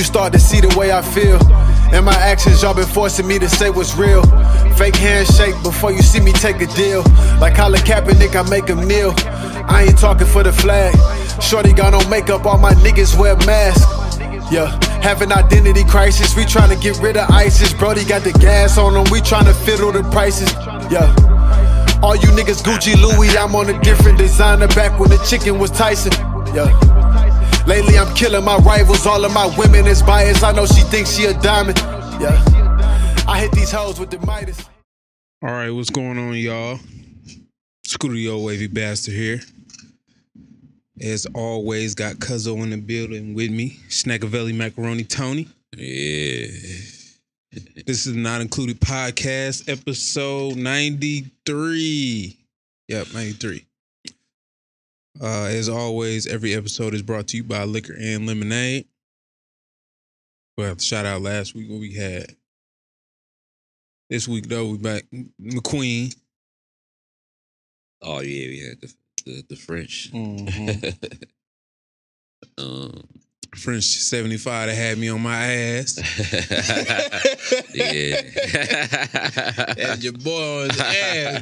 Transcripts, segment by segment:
start to see the way I feel. And my actions, y'all been forcing me to say what's real. Fake handshake before you see me take a deal. Like Colin Kaepernick, I make him kneel. I ain't talking for the flag. Shorty got on makeup, all my niggas wear masks. Yeah, having identity crisis, we tryna get rid of ISIS. Brody got the gas on him, we tryna fiddle the prices. Yeah, all you niggas Gucci Louis, I'm on a different designer. Back when the chicken was Tyson. Yeah, lately I'm killing my rivals, all of my women is biased. I know she thinks she a diamond. Yeah, I hit these hoes with the Midas. All right, what's going on, y'all? Skoota, yo, wavy bastard here. As always, got Cuzzo in the building with me. Snackavelli Macaroni Tony. Yeah. This is Not Included Podcast, episode 93. Yep, 93. As always, every episode is brought to you by Liquor and Lemonade. We'll have to shout out last week what we had. This week, though, we back McQueen. Oh, yeah, we had the French. Mm-hmm. French 75 that had me on my ass. Yeah. Had your boy on his ass.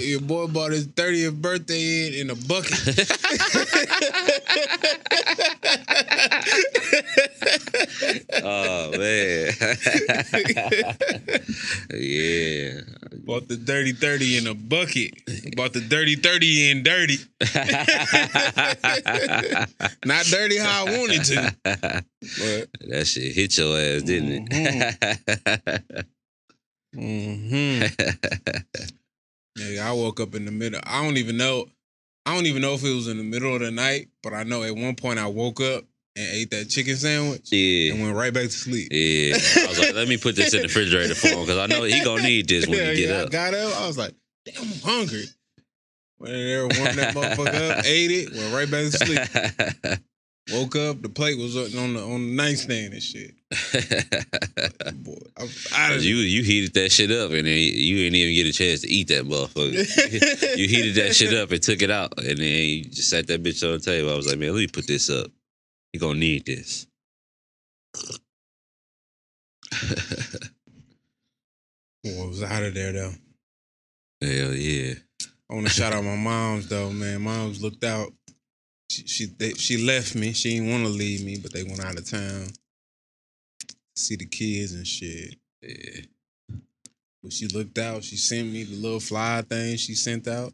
Your boy bought his 30th birthday in a bucket. Oh, man. Yeah. Bought the dirty 30 in a bucket. Bought the dirty 30 in dirty. Not dirty how I wanted to. But That shit hit your ass, didn't it? Yeah, I woke up in the middle. I don't even know if it was in the middle of the night, but I know at one point I woke up and ate that chicken sandwich. Yeah. And went right back to sleep. Yeah. I was like, let me put this in the refrigerator for him because I know he gonna need this when he get up. I got up. I was like, damn, I'm hungry. Went in there, warmed that motherfucker up, ate it, went right back to sleep. Woke up, the plate was on the nightstand and shit. Boy, I was out of You heated that shit up and then you didn't even get a chance to eat that motherfucker. You heated that shit up and took it out and then you just sat that bitch on the table. I was like, man, let me put this up. He gonna need this. Boy, I was out of there though. Hell yeah. I want to shout out my moms though, man. Moms looked out. She left me. She didn't want to leave me, but they went out of town to see the kids and shit. Yeah. But she looked out. She sent me the little fly thing she sent out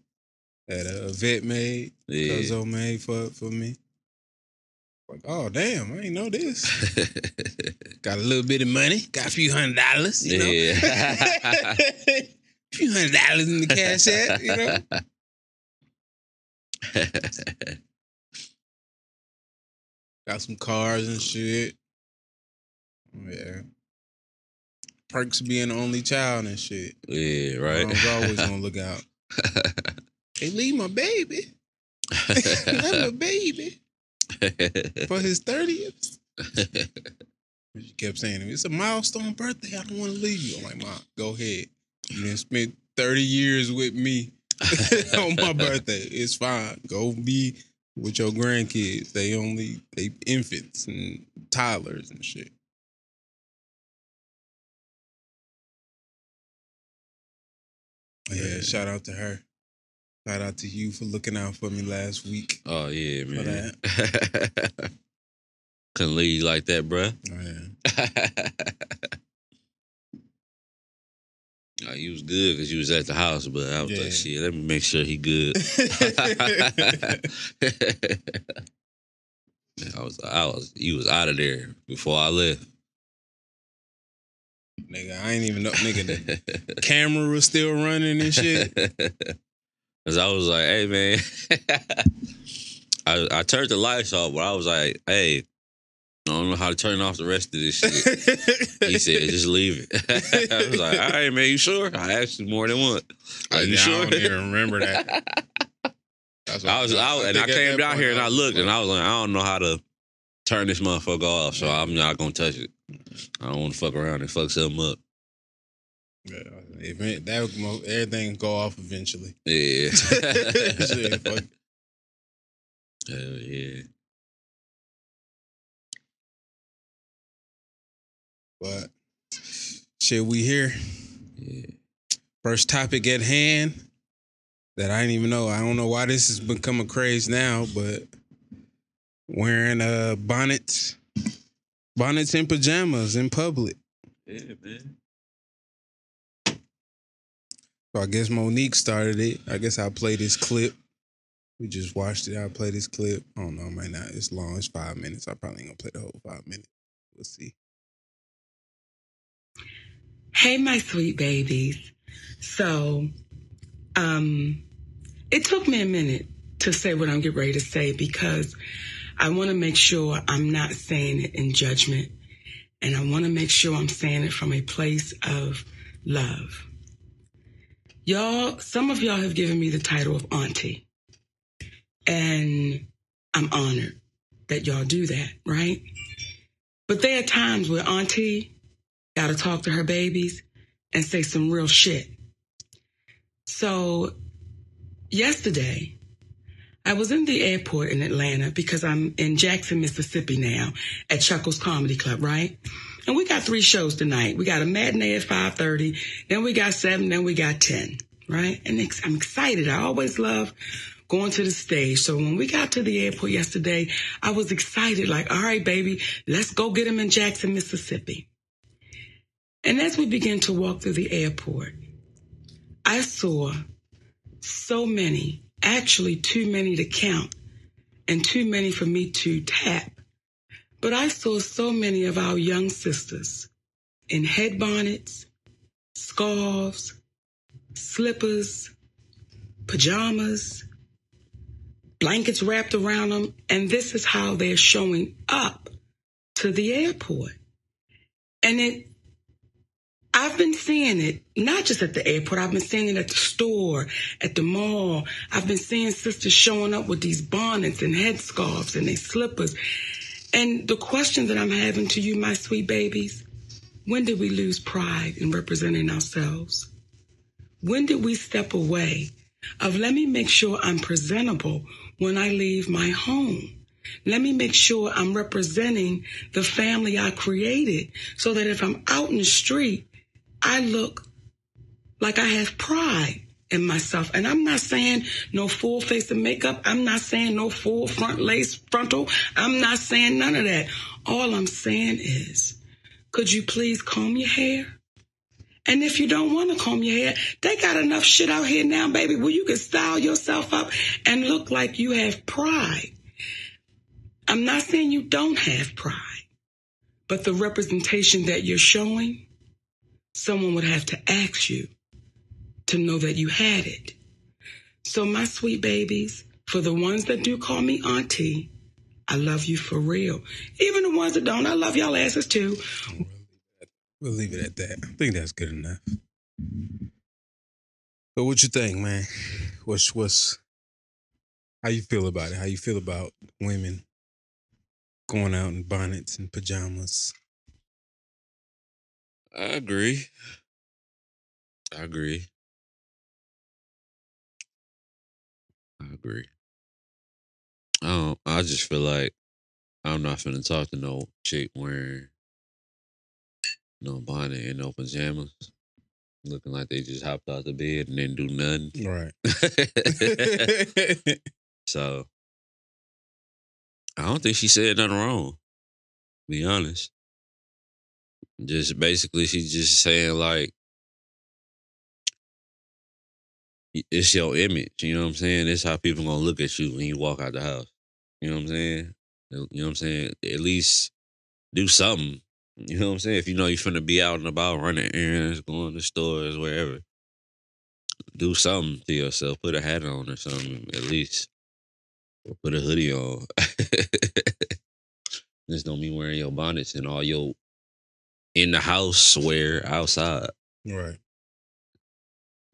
that a vet made, Cuzzo made for me. Like, oh damn, I ain't know this. Got a little bit of money. Got a few $100, you know. Yeah. A few $100 in the cash app, you know. Got some cars and shit. Yeah. Perks being the only child and shit. Yeah, right. Mom's always gonna look out. Hey, leave my baby. Let my baby. For his 30th. She kept saying to me, it's a milestone birthday. I don't want to leave you. I'm like, Mom, go ahead. You done spent 30 years with me on my birthday. It's fine. Go be with your grandkids. They infants and toddlers and shit. Yeah, shout out to her. Shout out to you for looking out for me last week. Oh, yeah, For man. that. Couldn't leave you like that, bruh. Oh, yeah. Oh, you was good because you was at the house, but I was like, shit, let me make sure he good. You was out of there before I left. Nigga, I ain't even know, nigga, the camera was still running and shit. Cause I was like, hey, man. I turned the lights off, but I was like, hey, I don't know how to turn off the rest of this shit. He said, just leave it. I was like, all right, man, you sure? I asked you more than once. Are you sure? I don't even remember that. I came down here and I looked and I was like, I don't know how to turn this motherfucker off, so I'm not gonna touch it. I don't want to fuck around and fuck something up. Yeah, everything go off eventually. Yeah. Shit, fuck. Hell yeah. But shit, we here. Yeah. First topic at hand that I didn't even know. I don't know why this has become a craze now, but wearing bonnets and pajamas in public. Yeah, man. So I guess Monique started it. I guess I'll play this clip. We just watched it. I'll play this clip. I don't know, it might not. It's long. It's 5 minutes. I probably ain't gonna play the whole 5 minutes. We'll see. Hey, my sweet babies. So, it took me a minute to say what I'm getting ready to say because I want to make sure I'm not saying it in judgment, and I want to make sure I'm saying it from a place of love. Y'all, some of y'all have given me the title of auntie, and I'm honored that y'all do that, right? But there are times where auntie got to talk to her babies and say some real shit. So yesterday, I was in the airport in Atlanta because I'm in Jackson, Mississippi now at Chuckles Comedy Club, right? And we got 3 shows tonight. We got a matinee at 5:30, then we got 7, then we got 10, right? And I'm excited. I always love going to the stage. So when we got to the airport yesterday, I was excited, like, all right, baby, let's go get them in Jackson, Mississippi. And as we began to walk through the airport, I saw so many, actually too many to count and too many for me to tap. But I saw so many of our young sisters in head bonnets, scarves, slippers, pajamas, blankets wrapped around them. And this is how they're showing up to the airport. And I've been seeing it, not just at the airport. I've been seeing it at the store, at the mall. I've been seeing sisters showing up with these bonnets and headscarves and their slippers. And the question that I'm having to you, my sweet babies, when did we lose pride in representing ourselves? When did we step away of let me make sure I'm presentable when I leave my home? Let me make sure I'm representing the family I created so that if I'm out in the street, I look like I have pride in myself. And I'm not saying no full face of makeup. I'm not saying no full front lace frontal. I'm not saying none of that. All I'm saying is, could you please comb your hair? And if you don't want to comb your hair, they got enough shit out here now, baby, where you can style yourself up and look like you have pride. I'm not saying you don't have pride, but the representation that you're showing, someone would have to ask you to know that you had it. So my sweet babies, for the ones that do call me auntie, I love you for real. Even the ones that don't, I love y'all asses too. We'll leave it at that. I think that's good enough. So what you think, man? What's how you feel about it? How you feel about women going out in bonnets and pajamas? I agree. I just feel like I'm not finna talk to no chick wearing no bonnet and no pajamas, looking like they just hopped out the bed and didn't do nothing. Right. So I don't think she said nothing wrong, to be honest. Just basically she's just saying like it's your image, you know what I'm saying? It's how people gonna look at you when you walk out the house. You know what I'm saying? You know what I'm saying? At least do something. You know what I'm saying? If you know you're finna be out and about, running errands, going to stores, wherever, do something to yourself. Put a hat on or something, at least. Or put a hoodie on. Just don't be wearing your bonnets and all your in the house wear outside. Right.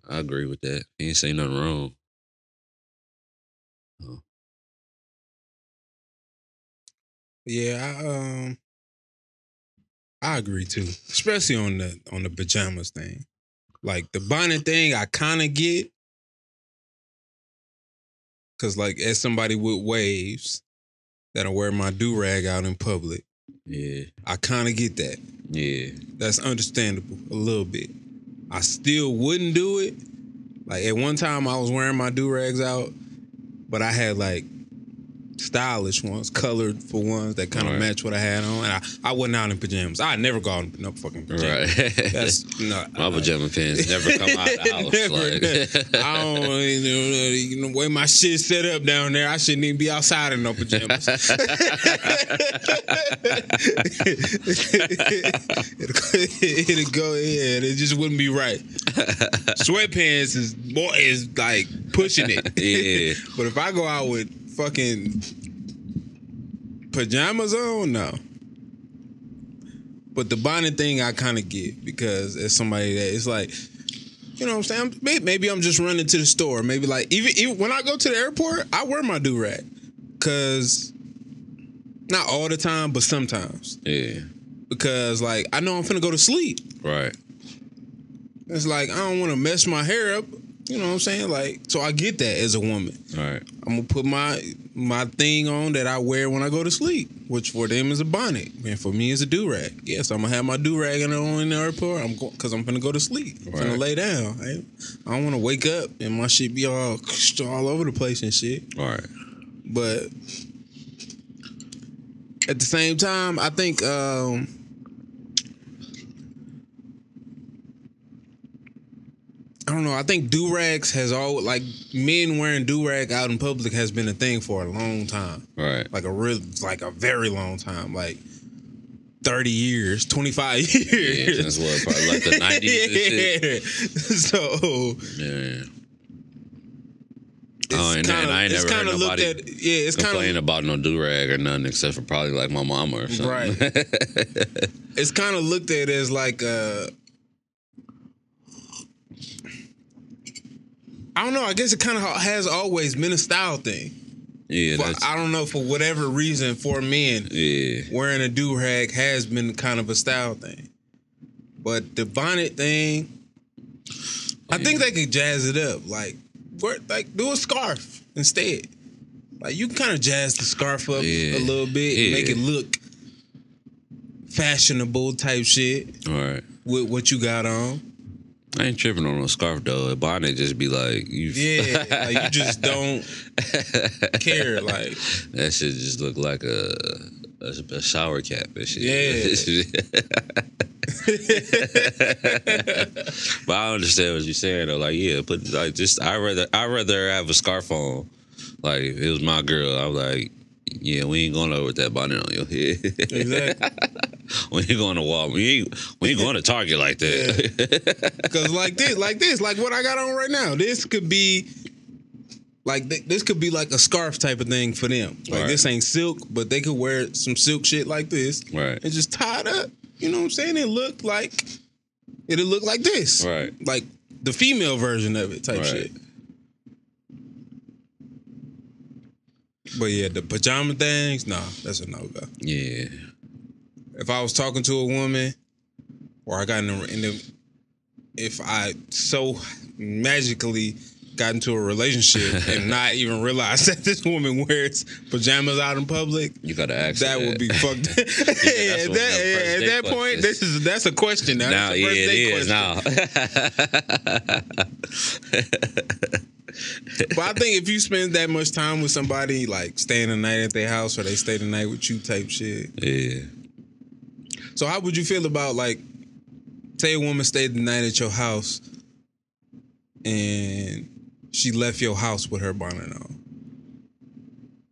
I agree with that. He ain't say nothing wrong. Oh. Yeah, I agree too, especially on the pajamas thing. Like the bonnet thing, I kind of get, cause like as somebody with waves that'll wear my do rag out in public, Yeah. I kind of get that. Yeah. That's understandable a little bit. I still wouldn't do it. Like at one time I was wearing my do-rags out, but I had like stylish ones, colored for ones that kind of match what I had on. And I wasn't out in pajamas. I never go out in no fucking pajamas. Right. That's not my pajama pants never come out of the house. I don't you know, the way my shit set up down there, I shouldn't even be outside in no pajamas. It'll go, yeah, it just wouldn't be right. Sweatpants is like pushing it. Yeah. But if I go out with fucking pajamas on, no. But the bonnet thing I kind of get, because as somebody that it's like, you know what I'm saying? Maybe I'm just running to the store. Maybe like even when I go to the airport, I wear my do-rag. Cause not all the time, but sometimes. Yeah. Because like I know I'm finna go to sleep. Right. It's like I don't want to mess my hair up. You know what I'm saying? Like, so I get that as a woman. Right. I'm gonna put my thing on that I wear when I go to sleep, which for them is a bonnet, and for me is a do-rag. Yes, I'm gonna have my do-rag on in the airport. Because I'm gonna go to sleep. I'm gonna lay down. I don't want to wake up and my shit be all over the place and shit. Right. But at the same time, I think I don't know. I think do-rags has always, like, men wearing do-rag out in public has been a thing for a long time. Right. Like a very long time. Like 30 years, 25 years. Yeah, since what, probably like the 90s and shit. So, yeah. I ain't never heard nobody complain about no do-rag or nothing except for probably like my mama or something. Right. It's kind of looked at as like I don't know. I guess it kind of has always been a style thing. Yeah, I don't know, for whatever reason, for men, wearing a do-rag has been kind of a style thing. But the bonnet thing, I think they could jazz it up. Like do a scarf instead. Like you can kind of jazz the scarf up a little bit and make it look fashionable type shit. All right. With what you got on. I ain't tripping on a scarf though. A bonnet just be like you. Yeah, like you just don't care. Like that shit just look like a shower cap and shit. Yeah. But I understand what you're saying though. Like but like just I rather have a scarf on. Like if it was my girl, I was like, yeah, we ain't going over with that bonnet on your head. Exactly. We ain't going to Walmart. We ain't going to Target like that. Because like what I got on right now, this could be like a scarf type of thing for them. Like this ain't silk, but they could wear some silk shit like this, right? And just tie it up. You know what I'm saying? It'll look like this, right? Like the female version of it type shit. But yeah, the pajama things, nah, that's a no-go. Yeah. If I was talking to a woman, or I got if I so magically got into a relationship and not even realize that this woman wears pajamas out in public, you gotta ask that would be fucked. At that point, that's a question now. Now, yeah, it is now. But I think if you spend that much time with somebody, like staying the night at their house or they stay the night with you type shit. Yeah. So how would you feel about, like, say a woman stayed the night at your house and she left your house with her bonnet on?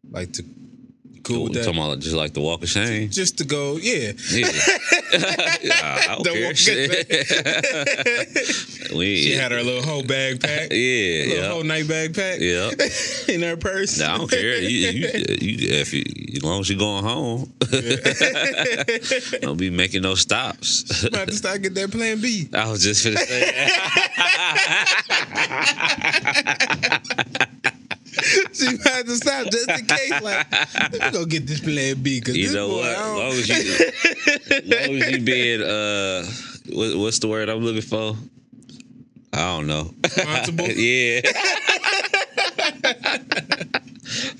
Like, cool with that? Talking about just like the walk of shame? Just to go, yeah. I don't care. She had her little whole backpack. Whole night backpack. Yeah. In her purse. Nah, I don't care. As long as you're going home, don't be making no stops. About to start get that plan B. I was just finna say that. She had to stop just in case. Like, let me go get this plan B. Cause you know what? As long as you being what's the word I'm looking for? I don't know. Responsible. Yeah.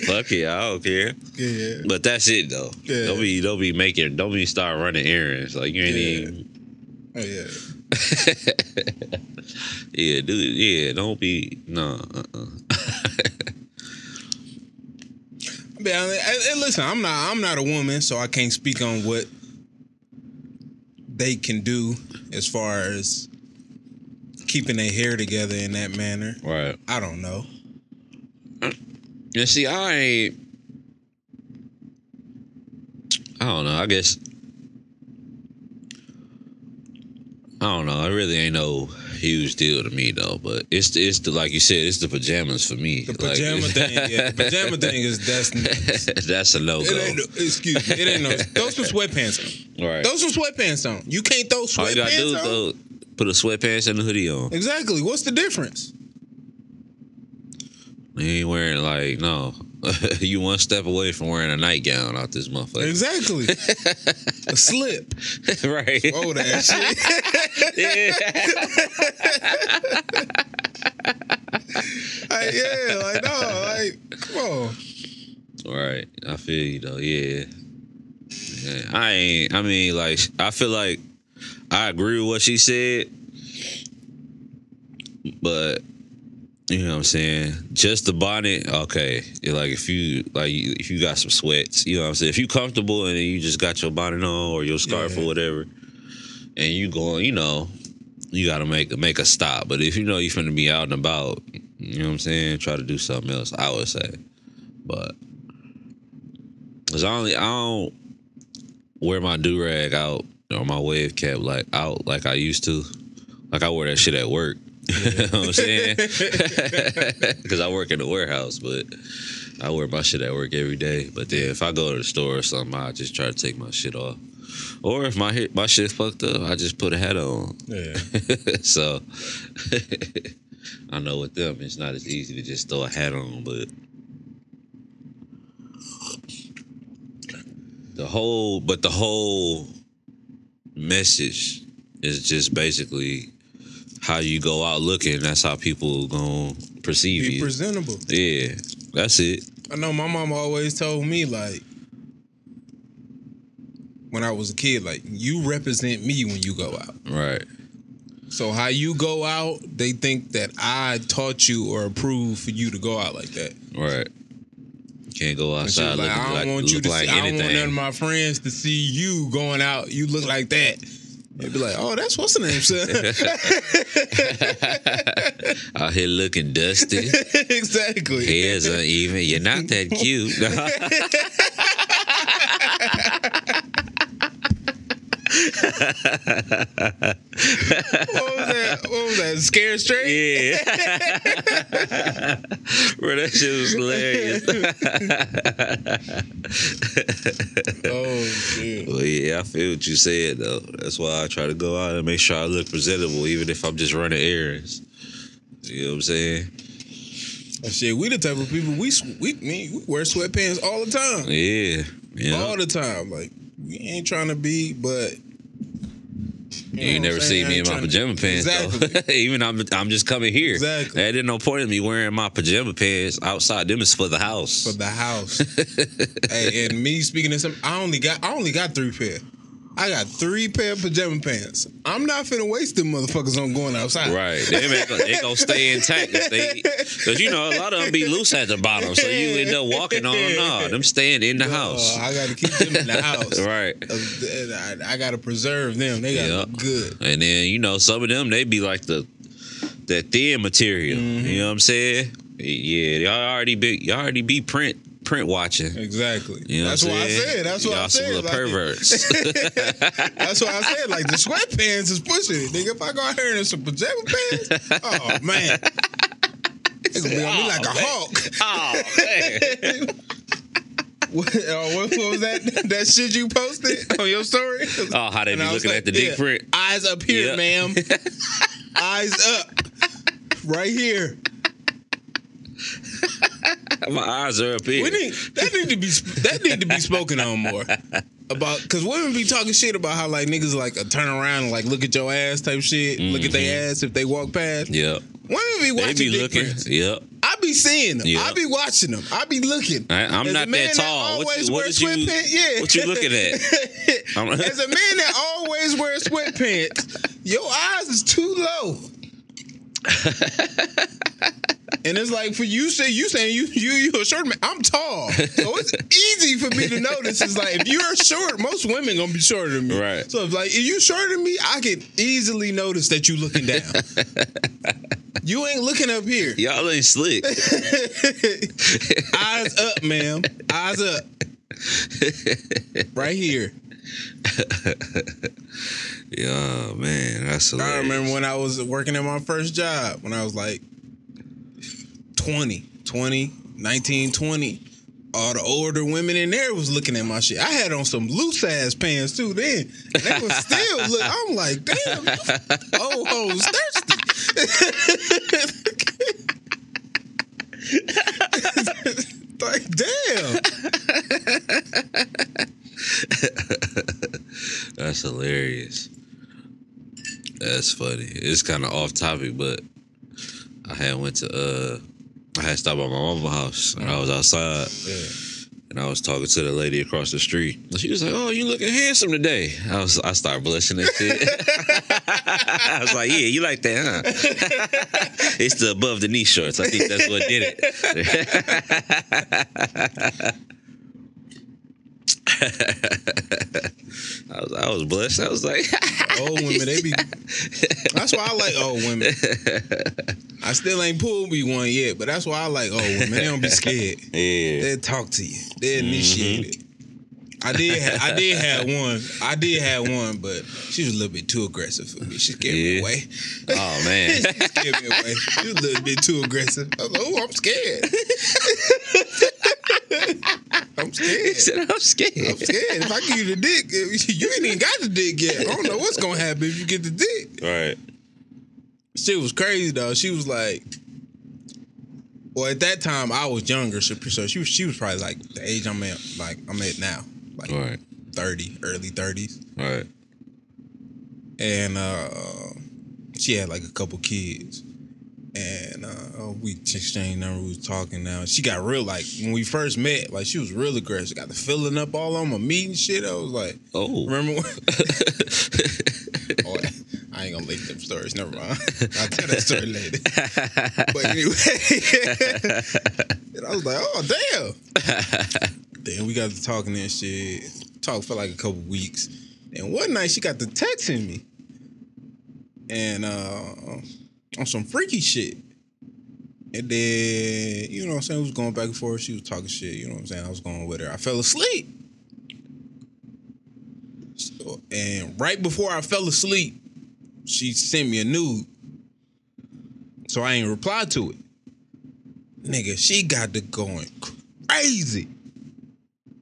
Fuck it, I don't care. Yeah. But that's it though. Yeah. Don't be start running errands. Like you ain't even. Oh yeah. Yeah, dude. Yeah, don't be no. And listen, I'm not a woman, so I can't speak on what they can do as far as keeping their hair together in that manner. Right. I don't know. You see, I don't know. I guess I don't know. It really ain't no huge deal to me though. But it's the like you said, it's the pajamas for me. The pajama thing, yeah. The pajama thing is that's a no go. Excuse me. It ain't no. Throw some sweatpants on. Right. Throw some sweatpants on. You can't throw sweatpants on. All you gotta do is put a sweatpants and a hoodie on. Exactly. What's the difference? You ain't wearing like no. You one step away from wearing a nightgown out this motherfucker. Exactly. A slip. Right. Oh, that shit. Like, no, like, come on. Right. I feel you though, yeah. I feel like I agree with what she said, but you know what I'm saying? Just the bonnet, okay. Like if you got some sweats, you know what I'm saying? If you comfortable and you just got your bonnet on or your scarf or whatever, and you going, you know, you gotta make a stop. But if you know you're finna be out and about, you know what I'm saying? Try to do something else, I would say. But cause I don't wear my do-rag out or my wave cap like out like I used to. Like I wear that shit at work. You know what I'm saying? Because I work in the warehouse, but I wear my shit at work every day. But then if I go to the store or something, I just try to take my shit off. Or if my shit fucked up, I just put a hat on. Yeah. So I know with them, it's not as easy to just throw a hat on, but the whole message is just basically how you go out looking. That's how people gonna perceive you. Be presentable. Yeah, that's it. I know my mama always told me, like, when I was a kid, like, you represent me when you go out. Right. So how you go out, they think that I taught you or approved for you to go out like that. Right. Can't go outside like, looking I don't want you to like see, anything. I don't want none of my friends to see you going out. You look like that. They'd be like, oh, that's what's the name, son. Out here looking dusty. Exactly. Hair's uneven. You're not that cute. What was that? Scared straight? Yeah. Bro, that shit was hilarious. Oh, shit. Well, yeah, I feel what you said, though. That's why I try to go out and make sure I look presentable, even if I'm just running errands. You know what I'm saying? Shit, we the type of people, we wear sweatpants all the time. Yeah. All the time. Like, we ain't trying to be, but you ain't never seen me in my pajama pants, exactly. though. Even I'm just coming here. Exactly. There didn't no point in me wearing my pajama pants outside. Them is for the house. For the house. Hey, and me speaking of something, I only got 3 pair. I got 3 pair of pajama pants. I'm not finna waste them motherfuckers on going outside. Right. They gonna stay intact. Because, you know, a lot of them be loose at the bottom. So you end up walking on them. Nah, them staying in the house. I got to keep them in the house. Right. I got to preserve them. They got to look good. And then, you know, some of them, they be like that thin material. Mm-hmm. You know what I'm saying? Yeah, y'all already be print watching. Exactly. You know That's what I said. That's what I said. Y'all some little perverts. That's what I said. Like, the sweatpants is pushing it. Nigga, if I go out here in some pajama pants, oh, man. It's going to be on me like a hawk. Oh, man. What was that shit you posted on your story? Oh, how they be looking at the deep print. Eyes up here, ma'am. Eyes up. Right here. My eyes are up here. That need to be spoken on more about, because women be talking shit about how, like, niggas like turn around and like look at your ass type shit, look at their ass if they walk past. Yeah. Women be watching. They be looking. Yep. I be seeing them. Yeah. I be watching them. I be looking. I'm As not a man that tall. What you What looking at? As a man that always wears sweatpants, your eyes is too low. And it's like for you saying you a short man. I'm tall, so it's easy for me to notice. It's like if you're short, most women gonna be shorter than me. Right. So if you shorter than me, I can easily notice that you looking down. You ain't looking up here. Y'all ain't slick. Eyes up, ma'am. Eyes up. Right here. Yeah, man, that's hilarious. I remember when I was working at my first job, when I was like 19, 20. All the older women in there was looking at my shit. I had on some loose ass pants too then. And they was still look. I'm like, damn, old hoes thirsty. Like, damn. That's hilarious. That's funny. It's kind of off topic, but I had stopped by my mama's house and I was outside. Yeah. And I was talking to the lady across the street. She was like, "Oh, you looking handsome today." I started blushing and shit. I was like, "Yeah, you like that, huh?" It's the above the knee shorts. I think that's what did it. I was blessed. I was like, old women, they be. That's why I like old women. I still ain't pulled me one yet, but that's why I like old women. They don't be scared. Yeah, They'll talk to you. They'll initiate it. I did have one, but she was a little bit too aggressive for me. She scared me away. Oh man, she scared me away. She was a little bit too aggressive. I was like, "Oh, I'm scared." I'm scared. He said, I'm scared. I'm scared. If I give you the dick, you ain't even got the dick yet. I don't know what's gonna happen if you get the dick. Right. Shit was crazy though. She was like, well, at that time I was younger, so she was probably like the age I'm at now, like Right. 30, early 30s. Right. And she had like a couple kids. And we exchanged numbers, we was talking now. She got real, like, when we first met, like, she was real aggressive. Got the filling up all on my meat and shit. I was like, oh. Remember when? Oh, I ain't gonna leak them stories, never mind. I'll tell that story later. But anyway, and I was like, oh, damn. Then we got to talking and shit. Talked for like a couple weeks. And one night she got to texting me. And, on some freaky shit. And then, you know what I'm saying, we was going back and forth. She was talking shit, you know what I'm saying? I was going with her. I fell asleep. So, and right before I fell asleep, she sent me a nude. So I ain't replied to it. Nigga, she got to going crazy.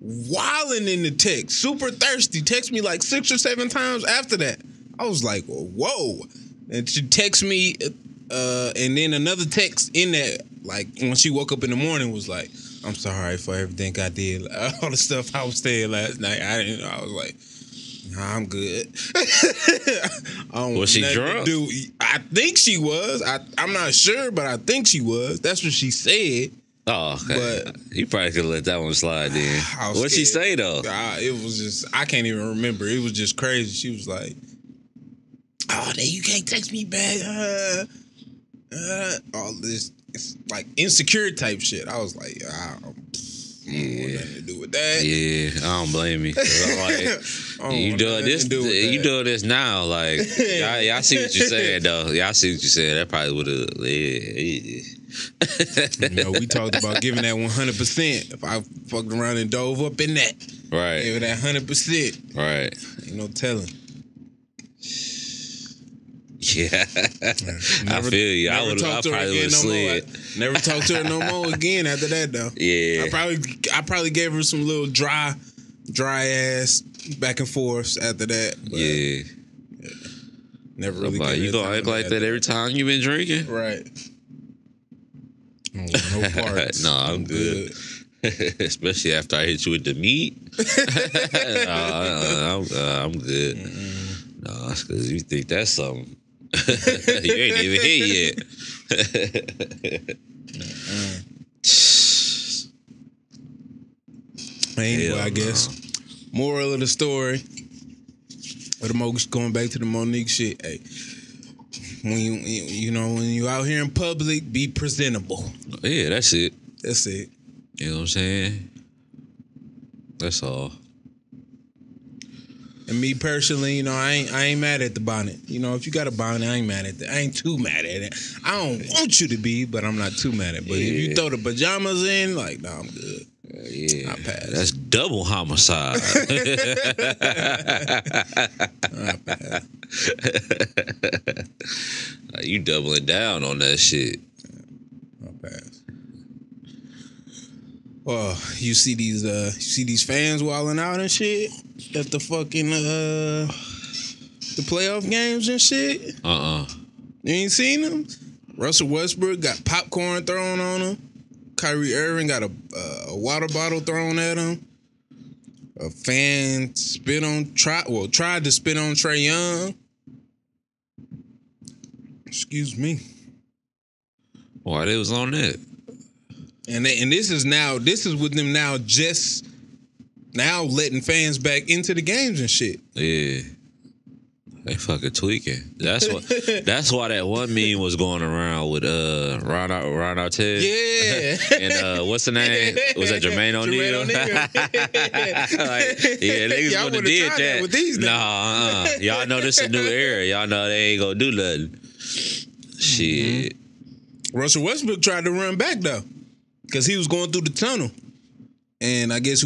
Wilding in the text. Super thirsty. Text me like 6 or 7 times after that. I was like, whoa. And she texted me, and then another text in that, like, when she woke up in the morning was like, I'm sorry for everything I did. All the stuff I was saying last night. I was like, nah, I'm good. Was she drunk? I think she was. I'm not sure, but I think she was. That's what she said. Oh, okay. But you probably could have let that one slide then. What'd she say, though? It was just, I can't even remember. It was just crazy. She was like, oh, then you can't text me back. All this, it's like insecure type shit. I was like, I don't want nothing to do with that. Yeah, I don't blame you. Like, you doing this now. Like, y'all see what you're saying, though. Y'all see what you're saying. That probably would have, we talked about giving that 100%. If I fucked around and dove up in that. Right. Give it that 100%. Right. Ain't no telling. Yeah, I feel you. I probably would have slid. Never talked to her no more again after that, though. Yeah, I probably gave her some little dry ass back and forth after that. Yeah. Never really. You gonna act like that every time you been drinking? Right. No parts. No, I'm good. Especially after I hit you with the meat. I'm good. No, that's because you think that's something. You ain't even here yet. Anyway, Hell I guess moral of the story. Going back to the Monique shit. Hey, when you out here in public, be presentable. Yeah, that's it. That's it. You know what I'm saying? That's all. And me personally, I ain't mad at the bonnet. If you got a bonnet, I ain't mad at that. I ain't too mad at it. I don't want you to be, but I'm not too mad at it. But if you throw the pajamas in, like, nah, I'm good. Yeah, I pass. That's double homicide. I pass. You doubling down on that shit. I pass. Well, you see these fans wilding out and shit at the fucking the playoff games and shit. You ain't seen them? Russell Westbrook got popcorn thrown on him. Kyrie Irving got a water bottle thrown at him. A fan tried to spit on Trae Young. Excuse me. Why they was on that? And this is with them now just now letting fans back into the games and shit. Yeah. They fucking tweaking. That's why that one meme was going around with Ron Artest. Yeah. And what's the name? Was that Jermaine O'Neal? Niggas Y'all would have would've did tried that. that with these niggas. Nah, y'all know this is a new era. Y'all know they ain't gonna do nothing. Shit. Russell Westbrook tried to run back though, because he was going through the tunnel, and I guess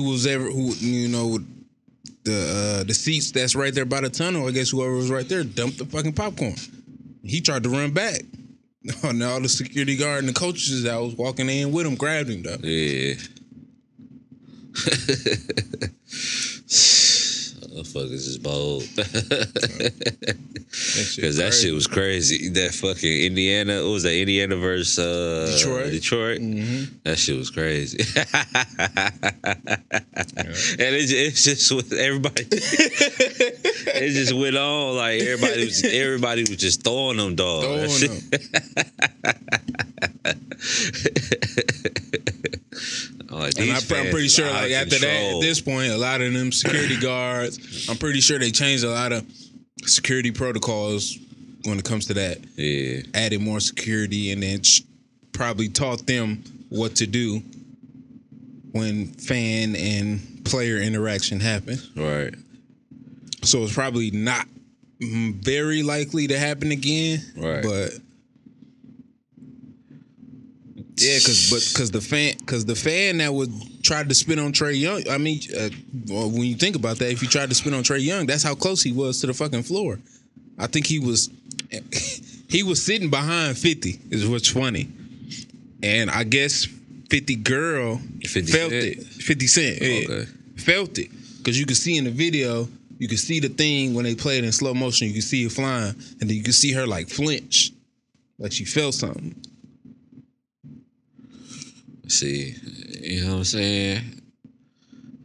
the seats that's right there by the tunnel, I guess whoever was right there dumped the fucking popcorn. He tried to run back. And all the security guard and the coaches that was walking in with him grabbed him though. Yeah. Motherfuckers is bold. Because that shit was crazy. That fucking Indiana, what was that? Indiana versus Detroit. Mm-hmm. That shit was crazy. And it's just with everybody. It just went on like everybody was just throwing them dogs. Like, and I'm pretty sure, like after that, at this point, a lot of them security guards, I'm pretty sure they changed a lot of security protocols when it comes to that. Yeah, added more security, and then probably taught them what to do when fan and player interaction happen. Right. So it's probably not very likely to happen again. Right. But yeah, because the fan that would try to spit on Trae Young. I mean, when you think about that, if you tried to spit on Trae Young, that's how close he was to the fucking floor. I think he was sitting behind 50. Is what's funny, and I guess 50 girl 50 felt Cent? it. 50 Cent, yeah, Okay. felt it, because you could see in the video. You could see the thing when they played in slow motion. You could see it flying, and then you could see her like flinch, like she felt something. See, you know what I'm saying?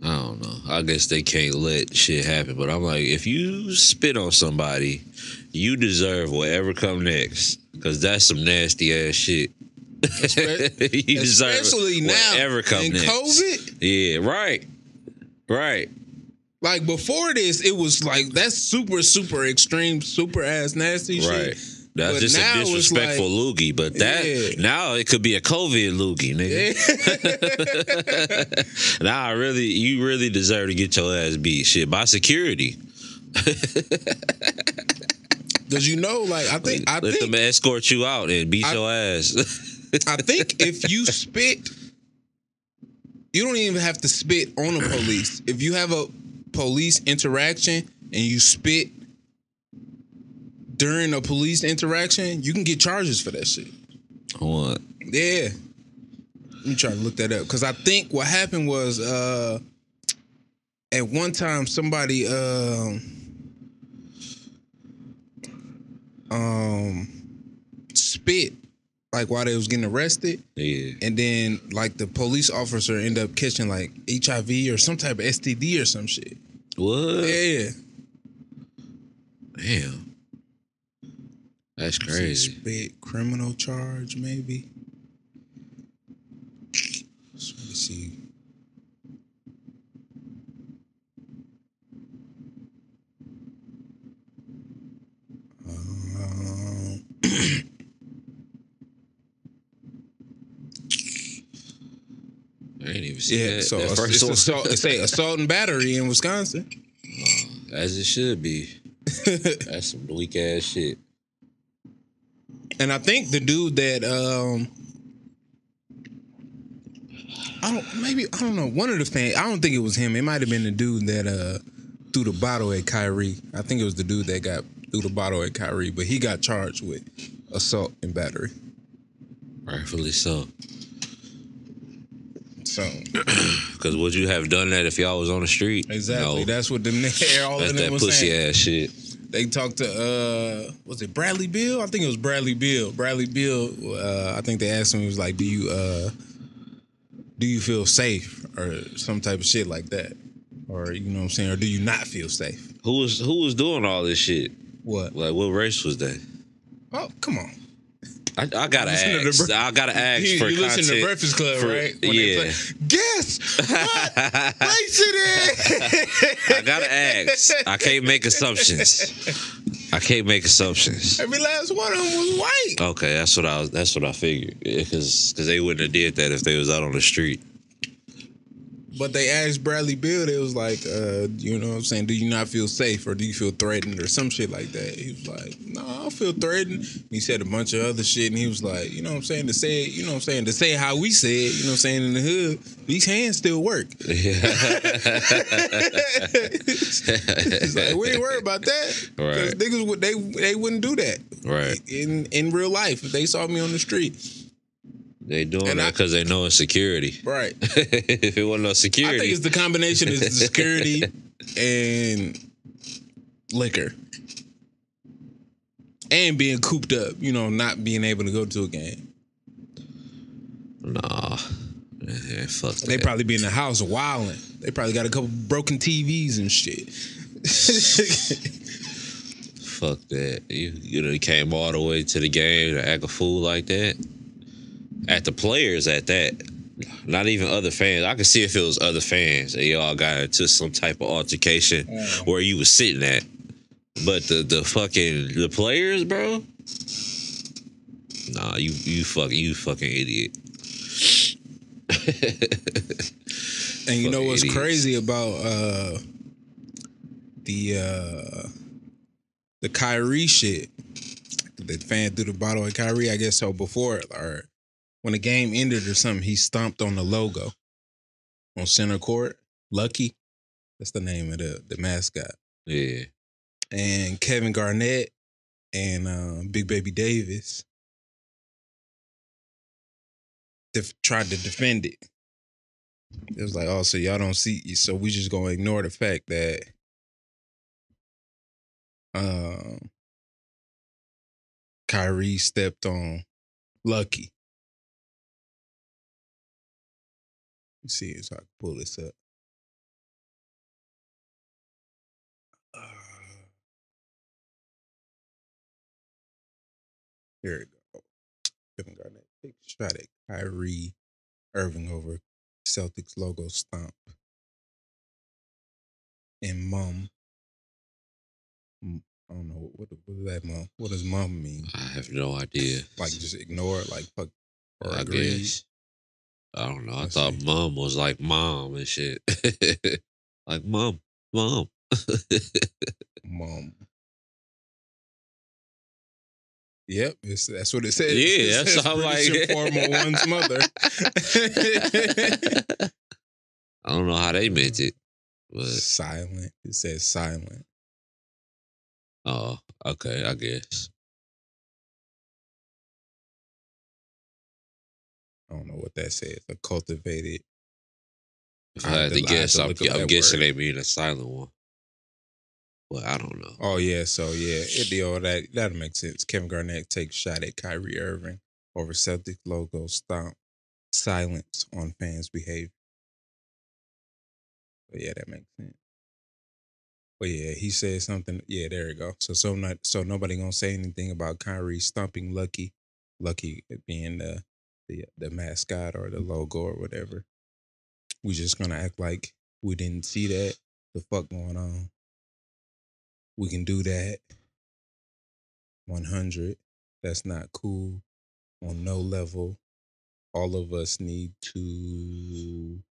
I don't know. I guess they can't let shit happen. But I'm like, if you spit on somebody, you deserve whatever come next. Because that's some nasty ass shit. You deserve especially now whatever come in next. COVID. Yeah, right. Right. Like before this, it was like that's super, super extreme, super ass nasty Right. shit. That's But just now a it's disrespectful loogie. But that now it could be a COVID loogie, nigga. Now you really deserve to get your ass beat, shit, by security. Because like I think let them escort you out and beat your ass. I think if you spit, you don't even have to spit on the police. If you have a police interaction and you spit during a police interaction, you can get charges for that shit. What? Yeah. Let me try to look that up. Because I think what happened was at one time somebody spit like while they was getting arrested. Yeah. And then like the police officer ended up catching like HIV or some type of STD or some shit. What? Yeah. Damn. That's crazy. Spit criminal charge maybe. see. I ain't even see that. So that first one. it say assault and battery in Wisconsin. As it should be. That's some weak ass shit. And I think the dude that I don't know, one of the fans, I don't think it was him. It might have been the dude that threw the bottle at Kyrie. I think it was the dude that threw the bottle at Kyrie, but he got charged with assault and battery. Rightfully so. So, because would you have done that if y'all was on the street? Exactly. No. That's what them all That's of them that was pussy saying. ass shit. They talked to was it Bradley Beal? I think it was Bradley Beal. Bradley Beal. I think they asked him. He was like, "Do you feel safe?" or some type of shit like that, or you know what I'm saying, or do you not feel safe? Who was doing all this shit? What? Like what race was that? Oh, come on. I gotta ask. I gotta ask for you content. listen to Breakfast Club, right? When they Yeah. play, guess what race it is? I gotta ask. I can't make assumptions. Every last one of them was white. Okay, that's what I figured. Because they wouldn't have did that if they was out on the street. But they asked Bradley Beal, they was like, you know what I'm saying, do you not feel safe or do you feel threatened or some shit like that? He was like, no, I don't feel threatened. And he said a bunch of other shit and he was like, you know what I'm saying, to say how we say it, you know what I'm saying, in the hood, these hands still work. Yeah. He's like, we ain't worried about that. Because Right. niggas, they wouldn't do that. Right. In real life, if they saw me on the street. They doing that because they know it's security. Right. If it wasn't no security. I think it's the combination of the security and liquor. And being cooped up, you know, not being able to go to a game. Nah. Yeah, fuck that. They probably be in the house wilding. They probably got a couple broken TVs and shit. Fuck that. You know, came all the way to the game to act a fool like that. At the players at that. Not even other fans. I could see if it was other fans and y'all got into some type of altercation where you was sitting at. But the players, bro. Nah, you fucking idiot. And you know what's idiots. crazy about the Kyrie shit? The fan threw the bottle at Kyrie, I guess so before or when the game ended or something, he stomped on the logo on center court. Lucky. That's the name of the mascot. Yeah. And Kevin Garnett and Big Baby Davis tried to defend it. It was like, oh, so y'all don't see, so we just gonna ignore the fact that Kyrie stepped on Lucky. Let's see if I can pull this up. Here we go. Kevin Garnett takes a shot at Kyrie Irving over Celtics logo stomp. And mum. I don't know what does that mum. What does mum mean? I have no idea. Like just ignore it, like fuck or I agree. guess. I don't know. I Let's thought see. mom was like mom and shit. Like mom. Mum. Yep, that's what it says. Yeah, It says that's how I'm British like- informal one's mother. I don't know how they meant it. But Silent. It says silent. oh, okay, I guess. I don't know what that says. A cultivated. If I had to guess, I'm look up that guessing word. they mean a silent one. Well, I don't know. Oh yeah, so yeah, that'll make sense. Kevin Garnett takes shot at Kyrie Irving over Celtic logo stomp. Silence on fans' behavior. But yeah, that makes sense. But yeah, he said something. Yeah, there you go. So nobody gonna say anything about Kyrie stomping Lucky being the mascot or the logo or whatever. We just gonna act like we didn't see that. The fuck going on? We can do that. 100. That's not cool on no level. All of us need to.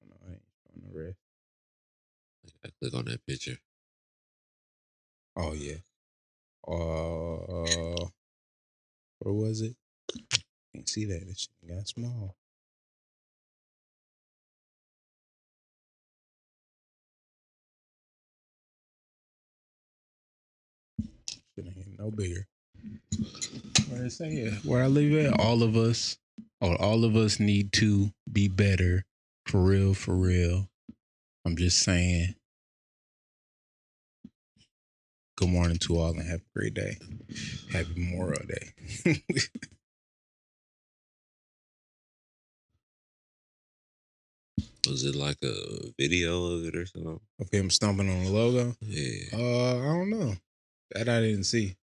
I ain't on the rest. I click on that picture. Oh yeah. Where was it? Can't see that. This shit got small. Shit ain't no bigger. Where I say it? Where I leave it? All of us need to be better. For real, for real. I'm just saying. Good morning to all and have a great day. Happy Memorial Day. Was it like a video of it or something? Of him stomping on the logo? Yeah. I don't know. That I didn't see.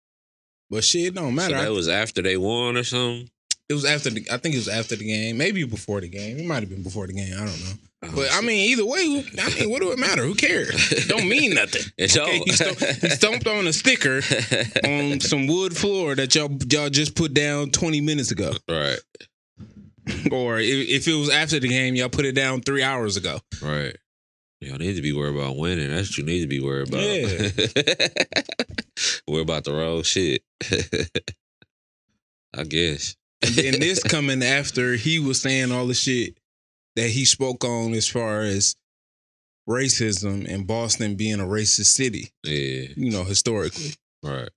But shit, it don't matter. So that was after they won or something? It was after I think it was after the game. Maybe before the game. It might have been before the game. I don't know. But I mean, either way, what do it matter? Who cares? It don't mean nothing. It's okay, he stomped on a sticker on some wood floor that y'all just put down 20 minutes ago. Right. Or if it was after the game, y'all put it down 3 hours ago. Right. Y'all need to be worried about winning. That's what you need to be worried about. Yeah. Worry about the wrong shit. I guess. And then this coming after he was saying all the shit that he spoke on as far as racism and Boston being a racist city. Yeah. You know, historically. Right.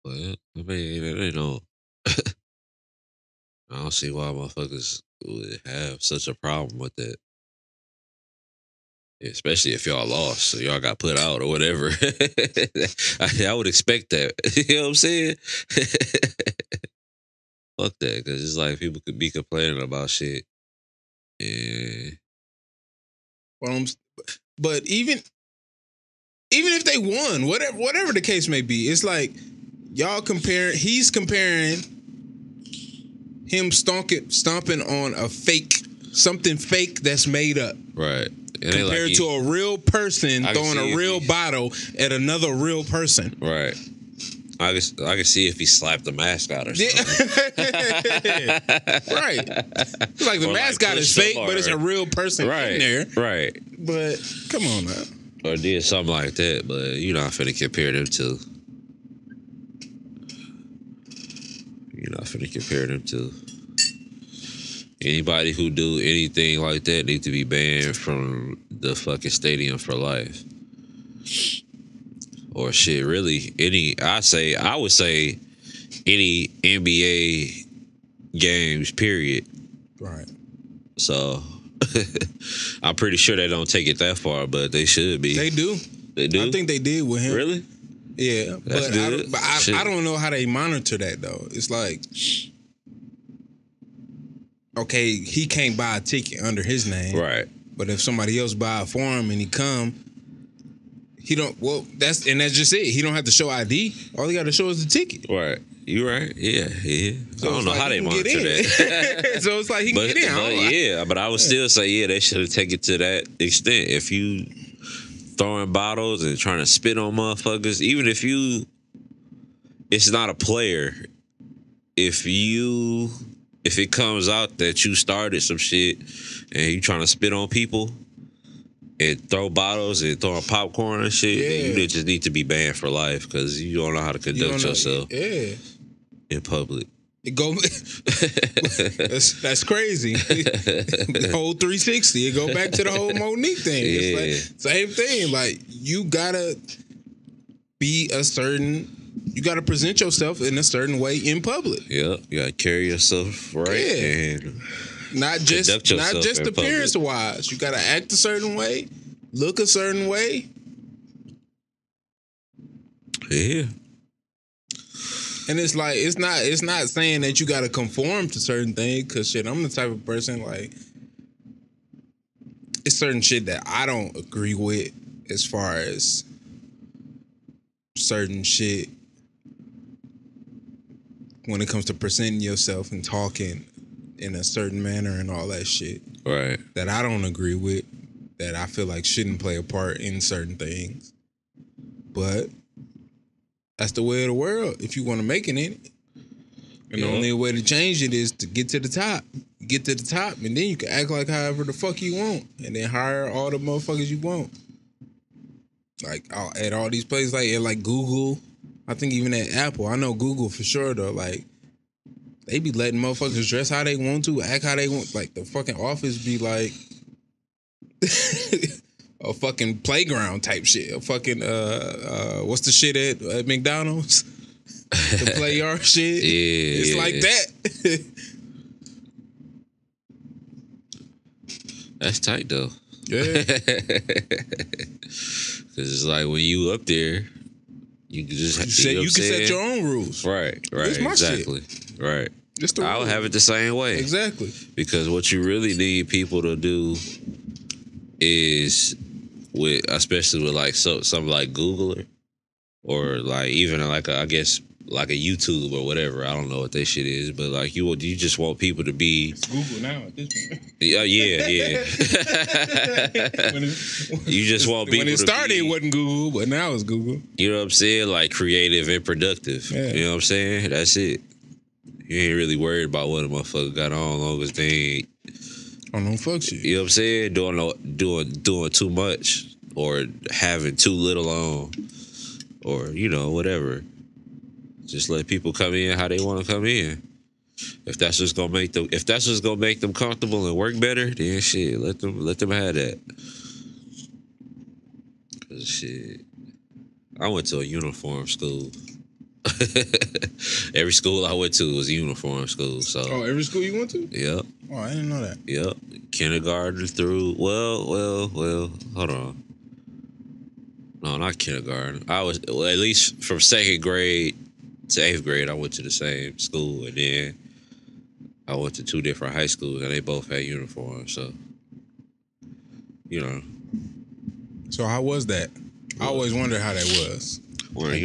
Well, I mean, it ain't no. I don't see why motherfuckers would have such a problem with that. Especially if y'all lost, so y'all got put out or whatever. I would expect that. You know what I'm saying? Fuck that, because it's like people could be complaining about shit. Yeah. But even if they won, whatever the case may be, it's like he's comparing him stomping on something fake that's made up. Right. Compared to a real person throwing a real bottle at another real person. Right. I can see if he slapped the mascot or something. Right. It's like the mascot is fake, but it's a real person in there. Right. But come on now. Or did something like that, but you're not finna compare them to. You're not finna compare them to. Anybody who do anything like that need to be banned from the fucking stadium for life. Or shit, really, I would say any NBA games, period. Right. So I'm pretty sure they don't take it that far, but they should be. They do. They do? I think they did with him. Really? Yeah. That's good. I don't know how they monitor that though. It's like, okay, he can't buy a ticket under his name. Right. But if somebody else buy it for him and he come, he don't. Well, that's just it. He don't have to show ID. All he got to show is the ticket. Right. You right. Yeah. So I don't know how they monitor that. So it's like he can get in. But I would still say, they should have taken it to that extent. If you throwing bottles and trying to spit on motherfuckers, even if it's not a player. If it comes out that you started some shit and you trying to spit on people and throw bottles and throwing popcorn and shit, then you just need to be banned for life because you don't know how to conduct yourself in public. That's crazy. The whole 360. It go back to the whole Monique thing. It's like same thing. Like you gotta be you gotta present yourself in a certain way in public. Yeah, you gotta carry yourself right and not just appearance wise. You gotta act a certain way, look a certain way. Yeah. And it's like it's not saying that you gotta conform to certain things, cause shit, I'm the type of person like it's certain shit that I don't agree with as far as certain shit when it comes to presenting yourself and talking in a certain manner and all that shit. Right. That I don't agree with, that I feel like shouldn't play a part in certain things. But that's the way of the world if you want to make it in it. And the only way to change it is to get to the top. Get to the top, and then you can act like however the fuck you want. And then hire all the motherfuckers you want. Like at all these places, like Google. I think even at Apple. I know Google for sure though. Like they be letting motherfuckers dress how they want to, act how they want. Like the fucking office be like a fucking playground type shit. A fucking what's the shit at McDonald's? The play yard shit. Yeah, it's like that. That's tight though. Yeah. Cause it's like when you up there, you can just you can set your own rules. Right. It's my Exactly. shit. Right. I would have it the same way. Exactly. Because what you really need people to do is especially with like something like Googler or like even like I guess like a YouTube or whatever. I don't know what that shit is, but like you just want people to be It's Google now at this point. Yeah. You just want people when it to started, be, it wasn't Google, but now it's Google. You know what I'm saying? Like creative and productive. Yeah. You know what I'm saying? That's it. You ain't really worried about what a motherfucker got on, long as they ain't. Oh no, fuck shit. You know what I'm saying? Doing too much or having too little on, or whatever. Just let people come in how they want to come in. If that's what's gonna make them comfortable and work better, then shit, let them have that. 'Cause shit, I went to a uniform school. Every school I went to was a uniform school. So every school you went to? Yep. Oh, I didn't know that. Yep. Kindergarten through well, hold on. No, not kindergarten. I was at least from 2nd grade to 8th grade, I went to the same school, and then I went to 2 different high schools, and they both had uniforms. So, So how was that? I always wondered how that was. Wearing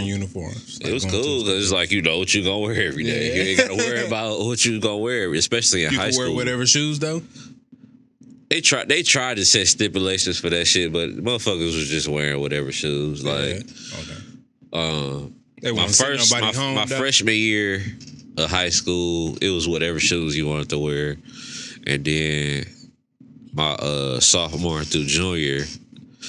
uniforms. It was cool because it's like you know what you gonna wear every day. Yeah. You ain't gotta worry about what you gonna wear, especially in high school. You can wear whatever shoes though. They tried to set stipulations for that shit, but motherfuckers was just wearing whatever shoes. Like, They my my freshman year of high school, it was whatever shoes you wanted to wear, and then my sophomore through junior.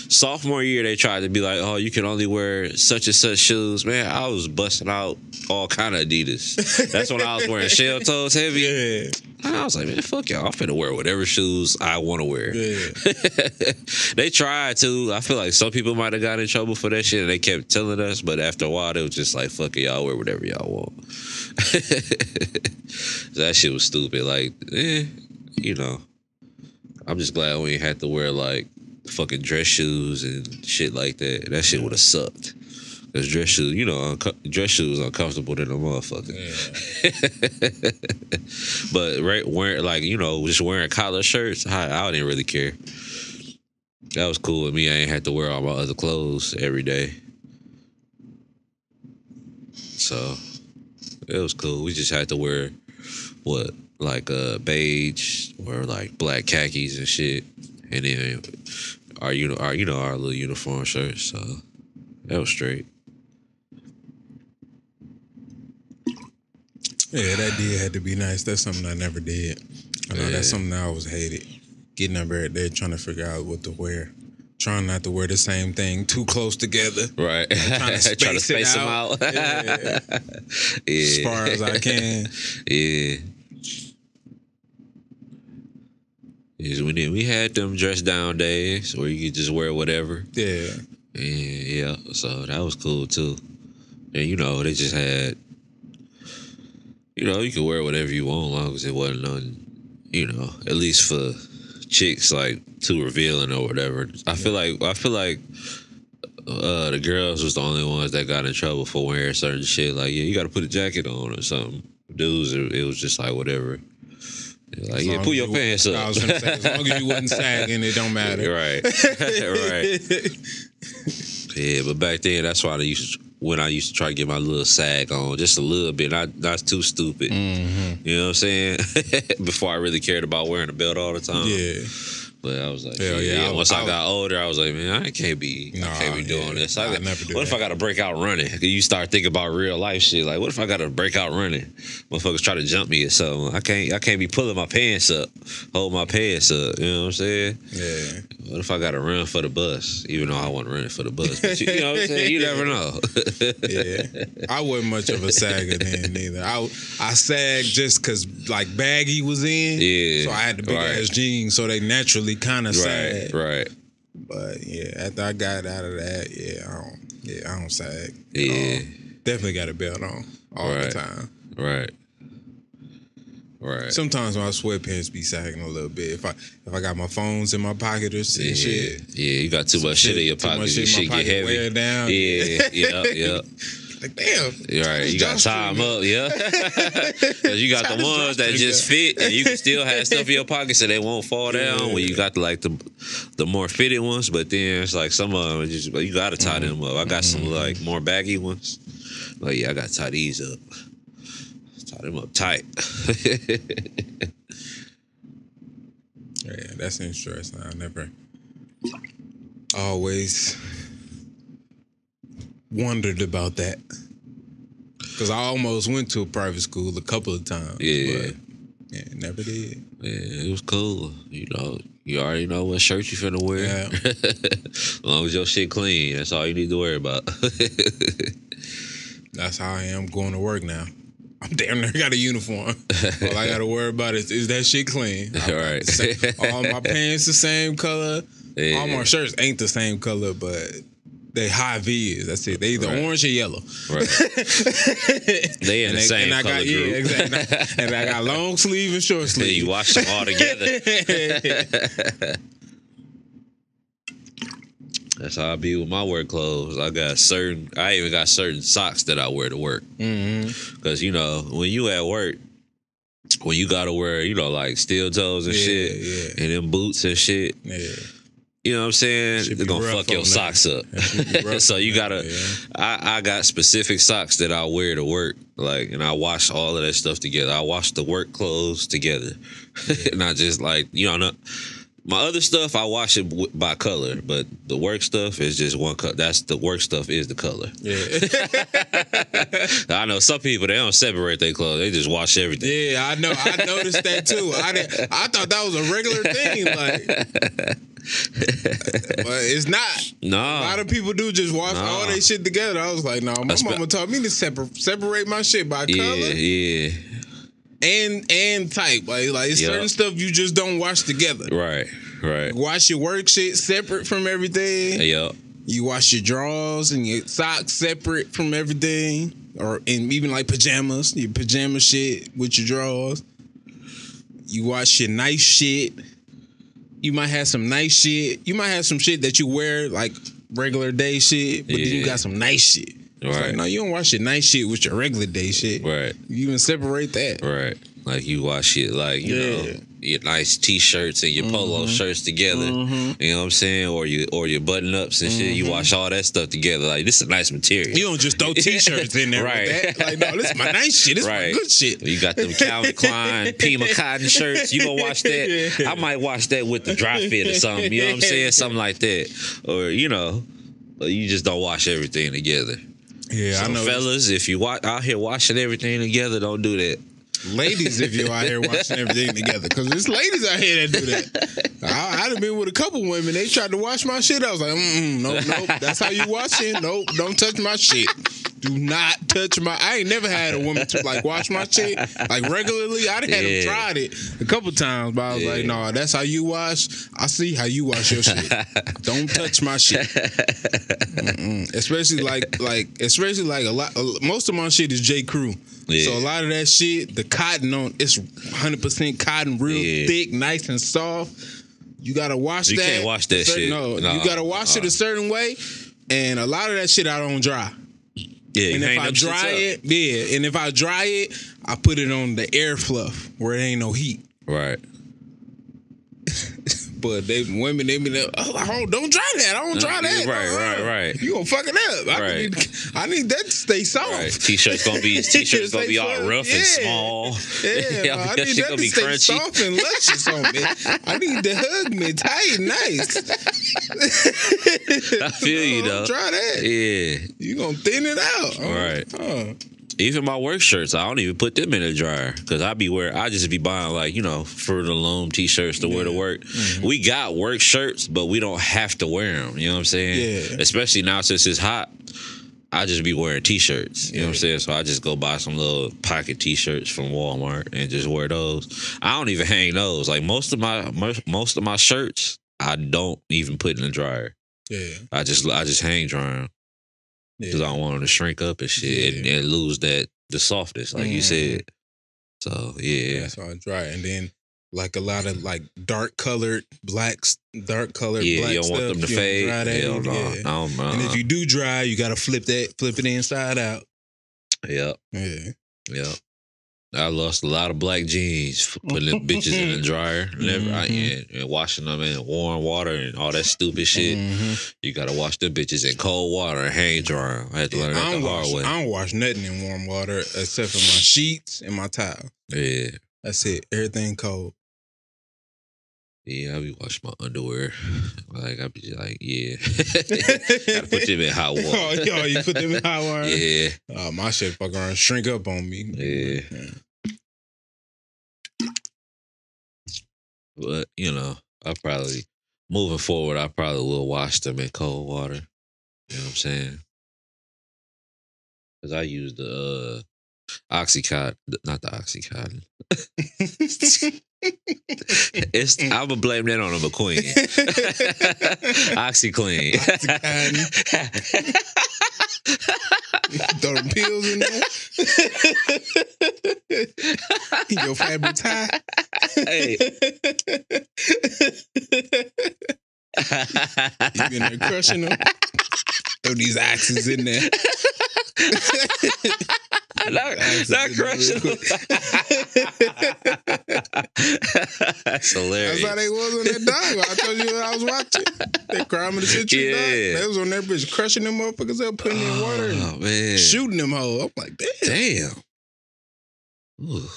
Sophomore year, they tried to be like, oh, you can only wear such and such shoes. Man, I was busting out all kind of Adidas. That's when I was wearing shell toes heavy. Yeah. I was like, man, fuck y'all. I'm finna wear whatever shoes I want to wear. Yeah. They tried to. I feel like some people might have got in trouble for that shit, and they kept telling us, but after a while, they was just like, fuck it, y'all wear whatever y'all want. That shit was stupid. Like, I'm just glad we ain't had to wear, like, fucking dress shoes and shit like that. That shit would have sucked. Cause dress shoes, dress shoes uncomfortable than a motherfucker. Yeah. But wearing just wearing collar shirts, I didn't really care. That was cool with me. I ain't had to wear all my other clothes every day. So it was cool. We just had to wear beige or like black khakis and shit, and then our little uniform shirts. So that was straight. Yeah, that did have to be nice. That's something I never did. I know that's something I always hated. Getting up there trying to figure out what to wear. Trying not to wear the same thing too close together. Right. Trying to space them out. Yeah. As far as I can. Yeah. We had them dress down days where you could just wear whatever. Yeah. Yeah. So that was cool too. And they just had, you could wear whatever you want as long as it wasn't on, at least for chicks, like too revealing or whatever. I feel like the girls was the only ones that got in trouble for wearing certain shit. Like, yeah, you got to put a jacket on or something. Dudes, it was just like whatever. Like, yeah, pull your pants up. I was gonna say, as long as you wasn't sagging, it don't matter. Right. Right. Yeah, but back then, that's why when I used to try to get my little sag on, just a little bit, not too stupid. Mm-hmm. You know what I'm saying? Before I really cared about wearing a belt all the time. Yeah. But I was like, Hell yeah. Once I got older, I was like, man, I can't be doing this. I never do what if I got to break out running? You start thinking about real life shit. Like, what if I got to break out running? Motherfuckers try to jump me or something. I can't be pulling my pants up, hold my pants up. You know what I'm saying? Yeah. What if I got to run for the bus? Even though I wasn't running for the bus. But you know what I'm saying? You never know. Yeah. I wasn't much of a sagger then neither. I sagged just because like baggy was in. Yeah. So I had the big ass jeans, so they naturally kind of sag. Right. But yeah, after I got out of that, I don't sag. Yeah. Definitely got a belt on all the time. Right. Sometimes my sweatpants be sagging a little bit. If I got my phones in my pocket or shit. Yeah, you got too much shit in your pocket. Your shit get heavy. Wear it down. Yeah. Like, damn. Right, you got to tie them up, yeah. Because you got the ones that just fit, and you can still have stuff in your pocket so they won't fall down. When you got the more fitted ones, but then it's like some of them, you got to tie them up. I got some like more baggy ones. Like, yeah, I got to tie these up. Tie them up tight. Yeah, that's interesting. I never always wondered about that because I almost went to a private school a couple of times. Yeah, but never did. Yeah, it was cool. You know, you already know what shirt you finna wear. Yeah. As long as your shit clean, that's all you need to worry about. That's how I am going to work now. I'm damn near got a uniform. All I got to worry about is that shit clean. Right. All my pants the same color. Yeah. All my shirts ain't the same color, but they high V's. That's it. They either orange or yellow. Right. They in the same color group. Yeah, exactly. And I got long sleeve and short sleeve. You wash them all together. That's how I be with my work clothes. I even got certain socks that I wear to work. Because, you know, when you at work, when you got to wear, you know, like steel toes and shit, and them boots and shit, you know what I'm saying? They're going to fuck your socks up. So you got to, I got specific socks that I wear to work. Like, and I wash all of that stuff together. I wash the work clothes together. Not just like, you know, my other stuff, I wash it by color, but the work stuff is just one color. That's the work stuff is the color. Yeah. I know some people, they don't separate their clothes. They just wash everything. Yeah, I know. I noticed that too. I thought that was a regular thing. Like, but it's not. No. A lot of people do just wash all their shit together. I was like, no, my mama taught me to separate my shit by color. Yeah. And type. Like certain stuff you just don't wash together. Right. You wash your work shit separate from everything. Yep. You wash your drawers and your socks separate from everything. And even like pajamas. Your pajama shit with your drawers. You wash your nice shit. You might have some nice shit. You might have some shit that you wear like regular day shit, but then you got some nice shit. Right. Like, no, you don't wash your nice shit with your regular day shit. Right. You even separate that. Right. Like you wash it like, you know, your nice t-shirts and your polo shirts together. You know what I'm saying? Or your button ups and shit. You wash all that stuff together. Like, this is a nice material. You don't just throw t-shirts in there with that. Like, no, this is my nice shit. This is my good shit. You got them Calvin Klein Pima cotton shirts. You gonna wash that? I might wash that with the dry fit or something. You know what I'm saying? Something like that. Or, you know, you just don't wash everything together. Yeah, so I know. Fellas, if you out here washing everything together, don't do that. Ladies, if you're out here washing everything together, because there's ladies out here that do that. I'd have been with a couple women. They tried to wash my shit. I was like, nope. That's how you wash it. Nope, don't touch my shit. Do not touch my. I ain't never had a woman to like wash my shit like regularly. I done had them tried it a couple times, but I was like, no, that's how you wash. I see how you wash your shit. Don't touch my shit. Especially like a lot. Most of my shit is J. Crew. Yeah. So a lot of that shit, the cotton on, it's 100% cotton, real thick, nice and soft. You gotta wash that. You can't wash that shit. No, you gotta wash it a certain way, and a lot of that shit I don't dry. Yeah, and if I dry it, I put it on the air fluff where it ain't no heat. Right. But women, they be like, oh, don't try that. I don't try that. Right. You gonna fuck it up. I need that to stay soft. Right. T-shirt's gonna be all rough and small. Yeah, I need that to stay soft and luscious on me. I need to hug me tight and nice. I feel you though. Don't try that. Yeah. You gonna thin it out. Right. Even my work shirts, I don't even put them in the dryer because I just be buying like, Fruit of the Loom t-shirts to wear to work. Mm-hmm. We got work shirts, but we don't have to wear them. You know what I'm saying? Yeah. Especially now since it's hot, I just be wearing t-shirts. You know what I'm saying? So I just go buy some little pocket t-shirts from Walmart and just wear those. I don't even hang those. Like most of my shirts, I don't even put in the dryer. Yeah. I just hang dry them. Because I don't want them to shrink up and shit and lose the softness, like you said. So, yeah. That's why I dry. And then, like, a lot of, like, dark-colored black stuff. You don't want them to fade. Hell no. Yeah. And if you do dry, you got to flip it inside out. Yep. Yeah. Yep. I lost a lot of black jeans putting them bitches in the dryer and washing them in warm water and all that stupid shit. You gotta wash them bitches in cold water and hang dry them. I had to learn that the hard way. I don't wash nothing in warm water except for my sheets and my towel. Yeah. That's it. Everything cold. Yeah, I be washing my underwear. Like, I be just like, yeah. Gotta put them in hot water. Oh, you put them in hot water? Yeah. Oh, my shit fucking around shrink up on me. Yeah. But, moving forward, I probably will wash them in cold water. You know what I'm saying? Because I use the Oxycontin, not the Oxycontin. I'm gonna blame that on a McQueen. OxyClean. Throw them pills in there. Your fabric tie. Hey. You been there crushing them. Throw these axes in there. Not crushing them. That's hilarious. That's how they was on that dog. I told you what I was watching. That Crime of the Century dog. They was on that bitch crushing them motherfuckers. They were putting them in water and shooting them hoes. I'm like, damn. Ooh.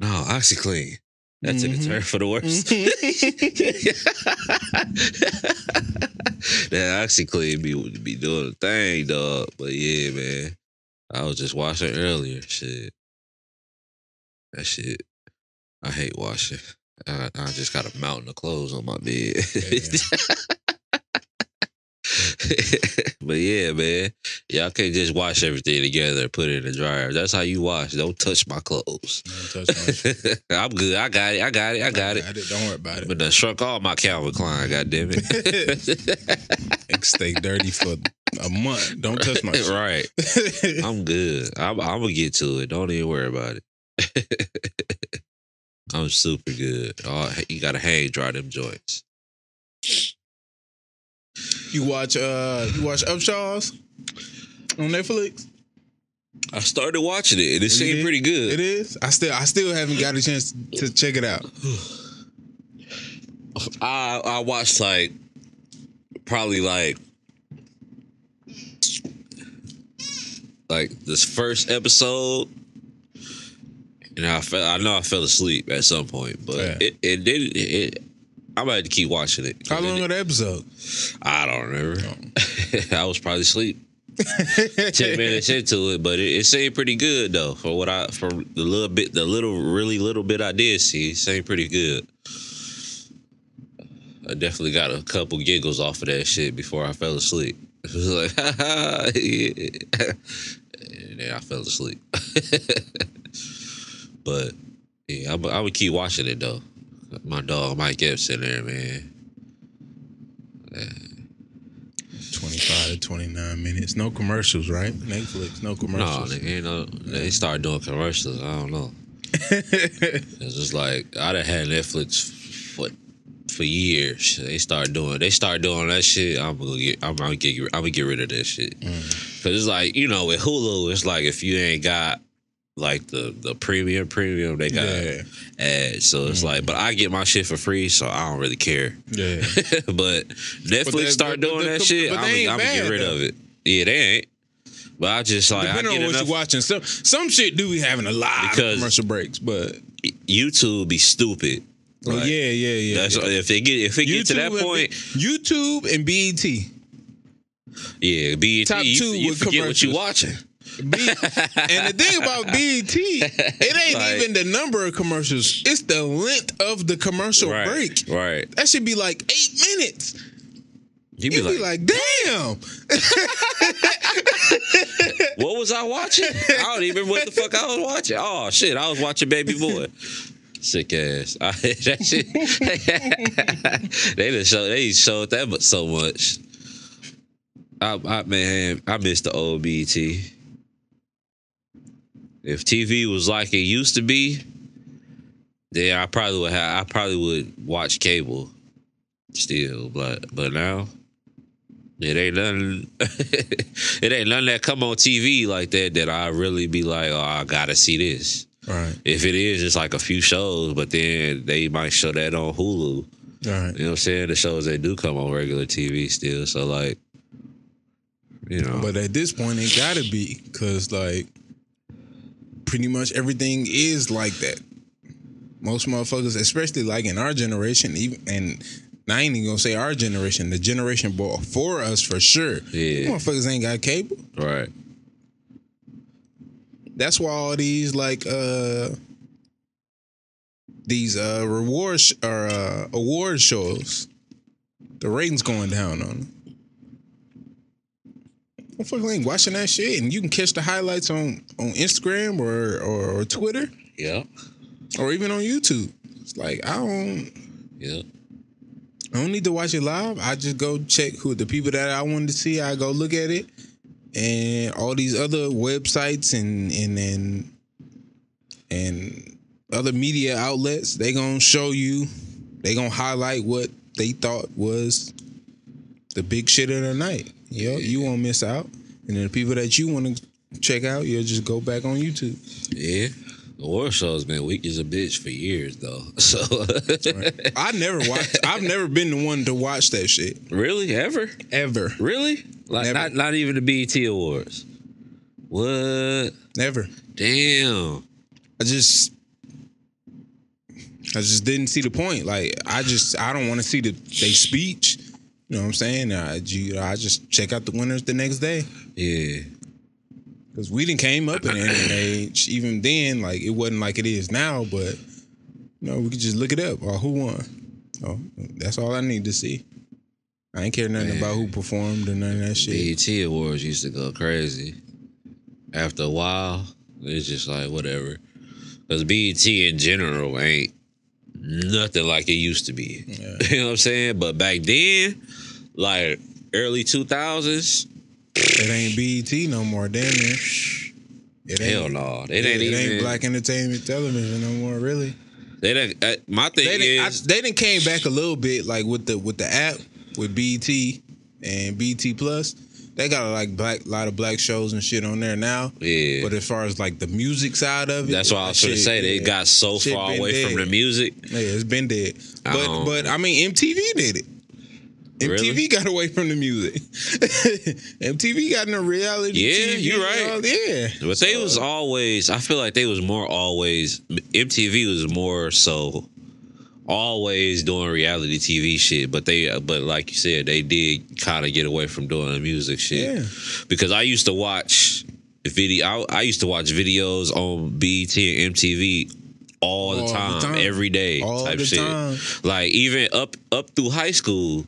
No, OxyClean. That took a turn for the worse. That OxyClean be doing a thing, dog. But yeah, man. I was just washing earlier. Shit. That shit. I hate washing. I just got a mountain of clothes on my bed. But yeah, man. Y'all can't just wash everything together and put it in the dryer. That's how you wash. Don't touch my clothes. Don't touch my shit. I'm good. I got it. Don't worry about it. But done shrunk all my Calvin Klein, goddammit. It stay dirty for a month. Don't touch my shit. Right. I'm good. I'm going to get to it. Don't even worry about it. I'm super good. You got to hang dry them joints. You watch Upshaws on Netflix? I started watching it and it seemed pretty good. It is? I still haven't got a chance to check it out. I watched probably this first episode, and I know I fell asleep at some point, but I'm about to keep watching it. How long are the episode? I don't remember. I was probably asleep 10 minutes into it, but it seemed pretty good though. From the really little bit I did see, it seemed pretty good. I definitely got a couple giggles off of that shit before I fell asleep. It was like, yeah. And then I fell asleep. But yeah, I would keep watching it though. My dog Mike Epps in there, man. 25 to 29 minutes. No commercials, right? Netflix, no commercials. No, they started doing commercials. I don't know. It's just like I done had Netflix for years. They start doing that shit. I'm gonna get rid of that shit. Cause it's like, with Hulu, it's like if you ain't got like the premium, they got ads. So it's like, but I get my shit for free, so I don't really care. Yeah. But Netflix start doing that shit, I'm gonna get rid of it. Yeah, they ain't. But I just like depending on what you're watching, some shit do be having a lot of commercial breaks, but YouTube be stupid. Like, yeah. That's if it get to that point. YouTube and BET. Yeah, BET. Top two you with forget what you watching. And the thing about BET, it ain't like, even the number of commercials; it's the length of the commercial break. Right. That should be like 8 minutes. You'd be like, damn. What was I watching? I don't even remember what the fuck I was watching. Oh shit, I was watching Baby Boy. Sick ass. That shit. They showed that so much. I miss the old BET. If TV was like it used to be, then I probably would watch cable still, but now it ain't nothing. It ain't nothing that come on TV like that I really be like, oh, I gotta see this. Right. If it is, it's like a few shows, but then they might show that on Hulu. Right. You know what I'm saying? The shows that do come on regular TV still. So like, you know. But at this point, it gotta be, because like pretty much everything is like that. Most motherfuckers, especially like in our generation, and I ain't even gonna say our generation, the generation before us for sure. Yeah. Motherfuckers ain't got cable. Right. That's why all these like award shows, the ratings going down on them. Motherfuckers ain't watching that shit, and you can catch the highlights on Instagram or Twitter. Yeah. Or even on YouTube. It's like I don't need to watch it live. I just go check who the people that I wanted to see. I go look at it, and all these other websites and other media outlets, they gonna show you. They gonna highlight what they thought was the big shit of the night. You won't miss out. And then the people that you want to check out, you'll just go back on YouTube. Yeah. The war show's been weak as a bitch for years, though. So right. I've never been the one to watch that shit. Really, ever? Really? Like never. Not even the BET Awards. What? Never. Damn. I just didn't see the point. Like I don't want to see they speech. You know what I'm saying? I just check out the winners the next day. Yeah. Because we didn't came up in the internet age. Even then, like it wasn't like it is now, but we could just look it up. Or who won? Oh, that's all I need to see. I ain't care nothing about who performed or none of that shit. BET Awards used to go crazy. After a while, it's just like whatever. Because BET in general ain't nothing like it used to be. Yeah. You know what I'm saying? But back then, like early 2000s, it ain't BET no more, damn near. Hell no. It ain't Black Entertainment Television no more, really. My thing is they done came back a little bit, like with the app with BET and BET Plus. They got a lot of black shows and shit on there now. Yeah. But as far as like the music side of it, that's what I was gonna say. They got so far away from the music. Yeah, it's been dead. But I mean, MTV did it. MTV got away from the music. MTV got in a reality TV. Yeah, you're right. But they was always, I feel like they was more always, MTV was more so always doing reality TV shit. But like you said, they did kind of get away from doing the music shit. Yeah. Because I used to watch I used to watch videos on BET and MTV all the time, every day all type the shit. Time. Like even up through high school,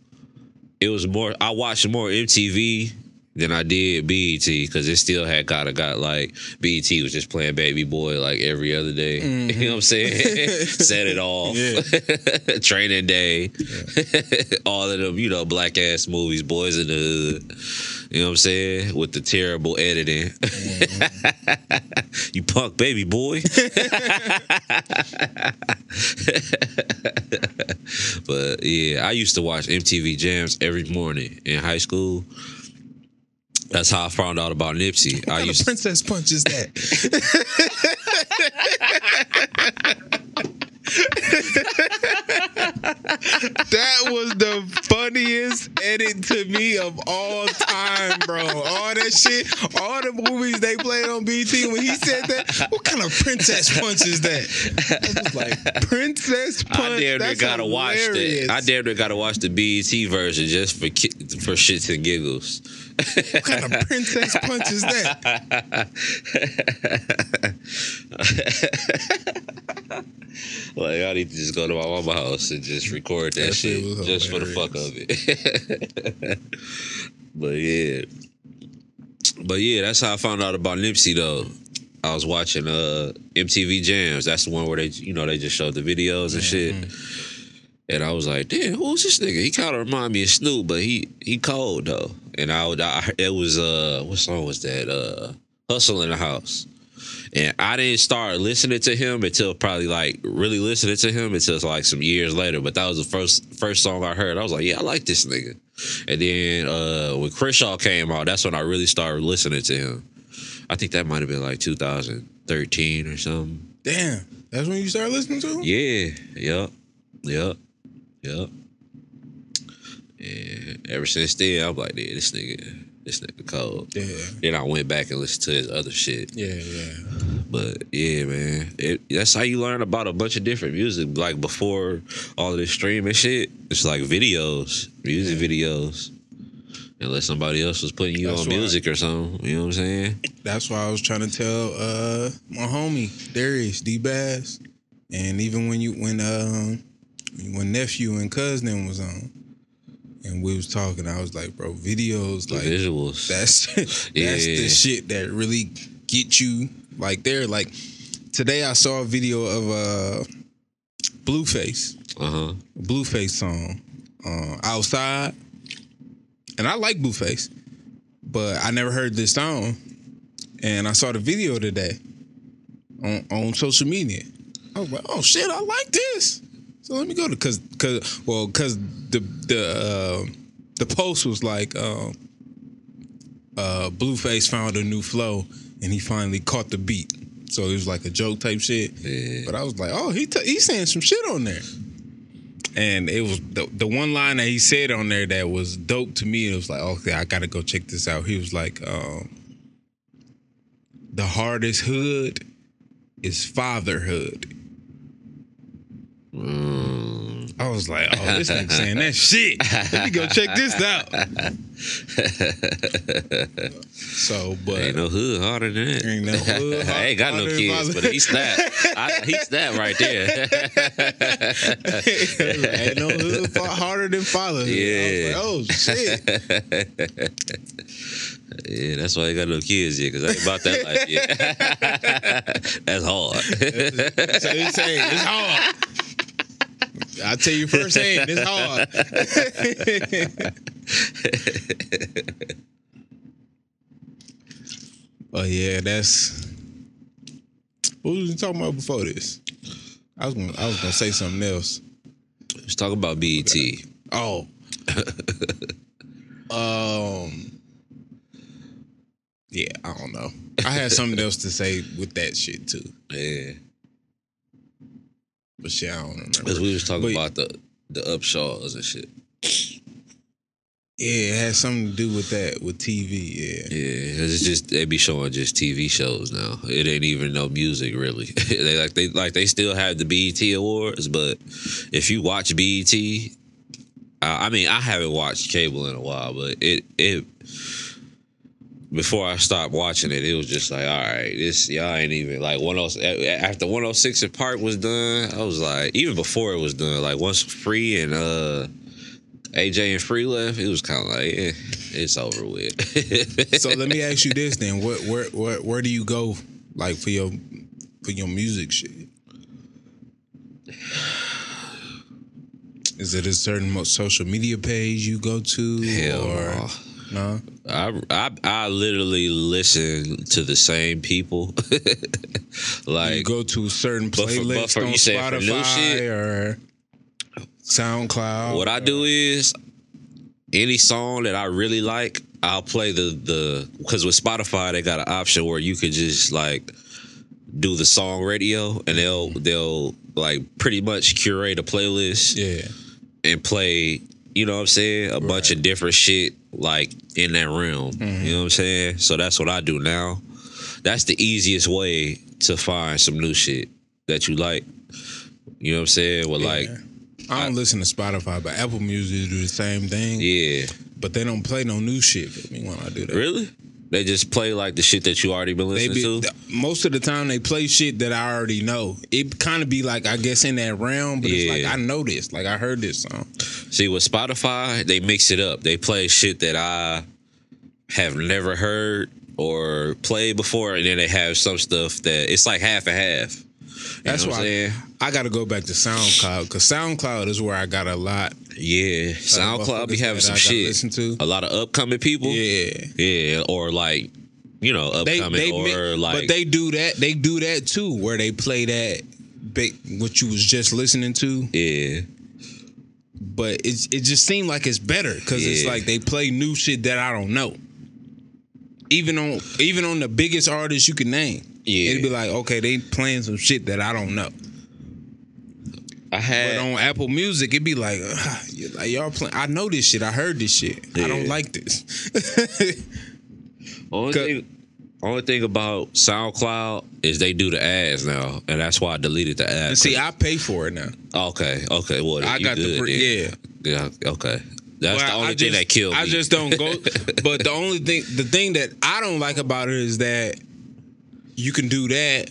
it was more. I watched more MTV than I did BET because it still had got like BET was just playing Baby Boy like every other day. Mm-hmm. You know what I'm saying? Set it off. Training Day. Yeah. All of them, black ass movies, Boys in the Hood. You know what I'm saying? With the terrible editing. Mm-hmm. You punk baby boy. But yeah, I used to watch MTV Jams every morning in high school. That's how I found out about Nipsey. What kind of princess punch is that? That was the funniest edit to me of all time, bro. All that shit, all the movies they played on BT when he said that. What kind of princess punch is that? I was like, princess punch. I damn near gotta watch that. I damn near gotta watch the BET version just for shits and giggles. What kind of princess punch is that? Like, I need to just go to my mama's house and just record that shit just for the fuck of it. But yeah, that's how I found out about Nipsey though. I was watching MTV Jams. That's the one where they just showed the videos and shit. And I was like, damn, who's this nigga? He kind of remind me of Snoop, but he cold though. And it was what song was that? Hustle in the House. And I didn't start listening to him until probably like really listening to him until like some years later. But that was the first song I heard. I was like, yeah, I like this nigga. And then when Crenshaw came out, that's when I really started listening to him. I think that might have been like 2013 or something. Damn, that's when you started listening to him? Yeah, yep. And ever since then, I'm like, yeah, this nigga cold. Yeah. Then I went back and listened to his other shit. Yeah. But yeah, man, that's how you learn about a bunch of different music. Like before all of this streaming shit, it's like music videos. Unless somebody else was putting you on music or something, you know what I'm saying? That's why I was trying to tell my homie Darius D Bass, and even when nephew and cousin was on. And we was talking, I was like, bro, videos, like visuals. That's the shit that really get you like there. Like today I saw a video of Blueface. Blueface song. Outside. And I like Blueface. But I never heard this song. And I saw the video today on social media. I was like, oh shit, I like this. So let me go to because the post was like Blueface found a new flow and he finally caught the beat. So it was like a joke type shit. Yeah. But I was like, oh, he's saying some shit on there. And it was the one line that he said on there that was dope to me. It was like, okay, I gotta go check this out. He was like, the hardest hood is fatherhood. I was like, oh, this nigga saying that shit. Let me go check this out. So, but ain't no hood harder than that. Ain't no hood I ain't got no kids, but he snapped. He snapped right there. Ain't no hood harder than fatherhood. Yeah. I was like, oh shit. Yeah, that's why I ain't got no kids yet, because I ain't about that life yet. That's hard. So he's saying it's hard. I'll tell you firsthand, it's hard. Oh yeah, that's what was we talking about before this? I was gonna say something else. Let's talk about BET. Oh. Yeah, I don't know. I had something else to say with that shit too. Yeah. But shit, I don't remember. Because we was talking about the Upshaws and shit. Yeah, it has something to do with that, with TV, yeah. Yeah, because it's just, they be showing just TV shows now. It ain't even no music, really. they still have the BET Awards, but if you watch BET, I mean, I haven't watched cable in a while, but it before I stopped watching it, it was just like, all right, y'all ain't even like after 106 and Park was done, I was like, even before it was done, like once Free and AJ and Free left, it was kind of like, it's over with. So let me ask you this then: where do you go like for your music shit? Is it a certain social media page you go to? Hell or no? I literally listen to the same people. Like you go to a certain playlist on Spotify or SoundCloud. What I do is any song that I really like, I'll play the because with Spotify they got an option where you could just like do the song radio and they'll like pretty much curate a playlist. Yeah. And play, you know what I'm saying, a bunch of different shit like in that realm. You know what I'm saying? So that's what I do now. That's the easiest way to find some new shit that you like. You know what I'm saying? Well, like I don't listen to Spotify, but Apple Music do the same thing. Yeah. But they don't play no new shit for me when I do that. Really? They just play like the shit that you already been listening to? Most of the time they play shit that I already know. It kind of be like, I guess, in that realm, but it's like, I know this. Like, I heard this song. See, with Spotify, they mix it up. They play shit that I have never heard or played before, and then they have some stuff that it's like half and half. That's why I got to go back to SoundCloud, because SoundCloud is where I got a lot. Yeah, SoundCloud be having some shit. Listen to a lot of upcoming people. Yeah, or like, you know, upcoming but they do that. They do that too, where they play that what you was just listening to. Yeah, but it just seemed like it's better because it's like they play new shit that I don't know. Even on the biggest artists you can name. Yeah, it'd be like, okay, they playing some shit that I don't know. But on Apple Music, it'd be like y'all playing. I know this shit. I heard this shit. I don't like this. Only thing about SoundCloud is they do the ads now, and that's why I deleted the ads. And see, I pay for it now. Okay. Well, I got yeah. Okay. That's the only thing that killed me. I just don't go. But the thing that I don't like about it is that you can do that,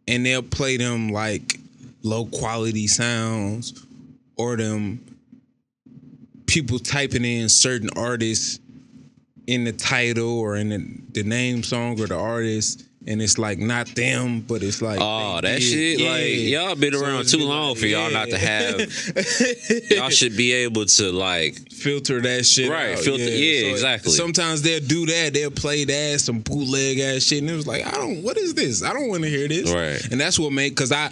and they'll play them like low quality sounds, or them people typing in certain artists in the title or in the name song or the artist, and it's like not them, but it's like shit. Yeah. Like y'all been around too long for y'all not to have. Y'all should be able to like filter that shit, right? Out. Filter, so exactly. Sometimes they'll do that. They'll play that some bootleg ass shit, and it was like, what is this? I don't want to hear this. Right. And that's what made because I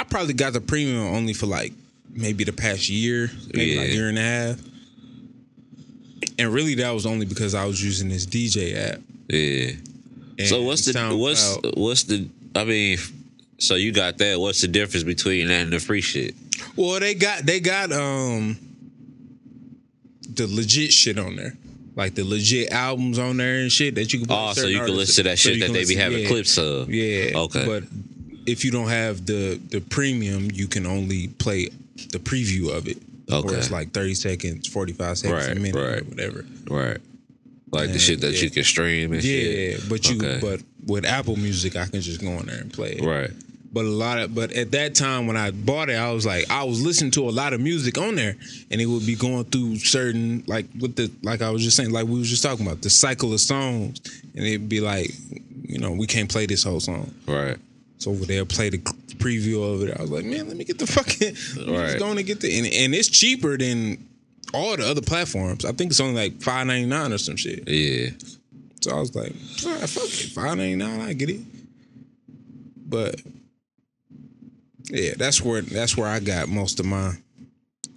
probably got the premium only for like maybe the past year, maybe like a year and a half. And really, that was only because I was using this DJ app. Yeah. And so what's the I mean, so you got that. What's the difference between that and the free shit? Well, they got the legit shit on there. Like the legit albums on there and shit that you can play. So you can listen to that shit that they be having clips of. Yeah. Okay. But if you don't have the premium, you can only play the preview of it. Okay. Where it's like 30 seconds, 45 seconds, a minute, or whatever. Right. Like the shit that you can stream and shit. Yeah, but with Apple Music, I can just go in there and play it. Right. But at that time when I bought it, I was listening to a lot of music on there, and it would be going through certain like I was just saying, like we was just talking about the cycle of songs, and it'd be like, we can't play this whole song. Right. So they'll play the preview of it. I was like, man, let me get the fucking just going to get the and it's cheaper than all the other platforms. I think it's only like $5.99 or some shit. Yeah. So I was like, all right, fuck it, $5.99, I get it. But yeah, that's where I got most of mine.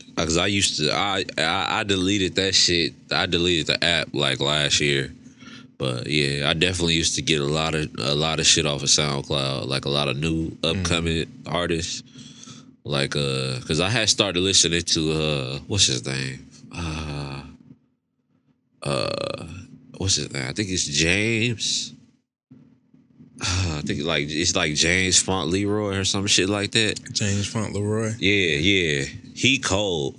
Because I used to, I deleted that shit. I deleted the app like last year. But yeah, I definitely used to get a lot of shit off of SoundCloud, like a lot of new upcoming artists. Like, because I had started listening to what's his name? What's his name? I think it's James. I think it's like James Font Leroy or some shit like that. James Font Leroy. Yeah. He cold.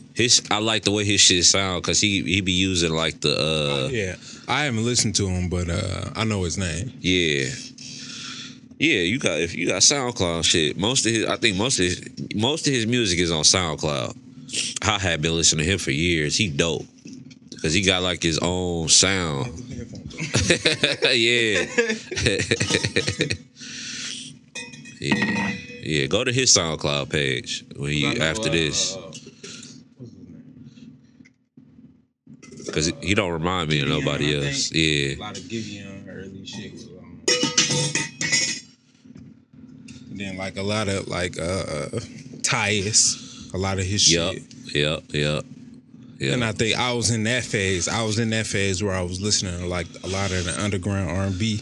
I like the way his shit sound because he be using like the yeah. I haven't listened to him, but I know his name. Yeah. If you got SoundCloud shit, most of his music is on SoundCloud. I have been listening to him for years. He dope because he got like his own sound. Yeah. Yeah. Go to his SoundCloud page after this. Because he don't remind me of nobody else. Yeah. A lot of Giveon early shit was on. And then like a lot of like Tyus, a lot of his shit. Yep. Yeah. And I think I was in that phase. I was in that phase where I was listening to like a lot of the underground R&B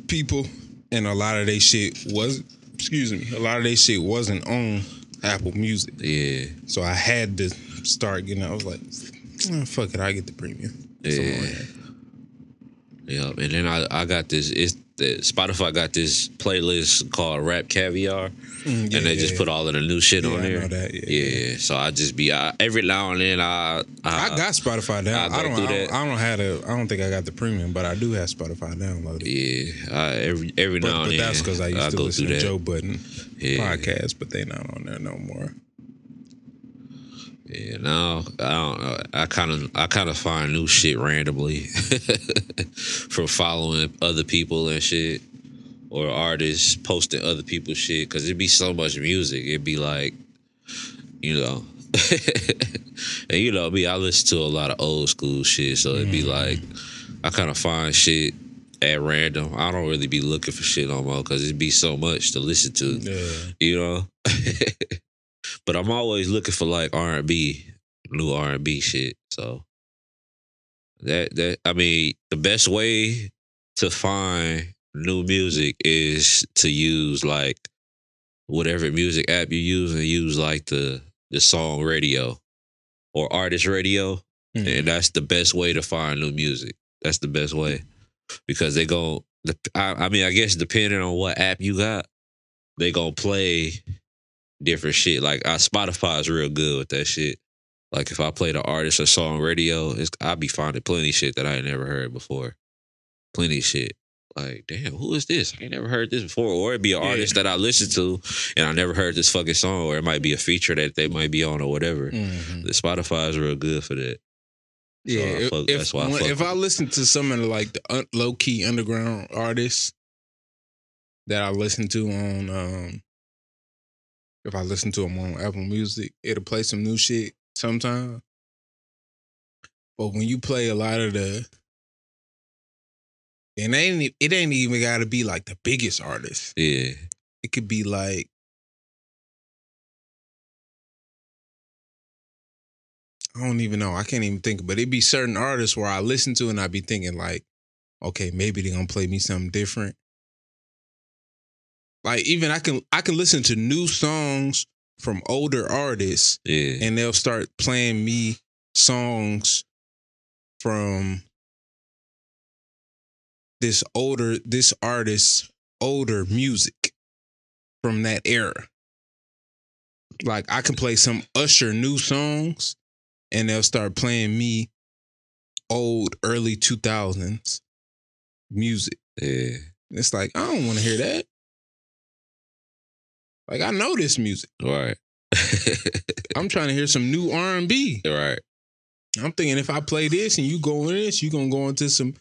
people, and a lot of their shit was, a lot of their shit wasn't on Apple Music. Yeah. So I had to start getting. I was like, fuck it, I get the premium. Yeah. Yeah. And then I got this. Spotify got this playlist called Rap Caviar, and they just put all of the new shit on there. I know that. So I just be every now and then I got Spotify down. I don't think I got the premium, but I do have Spotify downloaded. Yeah, every now and then. But that's because I used to listen to Joe Budden podcast, but they not on there no more. Yeah, no, I don't know. I kind of find new shit randomly from following other people and shit, or artists posting other people's shit, because it'd be so much music. It'd be like, you know, and you know me, I listen to a lot of old school shit, so it'd be like I kind of find shit at random. I don't really be looking for shit no more because it'd be so much to listen to, you know. But I'm always looking for like R&B, new R&B shit. So that I mean, the best way to find new music is to use like whatever music app you use, and use like the song radio or artist radio, and that's the best way to find new music. That's the best way, because they go. I mean, I guess depending on what app you got, they gonna play different shit. Like Spotify is real good with that shit. Like if I play the artist or song radio, I'll be finding plenty of shit that I ain't never heard before. Plenty of shit. Like, damn, who is this? I ain't never heard this before. Or it'd be an artist that I listen to and I never heard this fucking song, or it might be a feature that they might be on or whatever. The Spotify is real good for that. Yeah, so if I listen to some of the like the low key underground artists that I listen to on if I listen to them on Apple Music, it'll play some new shit sometimes. But when you play a lot of the, and it ain't even got to be like the biggest artist. Yeah, it could be like, I don't even know. I can't even think. But it'd be certain artists where I listen to and I be thinking like, okay, maybe they're gonna play me something different. Like even I can listen to new songs from older artists, and they'll start playing me songs from this artist's older music from that era. Like I can play some Usher new songs, and they'll start playing me old early 2000s music. Yeah, it's like I don't want to hear that. Like, I know this music. Right. I'm trying to hear some new R&B. Right. I'm thinking if I play this and you go in this, you're going to go into some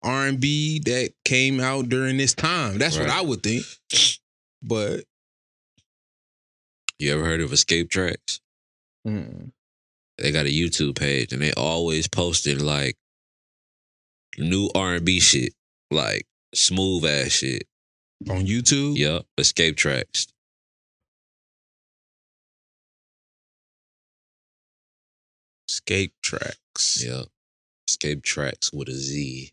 R&B that came out during this time. That's what I would think. But. You ever heard of Escape Tracks? They got a YouTube page, and they always posting like new R&B shit. Like smooth ass shit. On YouTube? Yup. Escape Tracks. Escape Tracks. Yeah. Escape Tracks with a Z.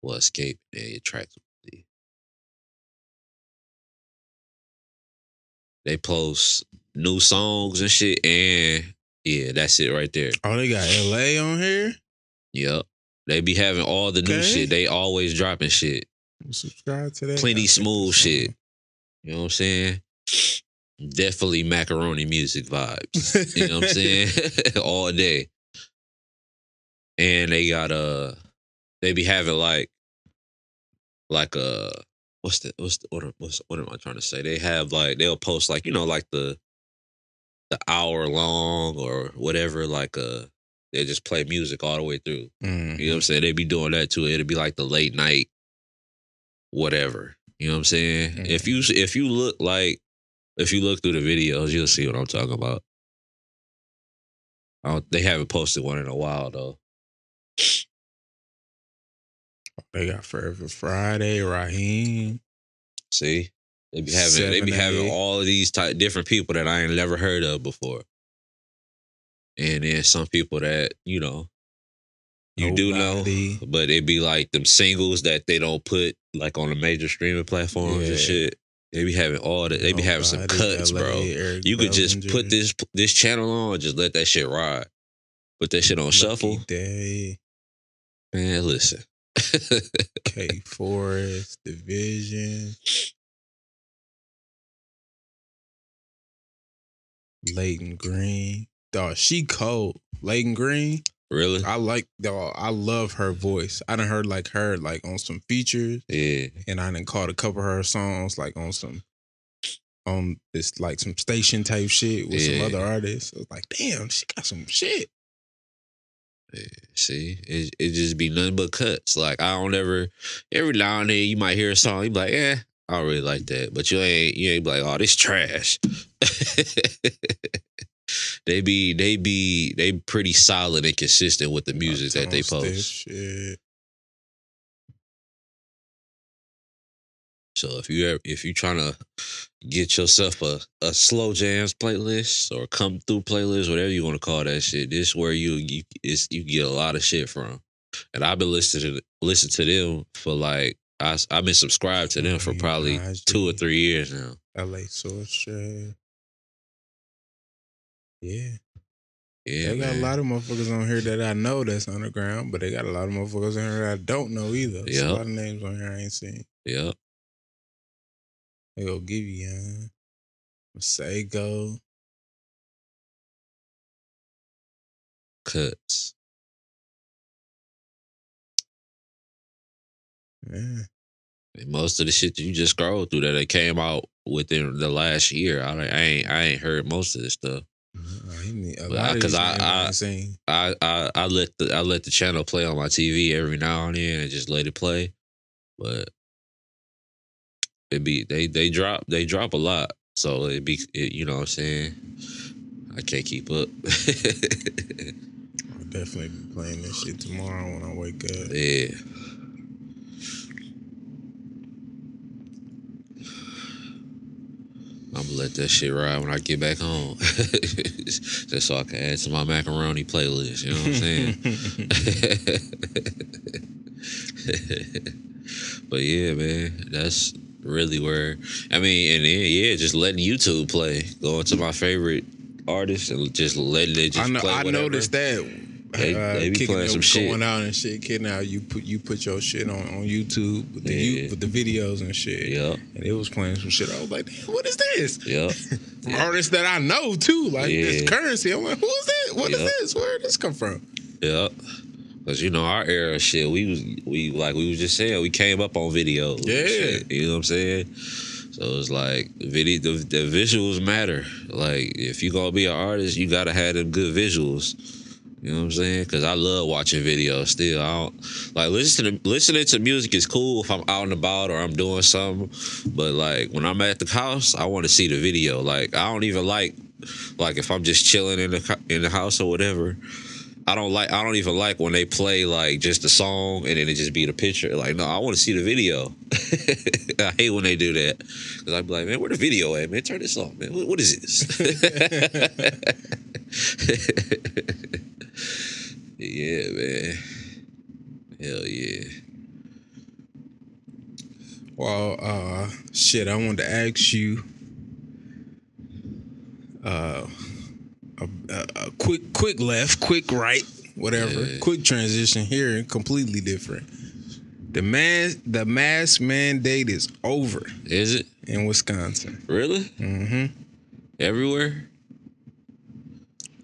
Well, Escape, yeah, Tracks with a Z. They post new songs and shit, and yeah, that's it right there. Oh, they got LA on here? Yep. They be having all the new shit. They always dropping shit. Subscribe to that. Plenty smooth shit. You know what I'm saying? Definitely macaroni music vibes. You know what I'm saying? All day. And they got they be having like what am I trying to say? They have like, they'll post like, you know, like the hour long or whatever, like they just play music all the way through. You know what I'm saying? They be doing that too. It'll be like the late night whatever. You know what I'm saying? If you look through the videos, you'll see what I'm talking about. They haven't posted one in a while though. They got Forever Friday, Raheem. See, they be having all of these different people that I ain't never heard of before. And then some people that, you know, you do know, Nobody. but it be like them singles that they don't put like on the major streaming platforms and Yeah. shit. They be having all that. They be having some Nobody, cuts, LA, bro. Eric You could just put Bellinger, this channel on, just let that shit ride. Put that shit on Lucky shuffle. Day, Man, listen. K Forest, Division, Leighton Green. Dog, she cold. Leighton Green. Really? I love her voice. I done heard like her like on some features. Yeah. And I done caught a couple of her songs like on this like some station type shit with some Yeah. other artists. I was like, damn, she got some shit. Yeah, see, it just be nothing but cuts. Like I don't ever. Every now and then you might hear a song, you be like, I don't really like that. But you ain't be like, oh, this trash. They pretty solid and consistent with the music that they Toast this post. shit. So if you trying to get yourself a slow jams playlist or come through playlist, whatever you want to call that shit, this is where you get a lot of shit from. And I've been listening to them for like I've been subscribed to them for probably 2 or 3 years now. LA Source Shade. Yeah. Yeah, They got man. a lot of motherfuckers on here that I know that's underground, but they got a lot of motherfuckers on here that I don't know either. There's a lot of names on here I ain't seen. Yep. They go give you Masego. Cuts. Yeah. And most of the shit that you just scrolled through that came out within the last year, I ain't heard most of this stuff. Because I let the channel play on my TV every now and then and just let it play, but they drop a lot, so you know what I'm saying, I can't keep up. I'll definitely be playing this shit tomorrow when I wake up. Yeah. I'm gonna let that shit ride when I get back home. Just so I can add to my macaroni playlist, you know what I'm saying? But yeah, man, that's really where, I mean, and then, just letting YouTube play, going to my favorite artists and just letting it just play whatever. I noticed that. They be playing some shit. Going out and shit, kidding out. You put your shit on YouTube with the videos and shit. Yep. And it was playing some shit. I was like, damn, what is this? Yep. From artists that I know too. Like this Currency. I'm like, who is that? What is this? Where did this come from? Yep. Cause you know our era shit, we was just saying, we came up on videos. Yeah. Shit, you know what I'm saying? So it's like the visuals matter. Like if you gonna be an artist, you gotta have them good visuals. You know what I'm saying? Because I love watching videos still. I don't like listening to music is cool if I'm out and about or I'm doing something. But like when I'm at the house, I want to see the video. Like I don't even like if I'm just chilling in the house or whatever. I don't even like when they play like just the song and then it just be the picture. Like, no, I want to see the video. I hate when they do that. Because I be like, man, where the video at, man? Turn this off, man. What is this? Yeah, man. Hell yeah. Well, shit, I wanted to ask you a quick left, quick right, whatever. Yeah. Quick transition here, completely different. The mask mandate is over. Is it? In Wisconsin. Really? Mm-hmm. Everywhere?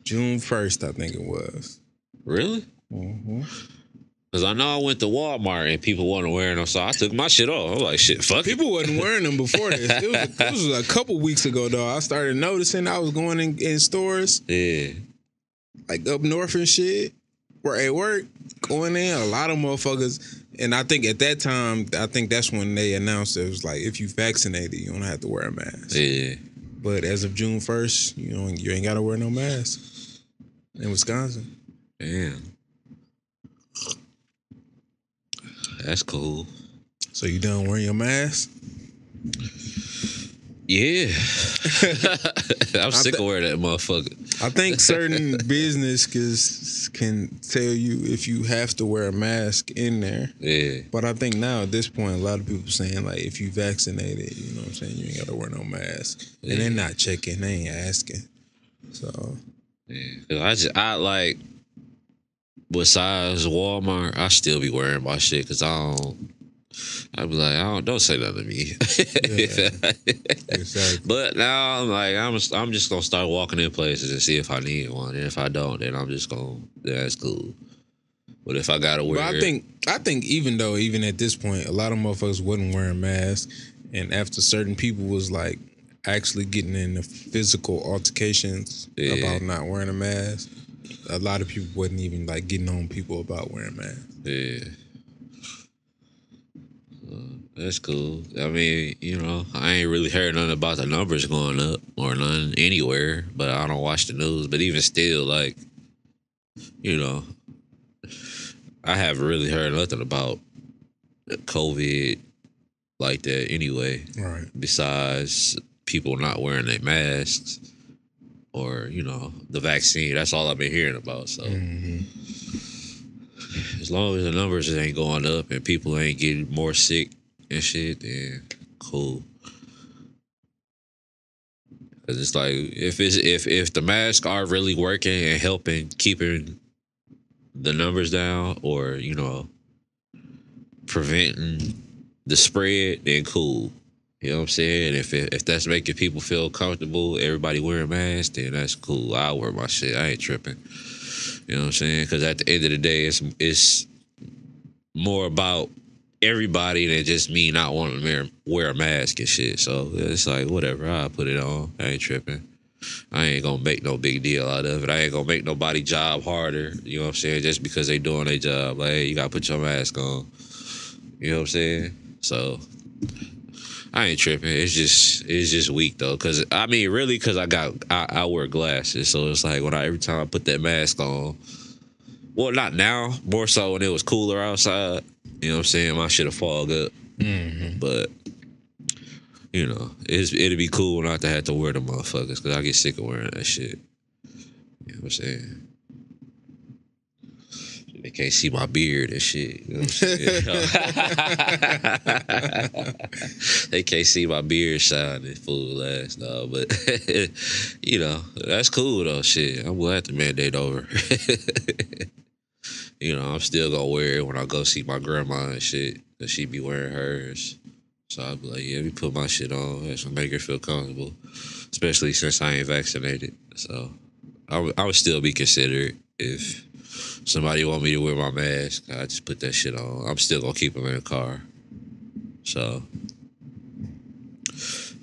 June 1st, I think it was. Really? Mm-hmm. Because I know I went to Walmart and people wasn't wearing them, so I took my shit off. I was like, shit, fuck it. People wasn't wearing them before this. It was a couple weeks ago, though. I started noticing I was going in stores. Yeah. Like up north and shit. Where at work, going in, a lot of motherfuckers. And I think at that time, that's when they announced it was like, if you vaccinated, you don't have to wear a mask. Yeah. But as of June 1st, you ain't got to wear no mask in Wisconsin. Damn. That's cool. So you done wearing your mask? Yeah. I'm sick of wearing that motherfucker. I think certain businesses can tell you if you have to wear a mask in there. Yeah. But I think now at this point, a lot of people saying like, if you vaccinated, you know what I'm saying, you ain't got to wear no mask. Yeah. And they're not checking, they ain't asking. So. Yeah. I like, besides Walmart, I still be wearing my shit because I'd be like, don't say nothing to me. Yeah, exactly. But now I'm like, I'm just gonna start walking in places and see if I need one. And if I don't, then I'm just gonna, that's cool. But if I gotta wear it. I think even at this point, a lot of motherfuckers wasn't wearing masks. And after certain people was like actually getting into physical altercations about not wearing a mask, a lot of people wasn't even like getting on people about wearing masks. Yeah. That's cool. I mean, you know, I ain't really heard nothing about the numbers going up or none anywhere, but I don't watch the news. But even still, like, you know, I haven't really heard nothing about COVID like that anyway. Right. Besides people not wearing their masks or, you know, the vaccine. That's all I've been hearing about. So as long as the numbers ain't going up and people ain't getting more sick and shit, then cool. Cause it's like if the masks are really working and helping keeping the numbers down, or you know, preventing the spread, then cool. You know what I'm saying? If that's making people feel comfortable, everybody wearing masks, then that's cool. I'll wear my shit. I ain't tripping. You know what I'm saying? Because at the end of the day, it's more about everybody than just me not wanting to wear a mask and shit. So it's like, whatever, I'll put it on. I ain't tripping. I ain't gonna make no big deal out of it. I ain't gonna make nobody job harder, you know what I'm saying, just because they doing their job. Like, hey, you gotta put your mask on. You know what I'm saying? So I ain't tripping. It's just weak though. Cause I mean, really, cause I wear glasses. So it's like every time I put that mask on, well, not now, more so when it was cooler outside. You know what I'm saying? My shit'll fog up. But, you know, it'd be cool not to have to wear the motherfuckers because I get sick of wearing that shit. You know what I'm saying? They can't see my beard and shit. You know what I'm saying? They can't see my beard shining full ass, no. But, you know, that's cool though, shit. I'm glad the mandate over. You know, I'm still gonna wear it when I go see my grandma and shit, cause she be wearing hers. So I'll be like, yeah, let me put my shit on. That's gonna make her feel comfortable, especially since I ain't vaccinated. So I would still be considerate if somebody want me to wear my mask. I just put that shit on. I'm still gonna keep them in the car. So,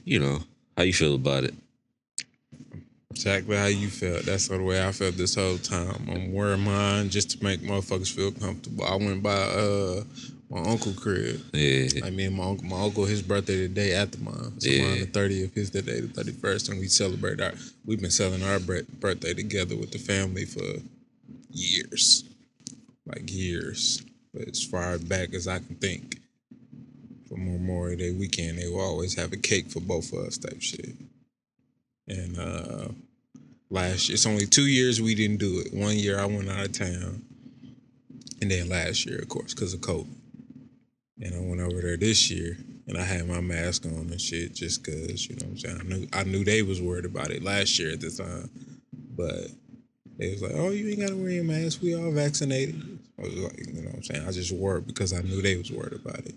you know, how you feel about it? Exactly how you felt. That's the way I felt this whole time. I'm wearing mine just to make motherfuckers feel comfortable. I went by my uncle crib. Yeah. Like me and my uncle, his birthday the day after mine. So mine the 30th, his the day the 31st, and we celebrate we've been celebrating our birthday together with the family for years. Like years. But as far back as I can think. For Memorial Day weekend, they will always have a cake for both of us type shit. And last year, it's only 2 years we didn't do it. 1 year I went out of town. And then last year, of course, because of COVID. And I went over there this year, and I had my mask on and shit just because, you know what I'm saying? I knew they was worried about it last year at the time. But they was like, oh, you ain't got to wear your mask. We all vaccinated. I was like, you know what I'm saying? I just wore it because I knew they was worried about it.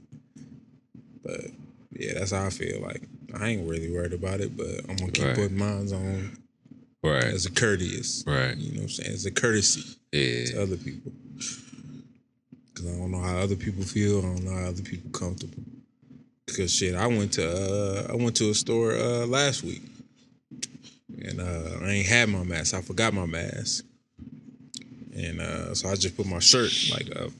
But, yeah, that's how I feel. Like, I ain't really worried about it, but I'm going to keep putting mine on as a courteous. Right. You know what I'm saying? As a courtesy to other people. Because I don't know how other people feel. I don't know how other people comfortable. Because, shit, I went to a store last week. And I ain't had my mask. I forgot my mask. And so I just put my shirt, like, up.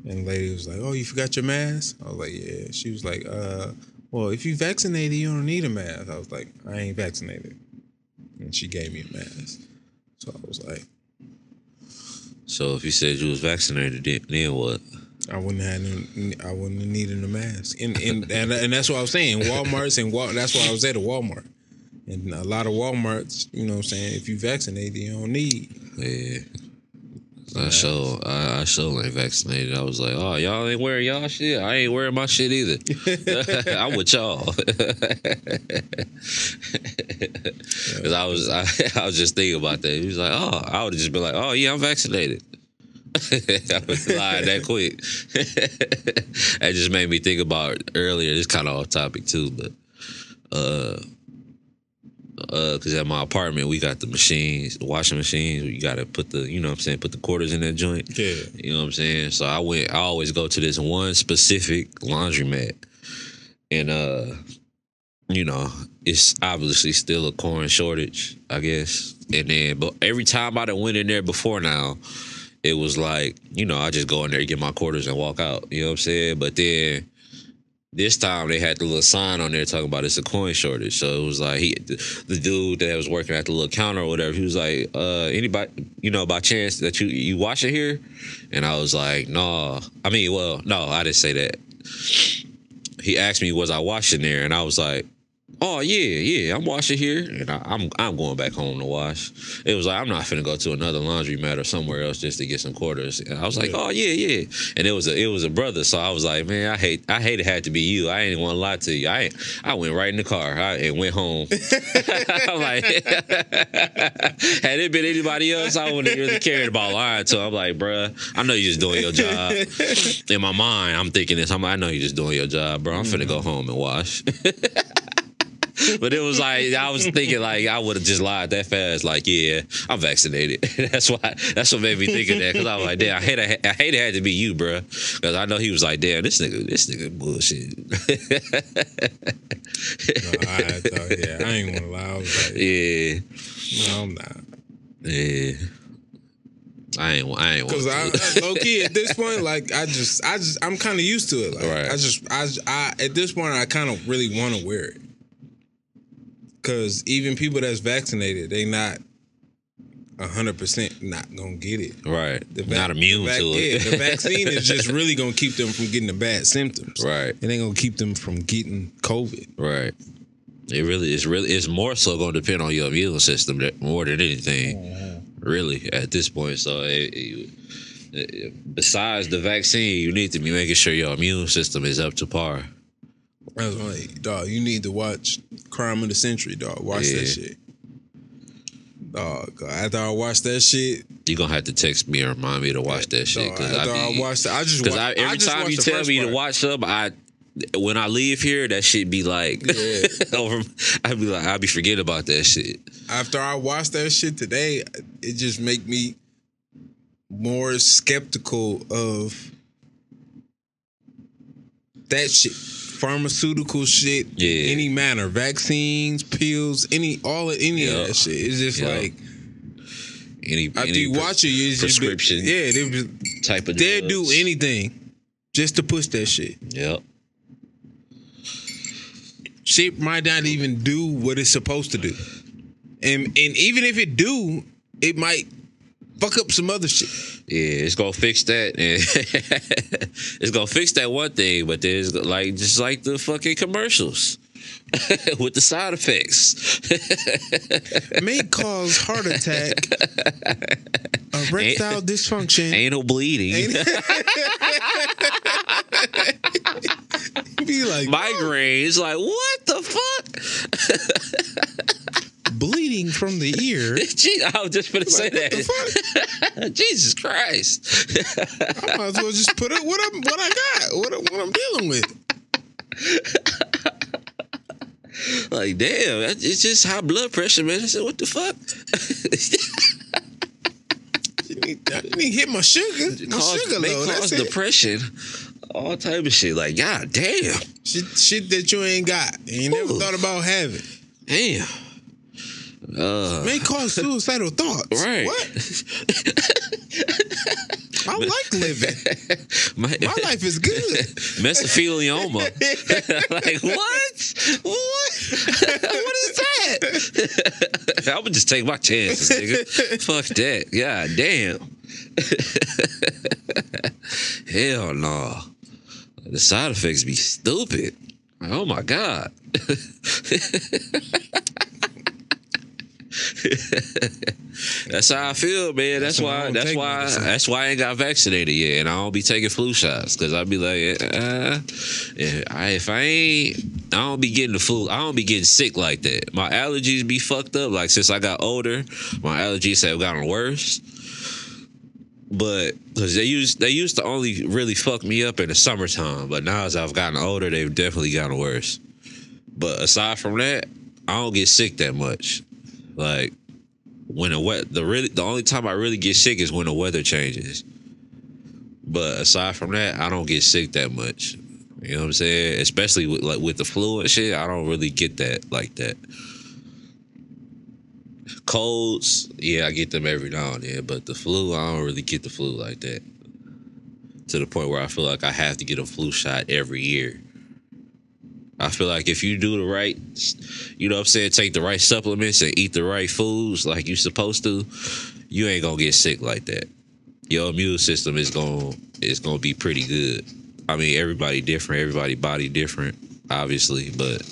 And the lady was like, oh, you forgot your mask? I was like, yeah. She was like, well, if you vaccinated, you don't need a mask. I was like, I ain't vaccinated. And she gave me a mask. So I was like. So if you said you was vaccinated, then what? I wouldn't have needed a mask. And that's what I was saying. Walmart's and that's why I was at a Walmart. And a lot of Walmarts, you know what I'm saying, if you vaccinated, you don't need. Yeah. I sure ain't vaccinated. I was like, oh, y'all ain't wearing y'all shit? I ain't wearing my shit either. I'm with y'all. Because I was just thinking about that. He was like, oh, I would have just been like, oh, yeah, I'm vaccinated. I was lying that quick. That just made me think about earlier. It's kind of off topic too, but because at my apartment we got the washing machines. You got to put the, you know what I'm saying, put the quarters in that joint. Yeah. You know what I'm saying? So I always go to this one specific laundromat, and you know, it's obviously still a corn shortage, I guess. And then, but every time I done went in there before now, it was like, you know, I just go in there, get my quarters, and walk out. You know what I'm saying? But then this time they had the little sign on there talking about it's a coin shortage. So it was like the dude that was working at the little counter or whatever, he was like, anybody, you know, by chance that you wash it here? And I was like, no. I mean, well, no, I didn't say that. He asked me, was I washing there? And I was like, oh, yeah, I'm washing here, and I'm going back home to wash. It was like, I'm not finna go to another laundromat or somewhere else just to get some quarters. And I was like, oh, yeah. And it was a brother, so I was like, man, I hate it had to be you. I ain't want to lie to you. I went right in the car and went home. I'm like, had it been anybody else, I wouldn't have really cared about lying to him. I'm like, bruh, I know you're just doing your job. In my mind, I'm thinking this. I'm like, I know you're just doing your job, bro. I'm finna go home and wash. But it was like, I was thinking like I would have just lied that fast. Like, yeah, I'm vaccinated. That's what made me think of that. Because I was like, damn, I hate it had to be you, bro. Because I know he was like, damn, this nigga bullshit. No, I thought, yeah, I ain't want to lie. I was like, yeah, no, I'm not. Yeah. I ain't because low key at this point, like I'm kind of used to it. Like, right. I at this point I kind of really want to wear it. Because even people that's vaccinated, they not 100% not gonna get it. Right. Not immune to it. Yeah, the vaccine is just really gonna keep them from getting the bad symptoms. Right. It ain't gonna keep them from getting COVID. Right. It's more so gonna depend on your immune system more than anything. Really, at this point. So besides the vaccine, you need to be making sure your immune system is up to par. I was like, dog, you need to watch Crime of the Century, dog. Watch that shit. Dog, after I watch that shit, you're going to have to text me or remind me to watch that shit. Because every time you tell me to watch something, when I leave here, that shit be like, I'll be forgetting about that shit. After I watched that shit today, it just make me more skeptical of that shit. Pharmaceutical shit, any manner, vaccines, pills, any of that shit. It's just like after you watch it, you prescription, type of. They'll do anything just to push that shit. Yep. Shit might not even do what it's supposed to do, and even if it do, it might fuck up some other shit. Yeah, it's gonna fix that. It's gonna fix that one thing, but there's like just like the fucking commercials with the side effects. May cause heart attack, erectile dysfunction, anal bleeding, be like migraines. Like, what the fuck? Bleeding from the ear. Gee, I was just gonna say that. What the fuck? Jesus Christ! I might as well just put up what I got, what I'm dealing with. Like, damn, it's just high blood pressure, man. I said, what the fuck? You need to hit my sugar. Sugar low. Cause depression. All type of shit. Like, god damn. Shit that you ain't got and you never thought about having. Damn. May cause suicidal thoughts. Right. What? I like living. My life is good. Mesothelioma. Like, what? What is that? I would just take my chances, nigga. Fuck that. God damn. Hell no. The side effects be stupid. Oh my God. That's how I feel, man. That's why I ain't got vaccinated yet, and I don't be taking flu shots because I be like, I don't be getting the flu. I don't be getting sick like that. My allergies be fucked up. Like since I got older, my allergies have gotten worse. But because they used to only really fuck me up in the summertime, but now as I've gotten older, they've definitely gotten worse. But aside from that, I don't get sick that much. Like when the only time I really get sick is when the weather changes. But aside from that, I don't get sick that much. You know what I'm saying? Especially with the flu and shit, I don't really get that like that. Colds, yeah, I get them every now and then, but the flu, I don't really get the flu like that. To the point where I feel like I have to get a flu shot every year. I feel like if you do the right, you know what I'm saying, take the right supplements and eat the right foods like you're supposed to, you ain't gonna get sick like that. Your immune system is gonna be pretty good. I mean, everybody different, everybody body different, obviously, but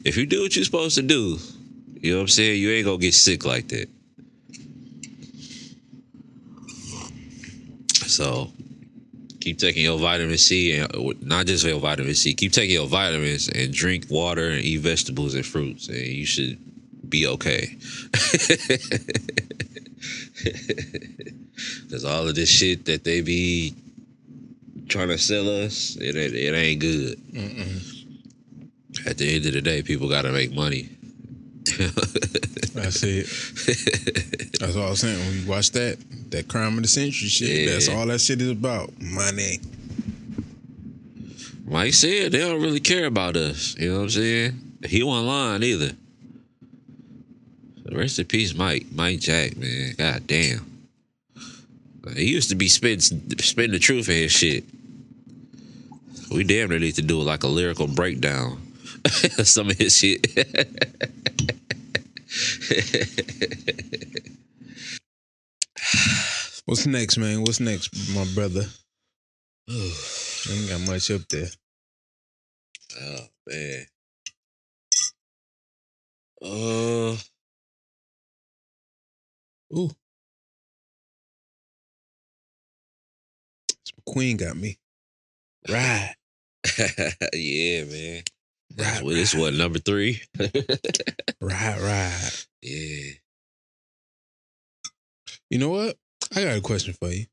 if you do what you're supposed to do, you know what I'm saying, you ain't gonna get sick like that. So keep taking your vitamin C, and not just your vitamin C. Keep taking your vitamins and drink water and eat vegetables and fruits, and you should be okay. Because all of this shit that they be trying to sell us, it ain't good. At the end of the day, people got to make money. That's it. That's all I'm saying. When you watch that crime of the century shit, that's all that shit is about. Money. Mike said they don't really care about us. You know what I'm saying? He wasn't lying either. Rest in peace, Mike Jack, man. God damn. He used to be spitting the truth in his shit. We damn near need to do like a lyrical breakdown of some of his shit. What's next, man? What's next, my brother? Ain't got much up there. Oh, man. Ooh. Queen got me. Right. Yeah, man. Right. Well, this what, number 3? Right. Yeah. You know what? I got a question for you.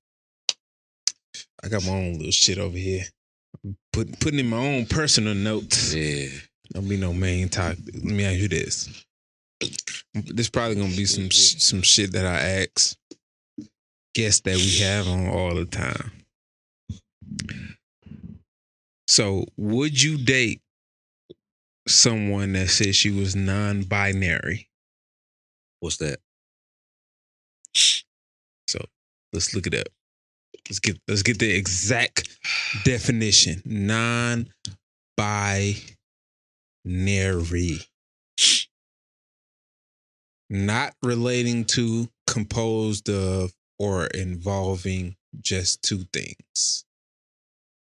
I got my own little shit over here. Putting in my own personal notes. Yeah. Don't be no main topic. Let me ask you this. This probably gonna be some shit that I ask guests that we have on all the time. So, would you date someone that said she was non-binary? What's that? So, let's look it up. Let's get the exact definition. Non-binary. Not relating to, composed of, or involving just two things.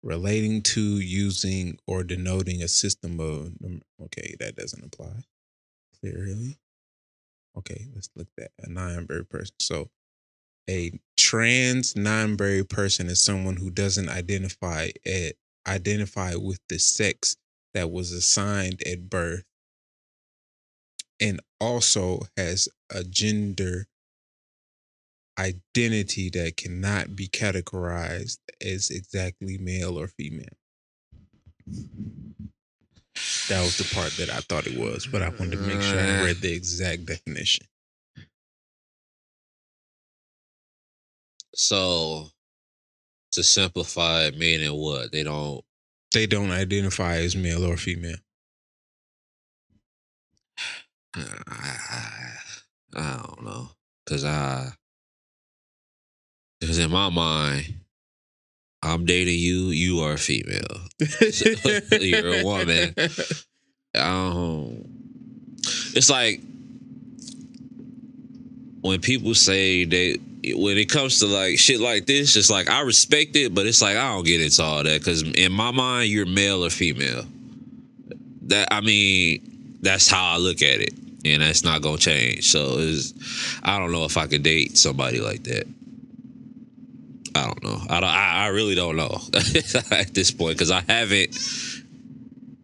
Relating to, using, or denoting a system of... Okay, that doesn't apply. Clearly. Okay, let's look at a non-binary person. So, a trans non-binary person is someone who doesn't identify with the sex that was assigned at birth, and also has a gender identity that cannot be categorized as exactly male or female. That was the part that I thought it was, but I wanted to make sure I read the exact definition. So, to simplify it, meaning what? They don't identify as male or female. I don't know. Because in my mind, I'm dating you, you are a female. So, you're a woman. It's like when people say when it comes to like shit like this, it's like I respect it, but it's like I don't get into all that because in my mind, you're male or female. That's how I look at it. and that's not gonna change. So I don't know if I could date somebody like that. I don't know. I really don't know at this point, because I haven't.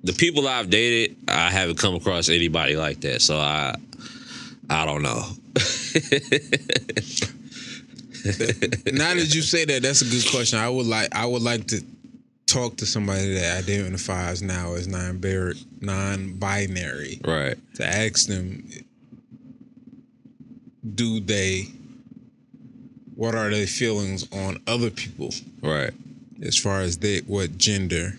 The people I've dated, I haven't come across anybody like that. So I don't know. Now that you say that, that's a good question. I would like to talk to somebody that identifies now as non-binary. Right. To ask them, what are their feelings on other people? Right. As far as what gender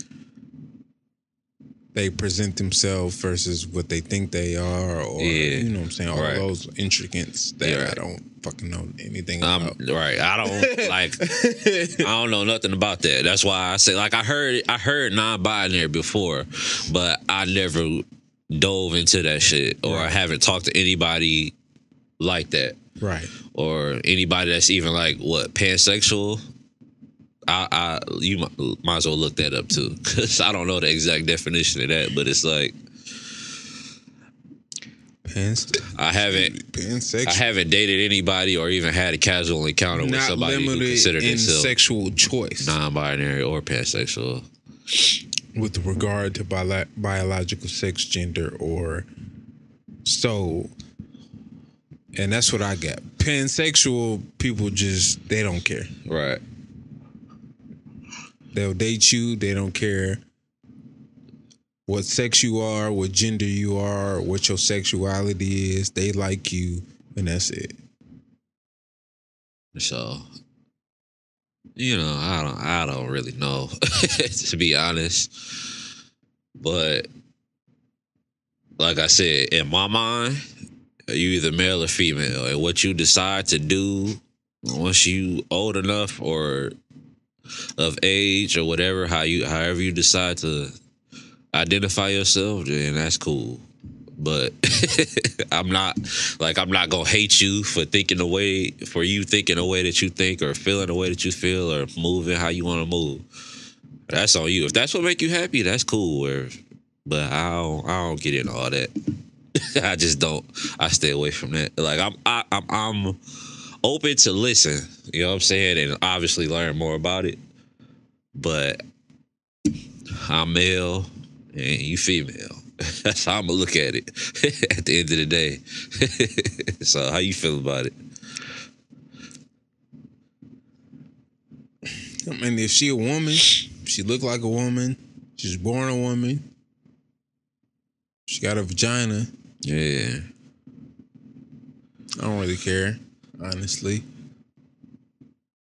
they present themselves versus what they think they are, or you know what I'm saying, all those intricacies that I don't fucking know anything about. Right. I don't like. I don't know nothing about that. That's why I say, like, I heard non-binary before, but I never dove into that shit, or I haven't talked to anybody like that, right? Or anybody that's even like pansexual. You might as well look that up too, because I don't know the exact definition of that, but it's like I haven't dated anybody or even had a casual encounter with somebody who considered themselves sexual choice, non-binary or pansexual, with regard to biological sex, gender, or soul. And that's what I got. Pansexual people they don't care. Right. They'll date you. They don't care what sex you are, what gender you are, what your sexuality is. They like you, and that's it. So, I don't really know, to be honest. But like I said, in my mind, you either male or female, and what you decide to do once you old enough or of age or whatever, however you decide to identify yourself, then that's cool. But I'm not gonna hate you for you thinking the way that you think, or feeling the way that you feel, or moving how you want to move. That's on you. If that's what make you happy, that's cool. But I don't get into all that. I just don't. I stay away from that. Like I'm open to listen, you know what I'm saying, and obviously learn more about it. But I'm male and you female. That's how I'm gonna look at it at the end of the day. So how you feel about it? I mean, if she a woman, she look like a woman, she's born a woman, she got a vagina. Yeah. I don't really care, honestly,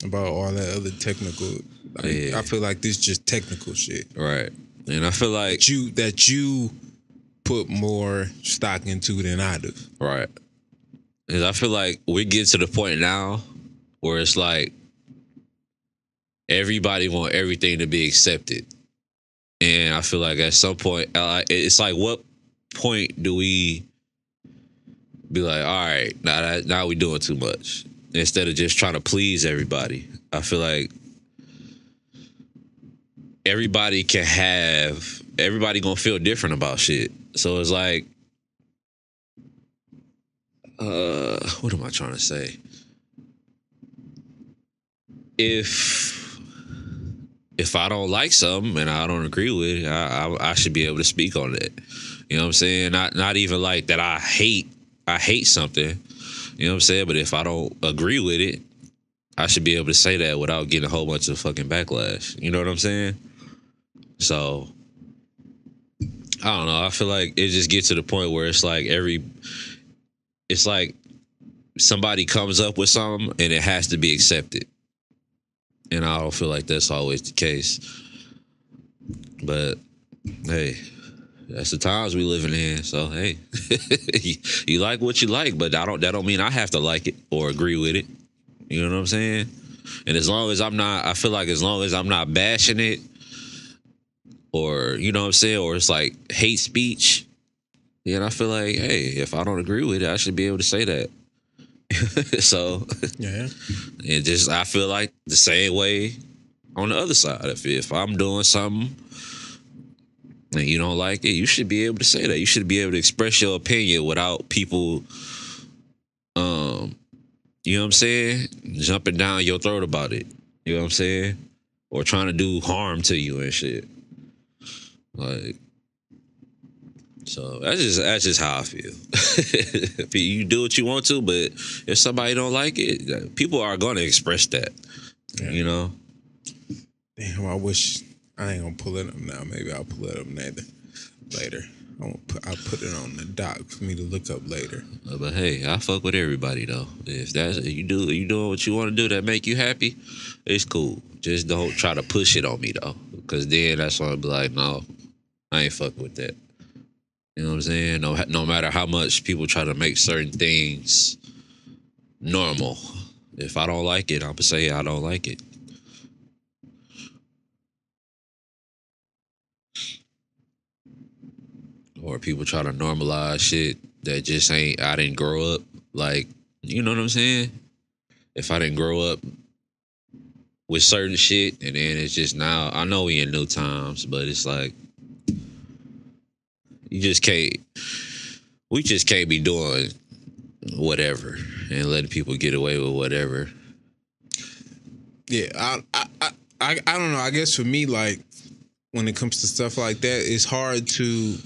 about all that other technical. I feel like this is just technical shit. Right. And I feel like that you put more stock into than I do. Right. Because I feel like we get to the point now where it's like everybody want everything to be accepted. And I feel like at some point, it's like, what point do we be like, all right, now we doing too much, instead of just trying to please everybody? I feel like everybody gonna feel different about shit. So it's like, what am I trying to say? If I don't like something and I don't agree with it, I should be able to speak on it. You know what I'm saying? Not even like that I hate something. You know what I'm saying? But if I don't agree with it, I should be able to say that without getting a whole bunch of fucking backlash. You know what I'm saying? So I don't know. I feel like it just gets to the point where it's like somebody comes up with something and it has to be accepted. And I don't feel like that's always the case. But hey, that's the times we living in. So hey, you like what you like, but that don't mean I have to like it or agree with it. You know what I'm saying? And as long as I'm not bashing it, or you know what I'm saying, or it's like hate speech, then I feel like, hey, if I don't agree with it, I should be able to say that. So yeah, and just I feel like the same way on the other side. If I'm doing something and you don't like it, you should be able to say that. You should be able to express your opinion without people, you know what I'm saying, jumping down your throat about it. You know what I'm saying? Or trying to do harm to you and shit. Like, so that's just how I feel. You do what you want to, but if somebody don't like it, people are gonna express that. Yeah. You know? Damn, I wish I ain't gonna pull it up now. Maybe I'll pull it up later. I'll put it on the doc for me to look up later. But hey, I fuck with everybody though. If you doing what you want to do that make you happy, it's cool. Just don't try to push it on me though, because then that's when I'll be like, no, I ain't fucking with that. You know what I'm saying? No matter how much people try to make certain things normal, if I don't like it, I'm gonna say I don't like it. Or people try to normalize shit that just ain't, I didn't grow up. Like, you know what I'm saying? If I didn't grow up with certain shit, and then it's just now, I know we in new times, but it's like, we just can't be doing whatever and letting people get away with whatever. Yeah, I don't know. I guess for me, like, when it comes to stuff like that, it's hard to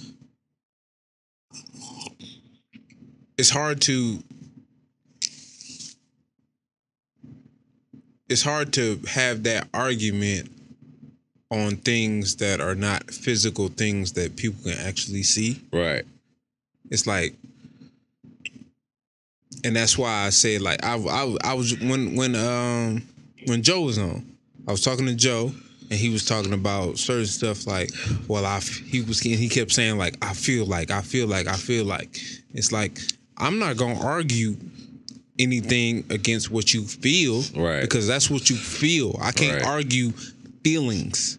have that argument on things that are not physical things that people can actually see. Right. It's like, and that's why I say, like, I was when Joe was on, I was talking to Joe, and he was talking about certain stuff like, well, he kept saying like, I feel like. It's like, I'm not gonna argue anything against what you feel, right? Because that's what you feel. I can't argue feelings,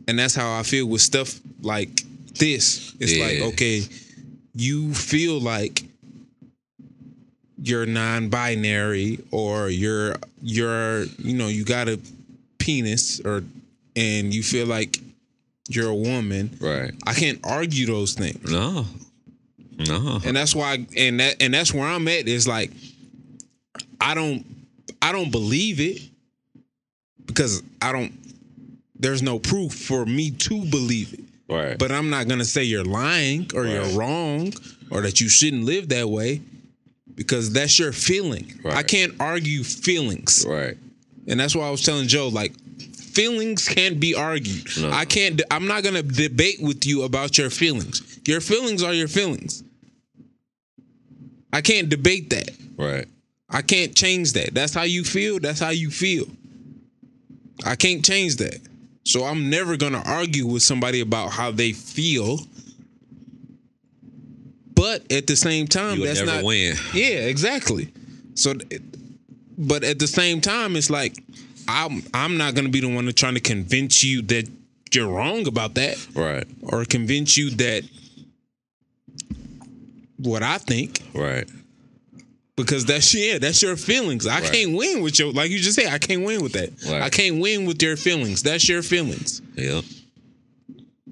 and that's how I feel with stuff like this. It's like, okay, you feel like you're non-binary, or you're you got a penis, and you feel like you're a woman, right? I can't argue those things. No. And that's why, and that's where I'm at. Is like, I don't believe it, because there's no proof for me to believe it. Right. But I'm not gonna say you're lying or you're wrong or that you shouldn't live that way, because that's your feeling. Right. I can't argue feelings. Right. And that's why I was telling Joe, like, feelings can't be argued. No. I'm not gonna debate with you about your feelings. Your feelings are your feelings. I can't debate that. Right. I can't change that. That's how you feel. That's how you feel. I can't change that. So I'm never gonna argue with somebody about how they feel. But at the same time, you that's never not win. Yeah, exactly. So, but at the same time, it's like, I'm not gonna be the one trying to convince you that you're wrong about that, right? Or convince you that what I think, right? Because that's your feelings. I can't win with your, like you just said, I can't win with that. Right. I can't win with your feelings. That's your feelings. Yeah.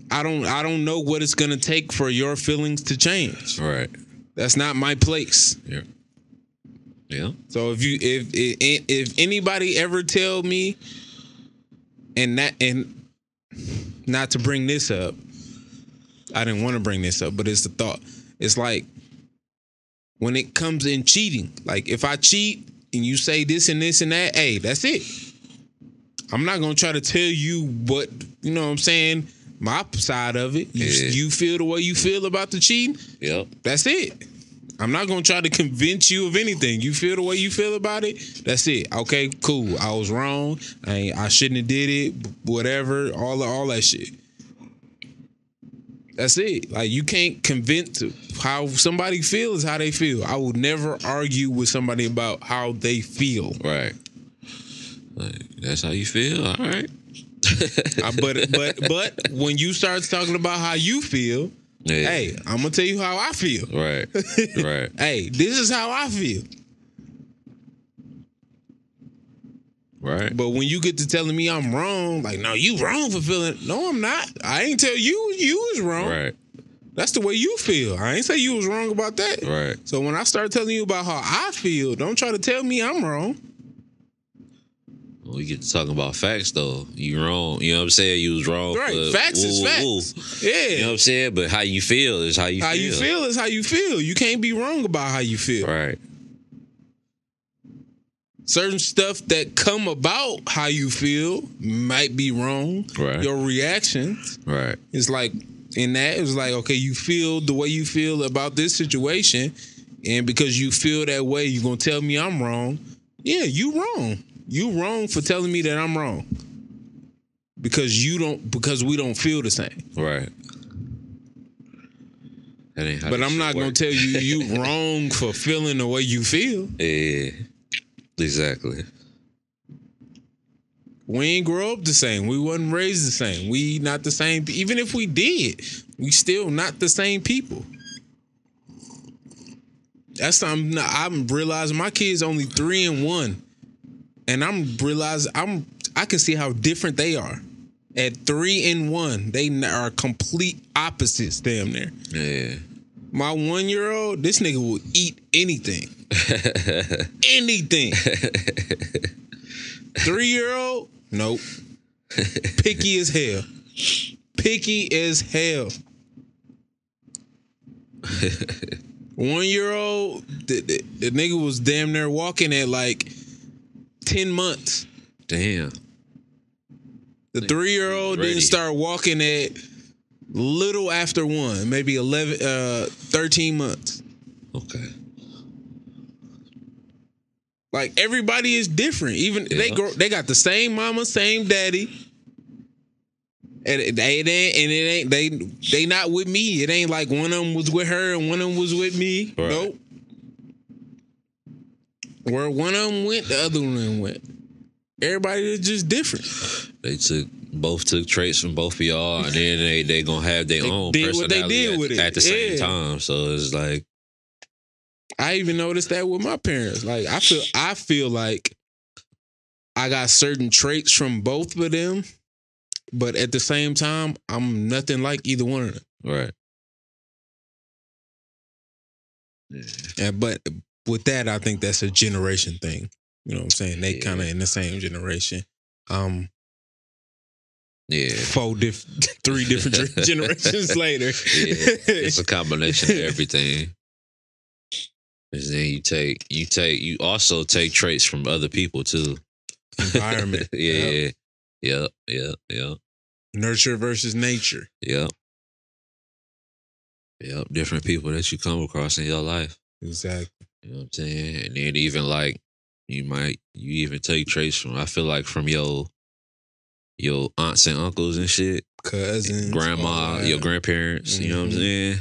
I don't know what it's gonna take for your feelings to change. Right. That's not my place. Yeah. Yeah. So if anybody ever tell me, and not to bring this up, I didn't want to bring this up, but it's the thought. It's like, when it comes in cheating, like, if I cheat and you say this and this and that, hey, that's it. I'm not gonna try to tell you what, you know what I'm saying, my side of it. You feel the way you feel about the cheating. Yep. That's it. I'm not gonna try to convince you of anything. You feel the way you feel about it. That's it. Okay, cool. I was wrong. I shouldn't have did it. Whatever. All that shit. That's it. Like, you can't convince how somebody feels how they feel. I will never argue with somebody about how they feel. Right. Like, that's how you feel. All right. But when you start talking about how you feel, hey, I'm gonna tell you how I feel. Right. Right. Hey, this is how I feel. Right. But when you get to telling me I'm wrong, like, no, you wrong for feeling. No, I'm not. I ain't tell you was wrong. Right. That's the way you feel. I ain't say you was wrong about that. Right. So when I start telling you about how I feel, don't try to tell me I'm wrong. When we get to talking about facts, though, you wrong. You know what I'm saying? You was wrong. Right. Facts is facts. Yeah. You know what I'm saying? But how you feel is how you feel. How you feel is how you feel. You can't be wrong about how you feel. Right. Certain stuff that come about how you feel might be wrong. Right. Your reactions. Right. It's like, in that, it's like, okay, you feel the way you feel about this situation, and because you feel that way, you're going to tell me I'm wrong. Yeah, you wrong. You wrong for telling me that I'm wrong. Because we don't feel the same. Right. That ain't how But this I'm shit not going to work. tell you wrong for feeling the way you feel. Yeah. Exactly. We ain't grow up the same. We wasn't raised the same. We not the same. Even if we did, we still not the same people. That's something I'm realizing. My kid's only 3 and 1, and I'm realizing I can see how different they are. At 3 and 1, they are complete opposites. Damn near. Yeah. My 1-year-old, this nigga will eat anything. Anything. 3-year-old, nope. Picky as hell. Picky as hell. 1-year-old, the nigga was damn near walking at like 10 months. Damn. The 3-year-old Ready. didn't start walking at little after 1, maybe 13 months. Okay. Like, everybody is different. Even Yeah. they got the same mama, same daddy. And they not with me. It ain't like one of them was with her and one of them was with me. Right. Nope. Where one of them went, the other one went. Everybody is just different. They both took traits from both of y'all, and then they gonna have their own did what they personality did with it. at the same Yeah. time. So it's like, I even noticed that with my parents. Like, I feel like I got certain traits from both of them, but at the same time, I'm nothing like either one of them. right. Yeah. But with that, I think that's a generation thing. You know what I'm saying? They Yeah. kind of in the same generation. Yeah. 3 different generations later. Yeah. It's a combination of everything. And then you also take traits from other people too. Environment. Yeah. Yep. Nurture versus nature. Yep. Different people that you come across in your life. Exactly. You know what I'm saying? And then even like you even take traits from, I feel like, from your aunts and uncles and shit. Cousins. Grandma, all that. your grandparents, you know what I'm Mhm. saying?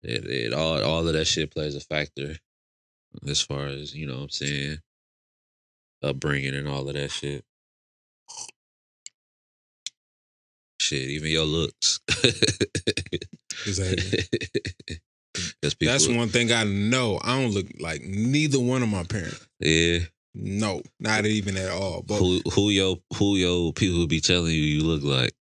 It all of that shit plays a factor as far as, you know what I'm saying, upbringing and all of that shit. Shit, even your looks. Exactly. That's people. That's one thing I know. I don't look like neither one of my parents. Yeah. No, not even at all. But Who your people be telling you look like?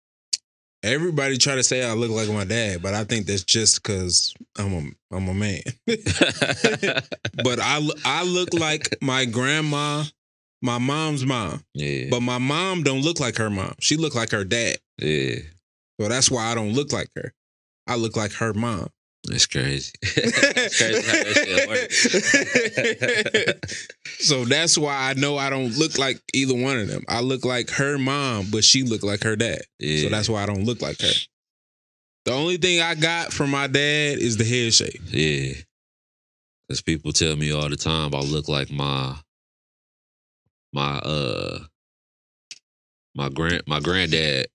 everybody try to say I look like my dad, but I think that's just because I'm a man. But I look like my grandma, my mom's mom. Yeah. But my mom don't look like her mom. She look like her dad. Yeah. So that's why I don't look like her. I look like her mom. That's crazy. That's crazy how that shit works. So that's why I know I don't look like either one of them. I look like her mom, but she look like her dad. Yeah. So that's why I don't look like her. The only thing I got from my dad is the head shape. Yeah. Because people tell me all the time I look like my granddad,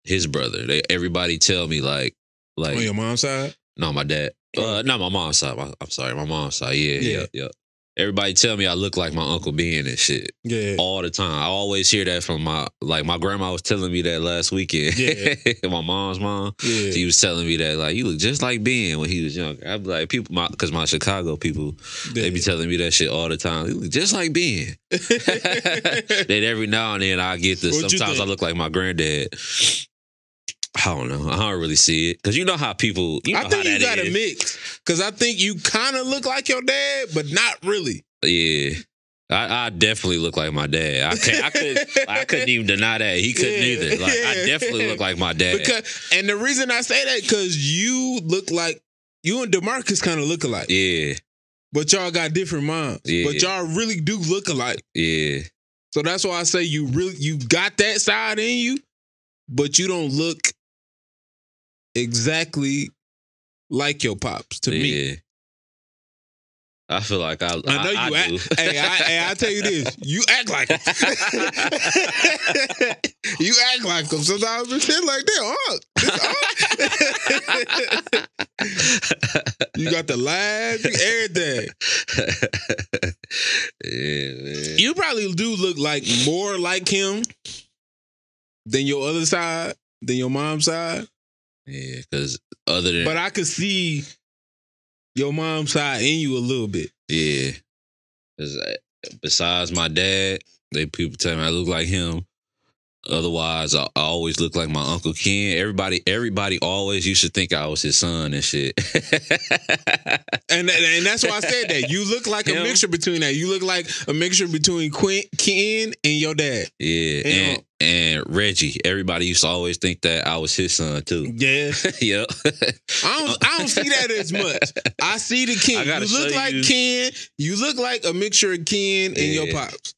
his brother. Everybody tell me like On your mom's side? no, my dad. Not my mom's side. I'm sorry, my mom's side. Yeah. everybody tell me I look like my Uncle Ben and shit. Yeah. All the time. I always hear that from my grandma was telling me that last weekend. Yeah. My mom's mom. Yeah. She was telling me that, like, you look just like Ben when he was younger. I'd be like, because my Chicago people, they be telling me that shit all the time. You look just like Ben. Then every now and then I get this. Sometimes I look like my granddad. I don't know. I don't really see it. Because you know how people, I think you got a mix. Because I think you kind of look like your dad, but not really. Yeah. I definitely look like my dad. I couldn't even deny that. He couldn't either. Like, I definitely look like my dad. And the reason I say that, because you look like, you and DeMarcus kind of look alike. Yeah. But y'all got different moms. Yeah. But y'all really do look alike. Yeah. So that's why I say you got that side in you, but you don't look exactly like your pops to me. I feel like I know you I do. Hey, I tell you this, you act like him. You act like him. Sometimes it's shit like that. You got the laugh, everything. Yeah, man. You probably do look like more like him than your other side, than your mom's side. Yeah, because other than... But I could see your mom's side in you a little bit. Yeah. Because besides my dad, people tell me I look like him. Otherwise, I always look like my Uncle Ken. Everybody always used to think I was his son and shit. and that's why I said that. You look like a mixture between that. You look like a mixture between Ken and your dad. Yeah. And Reggie. Everybody used to always think that I was his son too. Yeah. Yep. I don't see that as much. I see the Ken. You look like Ken. You look like a mixture of Ken and your pops.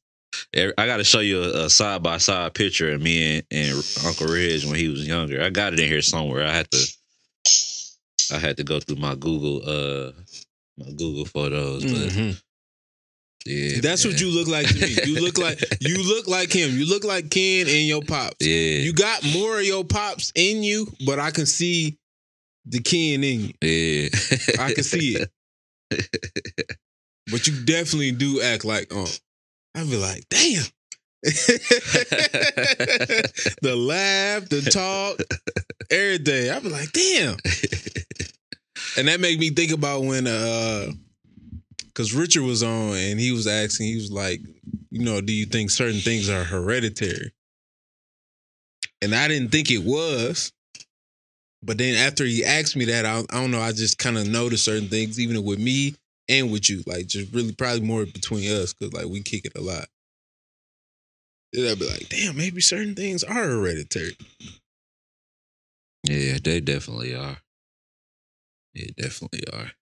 I got to show you a side-by-side picture of me and Uncle Reg when he was younger. I got it in here somewhere. I had to go through my Google photos. But yeah, that's what you look like to me. You look like him. You look like Ken and your pops. Yeah. You got more of your pops in you, but I can see the Ken in you. Yeah. I can see it. But you definitely do act like I'd be like, damn. The laugh, the talk, everything. I'd be like, damn. And that made me think about when, because Richard was on and he was asking, he was like, do you think certain things are hereditary? And I didn't think it was. But then after he asked me that, I don't know, I just kind of noticed certain things, even with me and with you, like just really probably more between us because like we kick it a lot. Then I'd be like, damn, maybe certain things are hereditary. Yeah, they definitely are. They definitely are.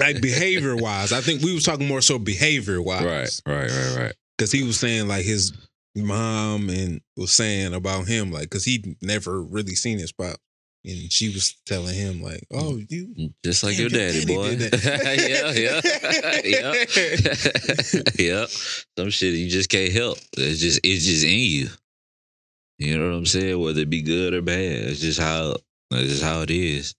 Like behavior wise, I think we was talking more so behavior wise. Right. Because he was saying like his mom and was saying about him, like, because he'd never really seen his pop. And she was telling him like, "Oh, you just like your daddy, boy." Yeah. Some shit you just can't help. It's just in you. You know what I'm saying? Whether it be good or bad, it's just how it is.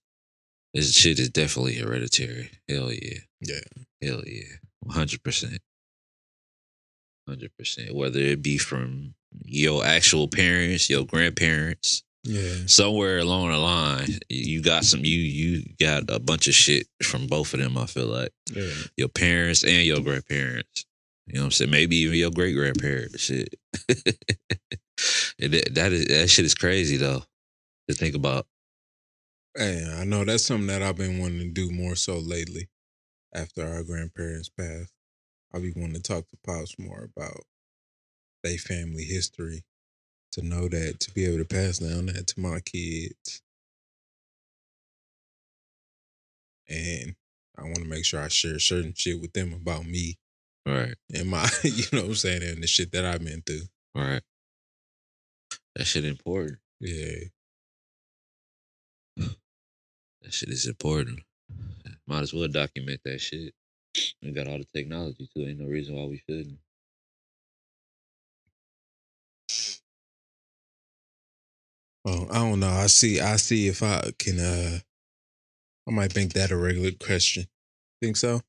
This shit is definitely hereditary. Hell yeah. Yeah. Hell yeah. 100%. 100%. Whether it be from your actual parents, your grandparents. Yeah. Somewhere along the line, you got you got a bunch of shit from both of them, I feel like. Yeah. Your parents and your grandparents. You know what I'm saying? Maybe even your great grandparents. Shit. that shit is crazy though, to think about. Hey, I know that's something that I've been wanting to do more so lately. After our grandparents passed, I'll be wanting to talk to Pops more about their family history. To know that, to be able to pass down that to my kids. And I want to make sure I share certain shit with them about me. Right. And my, you know what I'm saying, and the shit that I've been through. Right. That shit important. Yeah. That shit is important. Might as well document that shit. We got all the technology too. Ain't no reason why we shouldn't. Oh, I don't know. I see if I can I might make that a regular question. Think so?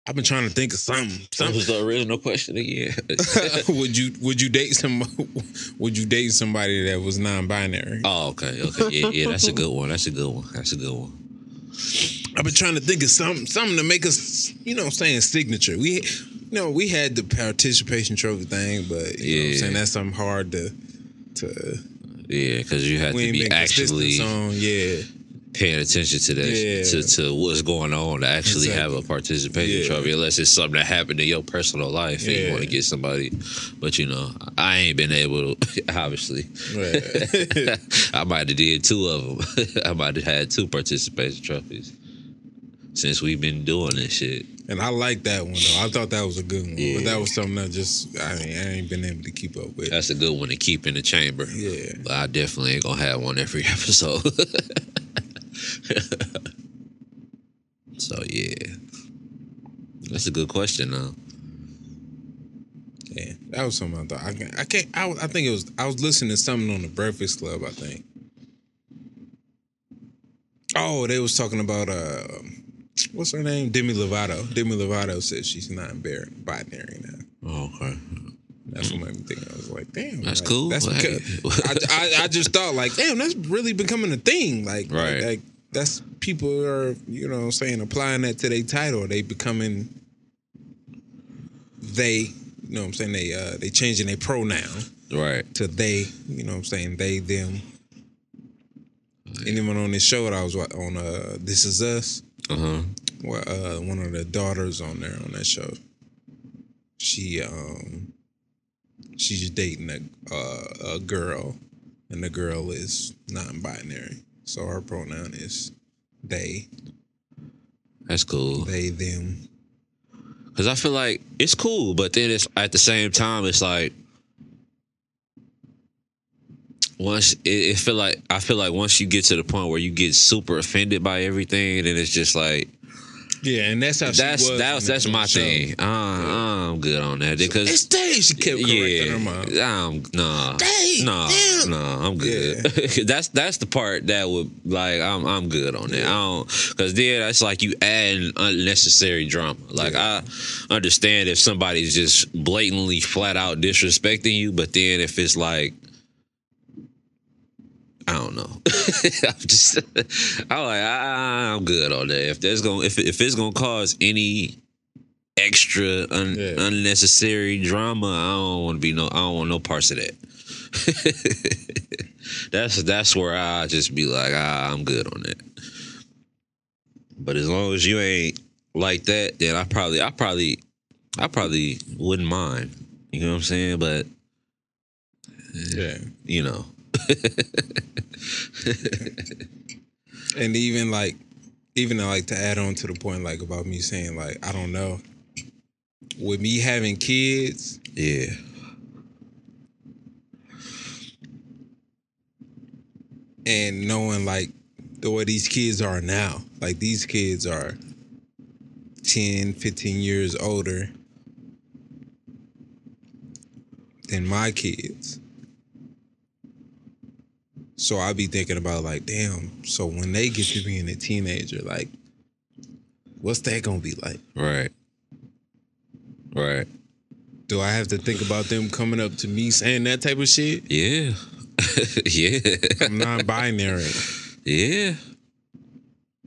I've been trying to think of something. What was the original question again? Would you date somebody that was non-binary? Oh, okay. Yeah, that's a good one. That's a good one. I've been trying to think of something to make us, saying signature. We had the participation trophy thing, but you know what I'm saying, that's something hard to yeah, because you have to be actually paying attention to that, to what's going on to actually have a participation trophy, unless it's something that happened in your personal life and you want to get somebody. But I ain't been able to, obviously. Right. I might have did 2 of them. I might have had 2 participation trophies since we've been doing this shit. And I like that one though. I thought that was a good one. Yeah. But that was something I ain't been able to keep up with. That's a good one to keep in the chamber. Yeah. But I definitely ain't gonna have one every episode. So yeah, that's a good question though. Yeah, that was something I thought. I think it was. I was listening to something on the Breakfast Club. I think. Oh, they was talking about what's her name? Demi Lovato. Demi Lovato said she's not binary now. Oh, okay. That's what made me think. I was like, damn, that's cool. That's because I just thought like, damn, that's really becoming a thing. Like, right. Like that's people are, saying, applying that to their title. They becoming they, they changing their pronoun right to they, they, them. Right. Anyone on this show that I was on This Is Us, one of the daughters on there on that show, she's dating a girl, and the girl is non-binary. So her pronoun is they. That's cool. They, them. Because I feel like it's cool, but then it's at the same time, it's like I feel like once you get to the point where you get super offended by everything, then it's just like. Yeah, and that's how that's my thing. I'm good on that because it's day. She kept correcting her mom. I'm good. Yeah. that's the part that would like I'm good on that. I don't, because then that's like you add unnecessary drama. Like I understand if somebody's just blatantly flat out disrespecting you, but then if it's like, I don't know. I'm good on that. If it's gonna cause any extra unnecessary drama, I don't want no parts of that. That's where I just be like, I'm good on that. But as long as you ain't like that, then I probably wouldn't mind. You know what I'm saying? But And even to add on to the point like about me saying like I don't know, with me having kids, and knowing like the way these kids are now, like these kids are 10, 15 years older than my kids. So I be thinking about like, damn, so when they get to being a teenager, like, what's that gonna be like? Right. Do I have to think about them coming up to me saying that type of shit? Yeah. Yeah. I'm non-binary. Yeah.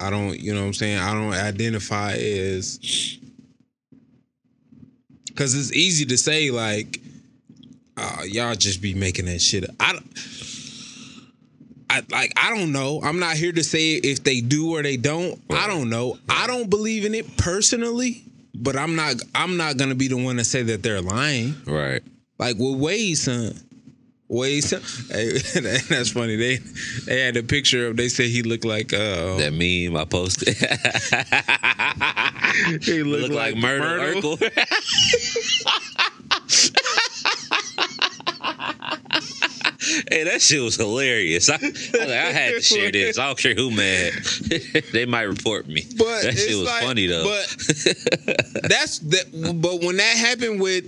I don't, you know what I'm saying? I don't identify as, because it's easy to say like, y'all just be making that shit up. I don't know. I'm not here to say if they do or they don't. Right. I don't know. I don't believe in it personally, but I'm not gonna be the one to say that they're lying. Right. Like with Wade's son. Hey, that's funny. They had a picture of. They said he looked like that meme I posted. He looked like Myrtle. Urkel. Hey, that shit was hilarious. I had to share this. I don't care who mad. They might report me. But that shit was funny though. But But when that happened with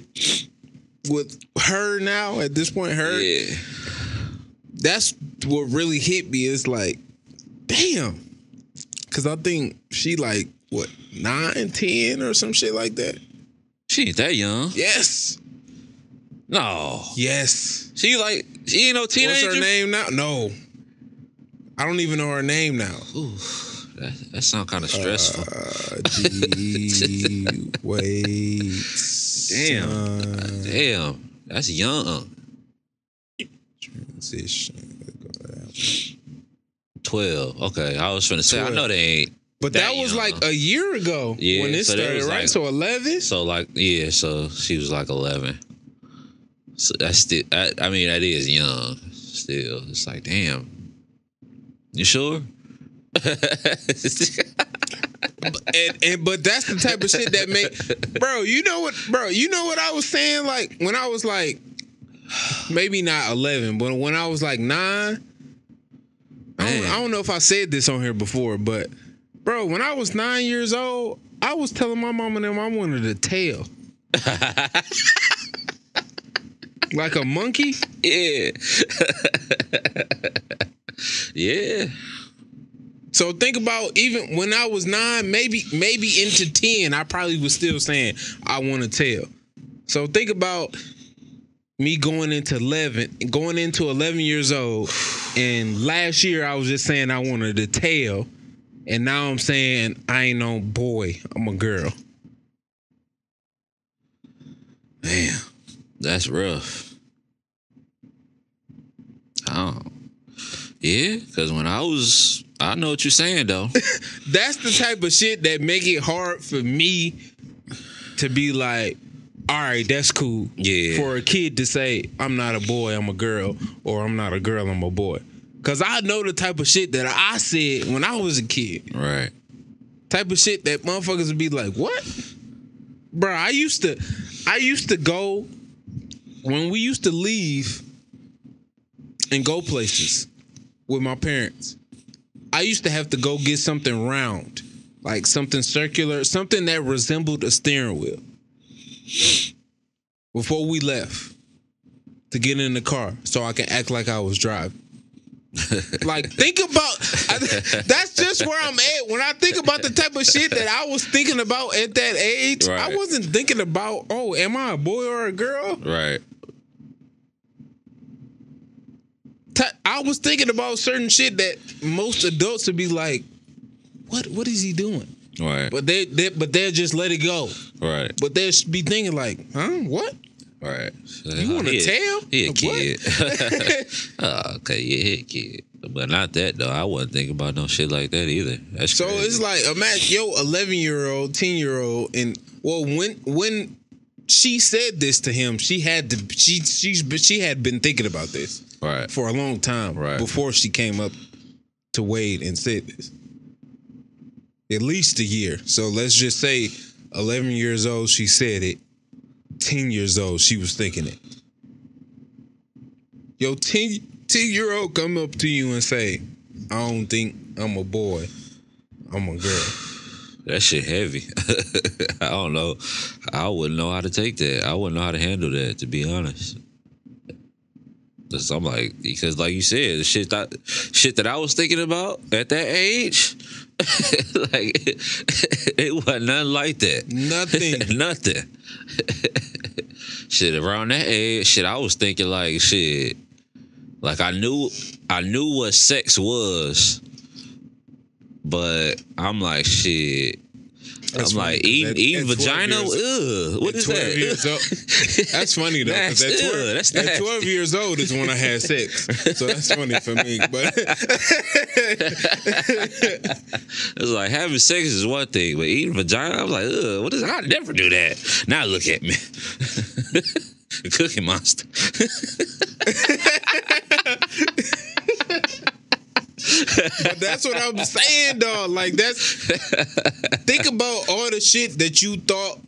her now, at this point, that's what really hit me. It's like, damn. because I think she like, what, 9, 10 or some shit like that? She ain't that young. Yes. No. Yes. She ain't no teenager? What's her name now? No. I don't even know her name now. Ooh, that sounds kind of stressful. Wait. Damn. That's young. Transition. 12. Okay. I was finna say, 12. I know they ain't. But that was young. like a year ago when it started, right? So 11? So she was like 11. So that's still, I mean, that is young still. It's like, damn. You sure? But that's the type of shit that make, bro, you know what I was saying, like when I was like, maybe not 11, but when I was like 9, I don't know if I said this on here before, but bro, when I was 9 years old, I was telling my mom and them I wanted a tail. Like a monkey? Yeah. Yeah. So think about, even when I was 9, maybe into 10, I probably was still saying I want a tail. So think about me going into 11 years old, and last year I was just saying I wanted a tail, and now I'm saying I ain't no boy, I'm a girl. Man, that's rough. Oh. Yeah, because when I know what you're saying, though. That's the type of shit that make it hard for me to be like, all right, that's cool. Yeah. For a kid to say, I'm not a boy, I'm a girl, or I'm not a girl, I'm a boy. Because I know the type of shit that I said when I was a kid. Right. Type of shit that motherfuckers would be like, what? Bro, I used to go, when we used to leave and go places with my parents, I used to have to go get something round, like something circular, something that resembled a steering wheel, before we left, to get in the car so I can act like I was driving. Like, think about, that's just where I'm at. When I think about the type of shit that I was thinking about at that age, right. I wasn't thinking about, oh, am I a boy or a girl? Right. I was thinking about certain shit that most adults would be like, what is he doing? Right. But they'll just let it go. Right. But they'll be thinking like, huh? What? Right. You want a tail? He a kid. Oh, okay, yeah, he a kid. But not that, though. I wasn't thinking about no shit like that either. That's so crazy. It's like, imagine, 11-year-old, 10-year-old, and well, when she said this to him, she had been thinking about this right. for a long time before she came up to Wade and said this. At least a year. So let's just say 11 years old, she said it. 10 years old, she was thinking it. Yo, 10-year-old come up to you and say, I don't think I'm a boy, I'm a girl. That shit heavy. I don't know. I wouldn't know how to take that. I wouldn't know how to handle that, to be honest. I'm like, because like you said, the shit that I was thinking about at that age, like it wasn't nothing like that. Nothing. Nothing. Shit, around that age, shit, I was thinking like shit. Like I knew what sex was, but I'm like shit. That's I'm funny, like eating vagina. What is 12 that? Years old. That's funny though. At 12 years old is when I had sex, so that's funny for me. But it's like having sex is one thing, but eating vagina, I was like, what is? I never do that. Now look at me, the Cookie Monster. But that's what I'm saying, dog. Like think about all the shit that you thought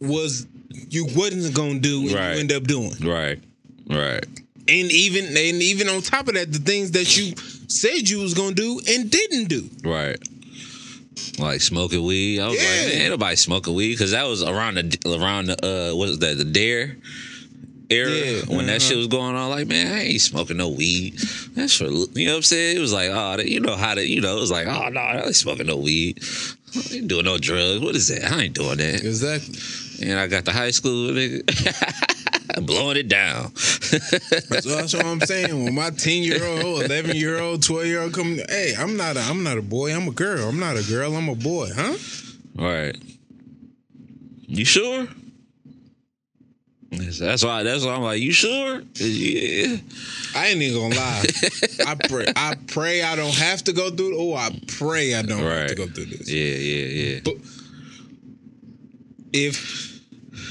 you wasn't gonna do and you end up doing. Right. And even on top of that, the things that you said you was gonna do and didn't do. Right. Like smoking weed. I was like, ain't nobody smoking weed, because that was around the what is that, the Dare. era when that shit was going on. Like, man, I ain't smoking no weed. That's for, you know what I'm saying? It was like, oh, you know how to, you know, it was like, oh, no, I ain't smoking no weed. I ain't doing no drugs. What is that? I ain't doing that. Exactly. And I got to high school, nigga. Blowing it down. That's what I'm saying. When my 10-year-old, 11-year-old, 12-year-old come, hey, I'm not a boy, I'm a girl. I'm not a girl, I'm a boy, huh? All right. You sure? That's why I'm like, you sure? Yeah. I ain't even gonna lie. I pray I don't have to go through. Oh, I pray I don't have to go through this. Yeah.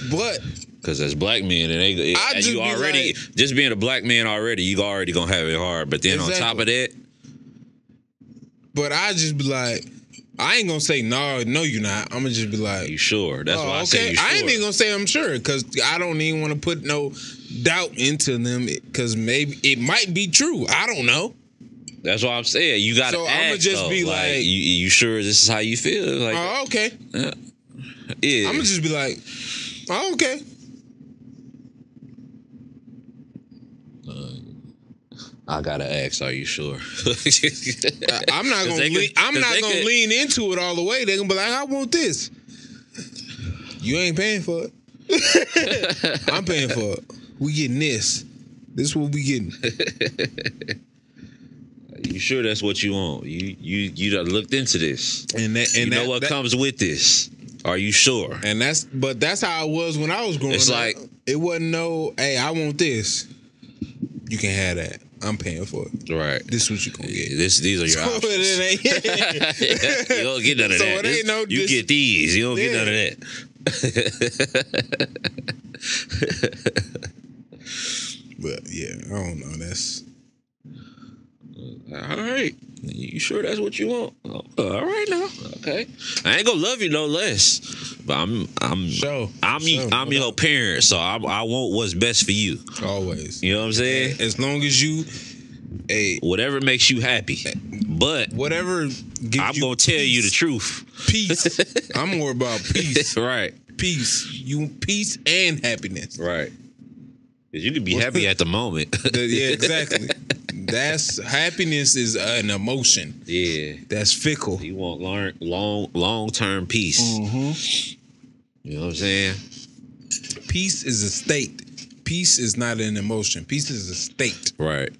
But because as black men, and you already just being a black man already, you already gonna have it hard. But then on top of that, but I just be like, I ain't gonna say no, you're not. I'm gonna just be like, you sure? That's why I say you sure. I ain't even gonna say I'm sure because I don't even want to put no doubt into them because maybe it might be true. I don't know. That's what I'm saying. You gotta. So I'm gonna just be like, you sure this is how you feel? Like, oh, okay. Yeah. I'm gonna just be like, oh, okay. I gotta ask, are you sure? I'm not gonna lean into it all the way. They're gonna be like, I want this. You ain't paying for it. I'm paying for it. We getting this. This is what we getting. You sure that's what you want? You done looked into this. And you know what comes with this. Are you sure? And that's how it was when I was growing up. It's like, it wasn't no, hey, I want this. You can have that. I'm paying for it. Right. This is what you gonna get. These are your options. You don't get none of that. It ain't no. You get these. You don't get none of that. But yeah, I don't know. That's all right. You sure that's what you want? Oh, all right now. Okay. I ain't gonna love you no less. But I'm your parent, so I want what's best for you. Always. You know what I'm saying? As long as you, whatever makes you happy. But whatever I'm gonna tell you the truth. Peace. I'm more about peace. Right. Peace. Peace and happiness. Right. Because you can be happy at the moment. Yeah, exactly. That's happiness is an emotion. Yeah. That's fickle. You want long-term peace. Mm-hmm. You know what I'm saying? Peace is a state. Peace is not an emotion. Peace is a state. Right.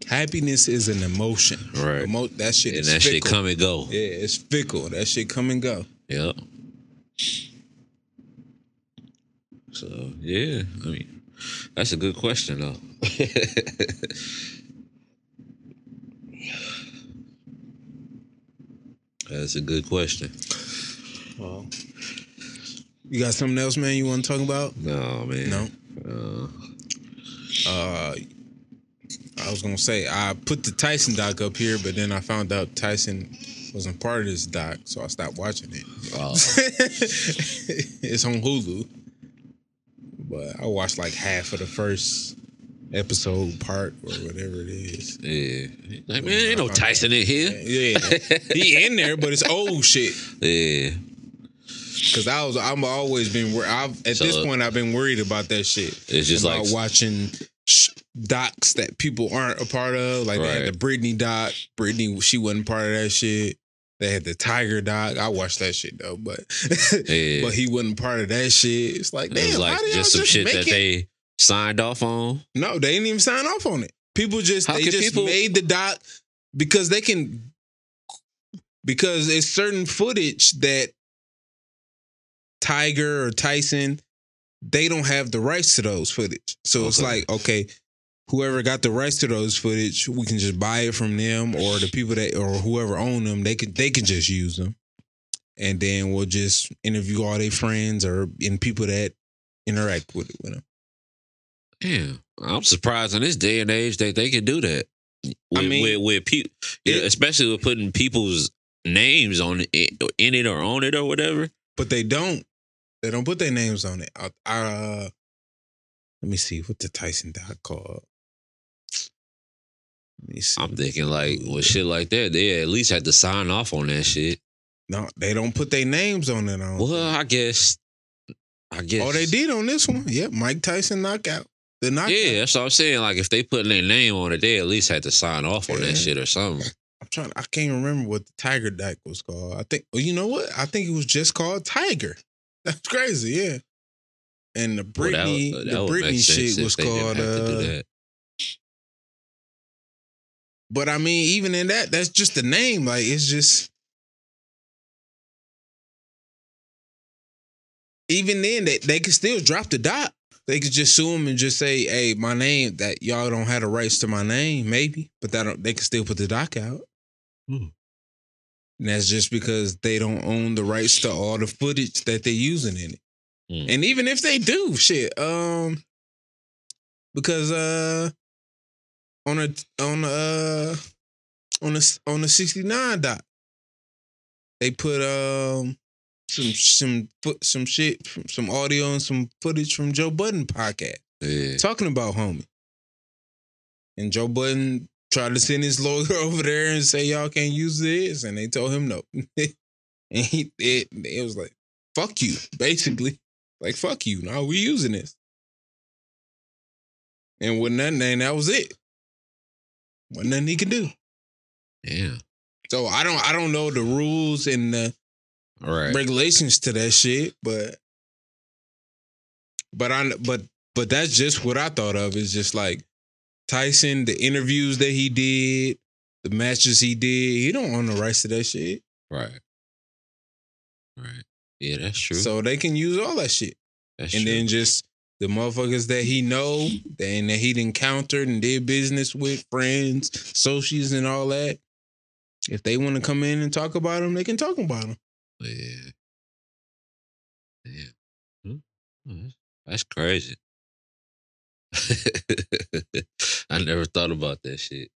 Happiness is an emotion. Right. That shit is fickle. Shit come and go. Yeah, it's fickle. That shit come and go. Yep. So, yeah. I mean, that's a good question, though. That's a good question. Well, you got something else, man, you want to talk about? No, man. No? I was going to say, I put the Tyson doc up here, but then I found out Tyson wasn't part of this doc, so I stopped watching it. Oh. It's on Hulu. But I watched like half of the first episode part or whatever it is. Yeah. Like, man, ain't no Tyson in here. Yeah. He in there, but it's old shit. Yeah. Cause I'm always been at this point I've been worried about that shit. It's just about like watching docs that people aren't a part of. Like they had the Britney doc. Britney, she wasn't part of that shit. They had the Tiger doc. I watched that shit though, but but he wasn't part of that shit. It's like, damn, it was like just some shit that they signed off on. No, they didn't even sign off on it. People just made the doc because because it's certain footage that Tiger or Tyson, they don't have the rights to those footage. So it's like, okay, whoever got the rights to those footage, we can just buy it from them, or the people or whoever own them, they can just use them. And then we'll just interview all their friends and people that interact with them. Yeah, I'm surprised in this day and age that they can do that. With people, especially with putting people's names on it, in it or on it or whatever. But they don't. They don't put their names on it. Let me see what the Tyson doc called. Let me see. I'm thinking like with shit like that, they at least had to sign off on that shit. No, they don't put their names on it. Well, I guess I guess. Oh, they did on this one. Yep, Mike Tyson knockout. The knockout. Yeah, that's what I'm saying. Like, if they put their name on it, they at least had to sign off on that shit or something. I can't remember what the Tiger deck was called. I think, well, you know what? I think it was just called Tiger. That's crazy, yeah. And the Britney, shit was called. But I mean, even in that's just the name. Like, it's just. Even then, they could still drop the dot. They could just sue him and just say, "Hey, my name, that y'all don't have the rights to my name, maybe." But they could still put the doc out. And that's just because they don't own the rights to all the footage that they're using in it. And even if they do, shit, because on the 69 doc, they put some shit, some audio and some footage from Joe Budden podcast talking about homie. And Joe Budden tried to send his lawyer over there and say y'all can't use this, and they told him no. And it was like, fuck you, basically. Like, fuck you, no, we using this. And with nothing, and that was it. Wasn't nothing he could do. Yeah. So I don't know the rules and the regulations to that shit, but that's just what I thought of. It's just like Tyson, the interviews that he did, the matches he did, he don't own the rights to that shit. Right. Yeah, that's true. So they can use all that shit. That's and true. Then just the motherfuckers that he know and that he'd encountered and did business with, friends, associates and all that. If they want to come in and talk about them, they can talk about them. Yeah. That's crazy. I never thought about that shit.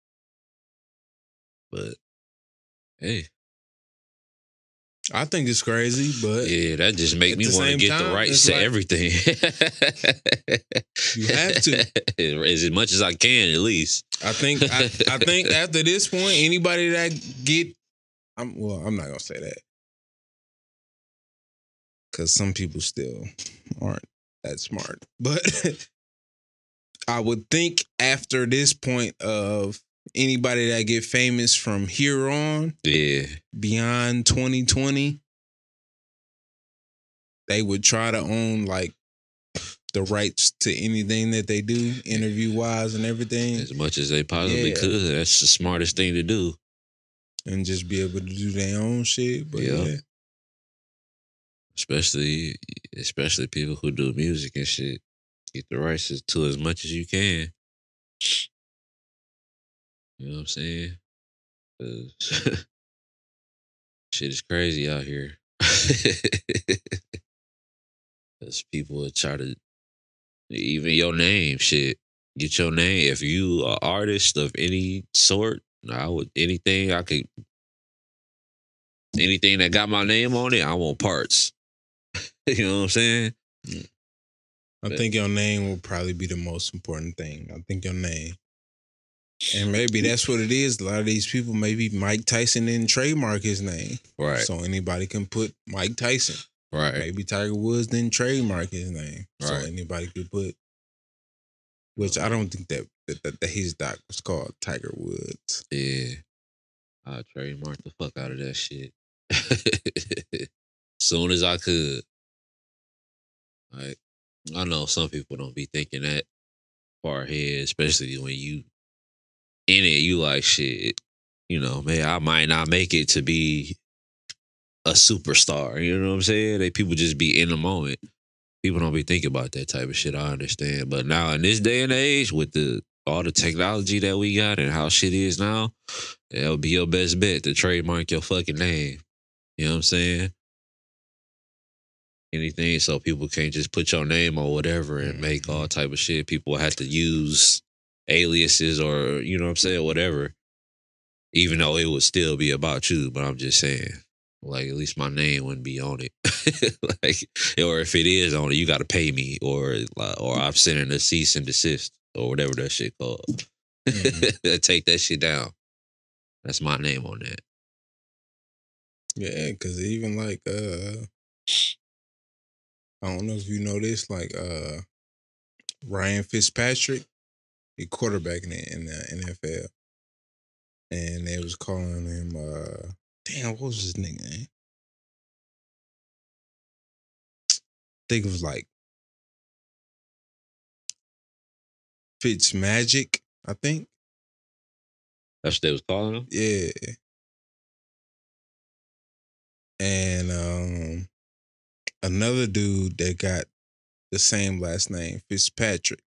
But, hey. I think it's crazy, but... Yeah, that just make me want to get the rights to everything. You have to. As much as I can, at least. I think after this point, anybody that I'm not going to say that. Because some people still aren't that smart. But I would think after this point of anybody that get famous from here on, beyond 2020, they would try to own like the rights to anything that they do, interview wise and everything. As much as they possibly could. That's the smartest thing to do. And just be able to do their own shit. But yeah. Especially people who do music and shit. Get the rights to as much as you can. You know what I'm saying? Shit is crazy out here. Because people would try to, even your name, shit. Get your name. If you are an artist of any sort, anything that got my name on it, I want parts. You know what I'm saying? I think your name will probably be the most important thing. I think your name. And maybe that's what it is. A lot of these people, maybe Mike Tyson didn't trademark his name. Right. So anybody can put Mike Tyson. Right. Maybe Tiger Woods didn't trademark his name. Right. So anybody could put, which I don't think that his doc was called Tiger Woods. Yeah. I'll trademark the fuck out of that shit. Soon as I could. Like, I know some people don't be thinking that far ahead, especially when you in it, you like, shit, you know, man, I might not make it to be a superstar. You know what I'm saying? People just be in the moment. People don't be thinking about that type of shit, I understand. But now in this day and age, with all the technology that we got and how shit is now, that would be your best bet to trademark your fucking name. You know what I'm saying? Anything so people can't just put your name or whatever and make all type of shit. People have to use aliases or, you know what I'm saying, whatever. Even though it would still be about you, but I'm just saying, like, at least my name wouldn't be on it. Like, or if it is on it, you got to pay me, or I'm sending a cease and desist or whatever that shit called. Take that shit down. That's my name on that. Yeah, because even like I don't know if you know this, like Ryan Fitzpatrick, he quarterback in the NFL. And they was calling him damn, what was his nickname? I think it was like Fitzmagic, I think. That's what they was calling him? Yeah. And another dude that got the same last name, Fitzpatrick,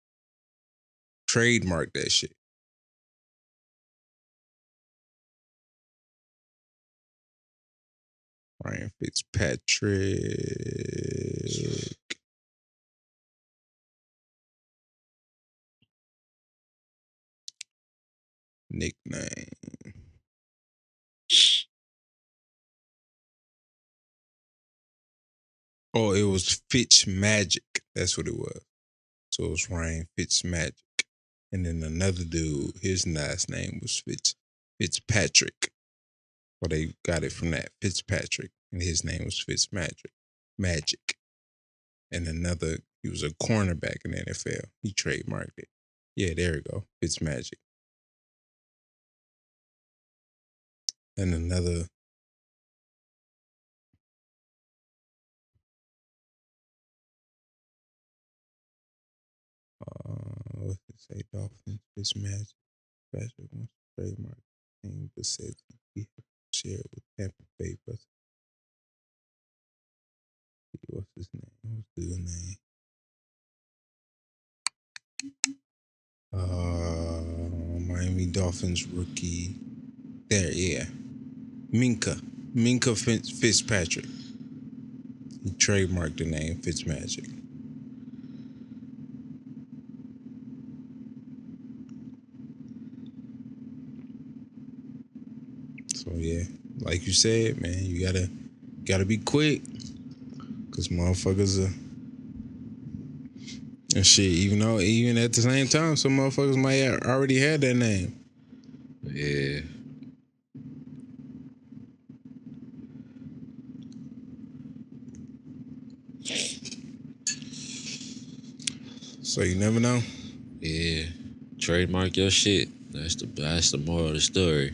trademarked that shit. Ryan Fitzpatrick. Nickname. Oh, it was Fitzmagic. That's what it was. So it was Ryan Fitzmagic. And then another dude, his last name was Fitzpatrick. Well, they got it from that, Fitzpatrick. And his name was Fitzmagic. Magic. And another, he was a cornerback in the NFL. He trademarked it. Yeah, there we go. Fitzmagic. And another, what did it say? Dolphins, Fitzmagic. Patrick wants to trademark thing, but said he shared with Tampa Bay. But what's his name? What's the name? Miami Dolphins rookie. There, yeah. Minka Fitzpatrick. He trademarked the name Fitzmagic. So yeah, like you said, man, you gotta be quick, cause motherfuckers are and shit. Even at the same time, some motherfuckers might already had that name. Yeah. So you never know. Yeah. Trademark your shit. That's the moral of the story.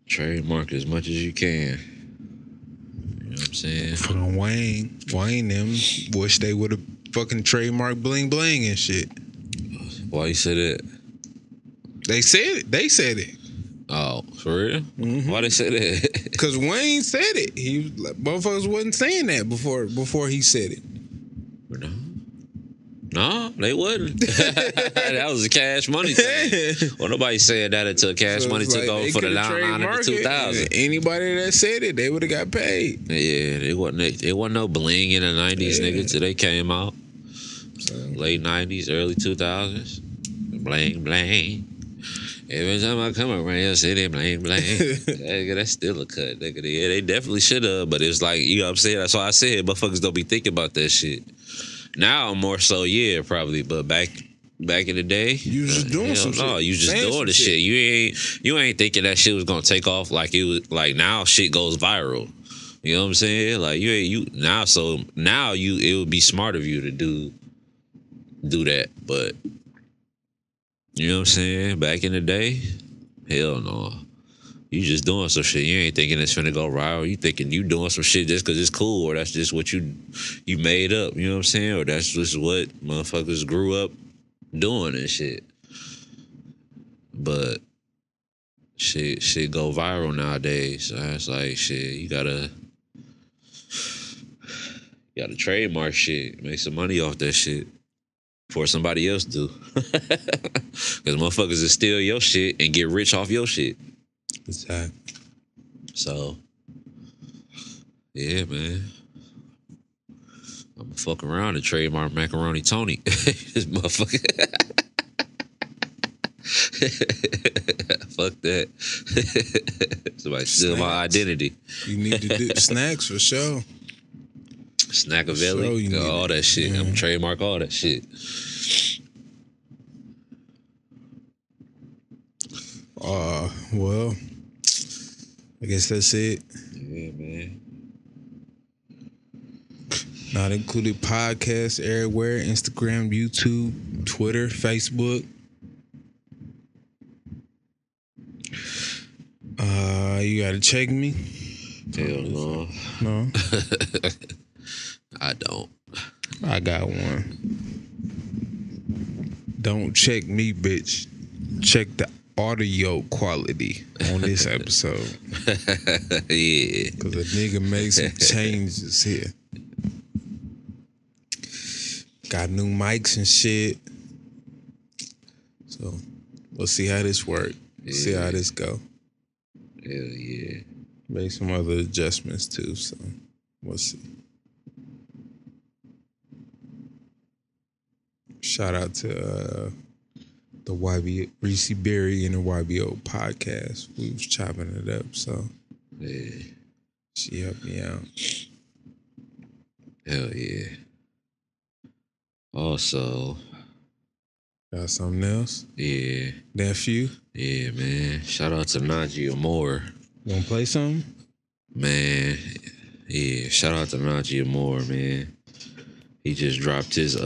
Trademark as much as you can. You know what I'm saying? Fucking Wayne them wish they would have fucking trademarked bling bling and shit. Why you say that? They said it. Oh, for real? Mm-hmm. Why they say that? Cause Wayne said it. He motherfuckers wasn't saying that before he said it. No, they wouldn't. That was a Cash Money thing. Well, nobody said that until Cash Money took over for the 99 and the 2000. Anybody that said it, they would have got paid. Yeah, it wasn't no bling in the 90s, nigga, till they came out. Late 90s, early 2000s. Bling, bling. Every time I come around your city, bling, bling. Nigga, that's still a cut, nigga. Yeah, they definitely should have, but it's like, you know what I'm saying? That's why I said motherfuckers don't be thinking about that shit. Now more so, yeah, probably, but back in the day, you was just doing some shit. No, you just doing the shit. You ain't thinking that shit was gonna take off like it was. Like now, shit goes viral. You know what I'm saying? Like it would be smart of you to do that, but you know what I'm saying? Back in the day, hell no. You just doing some shit. You ain't thinking it's finna go viral. You thinking you doing some shit just because it's cool, or that's just what you made up. You know what I'm saying? Or that's just what motherfuckers grew up doing and shit. But shit go viral nowadays. So it's like shit. You gotta trademark shit. Make some money off that shit before somebody else do. Because motherfuckers will steal your shit and get rich off your shit. Exactly. So, yeah, man. I'm gonna fuck around and trademark Macaroni Tony. This motherfucker. Fuck that. Somebody steal my identity. You need to do snacks for sure. Snackavelli. Sure all that shit. I'm gonna trademark all that shit. Well, I guess that's it. Yeah, man. Not included podcasts everywhere. Instagram, YouTube, Twitter, Facebook. You gotta check me. Hell no. No. I don't. I got one. Don't check me, bitch. Check the audio quality on this episode. Yeah. Cause a nigga made some changes here. Got new mics and shit. So we'll see how this work. See how this go. Hell yeah. Make some other adjustments too, so we'll see. Shout out to the YB Reese Berry and the YBO podcast. We was chopping it up, so Yeah. she helped me out. Hell yeah. Also, Got something else? yeah. Nephew? Yeah, man. Shout out to Najee Amore. You wanna play something? Man. Yeah. Shout out to Najee Amore, man. He just dropped his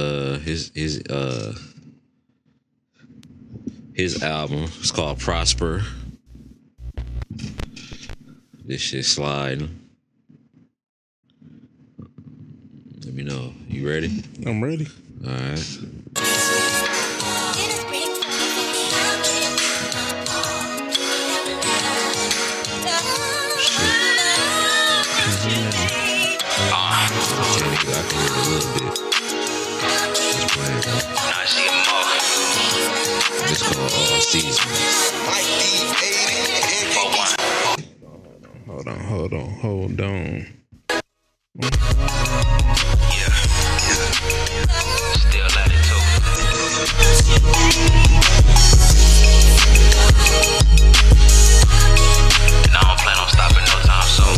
album. It's called Prosper. This shit sliding. Let me know. You ready? I'm ready. All right. I can hear a little bit. Just playing. It's called All Seasons. Hold on. Still at it too. And I don't plan on stopping no time soon.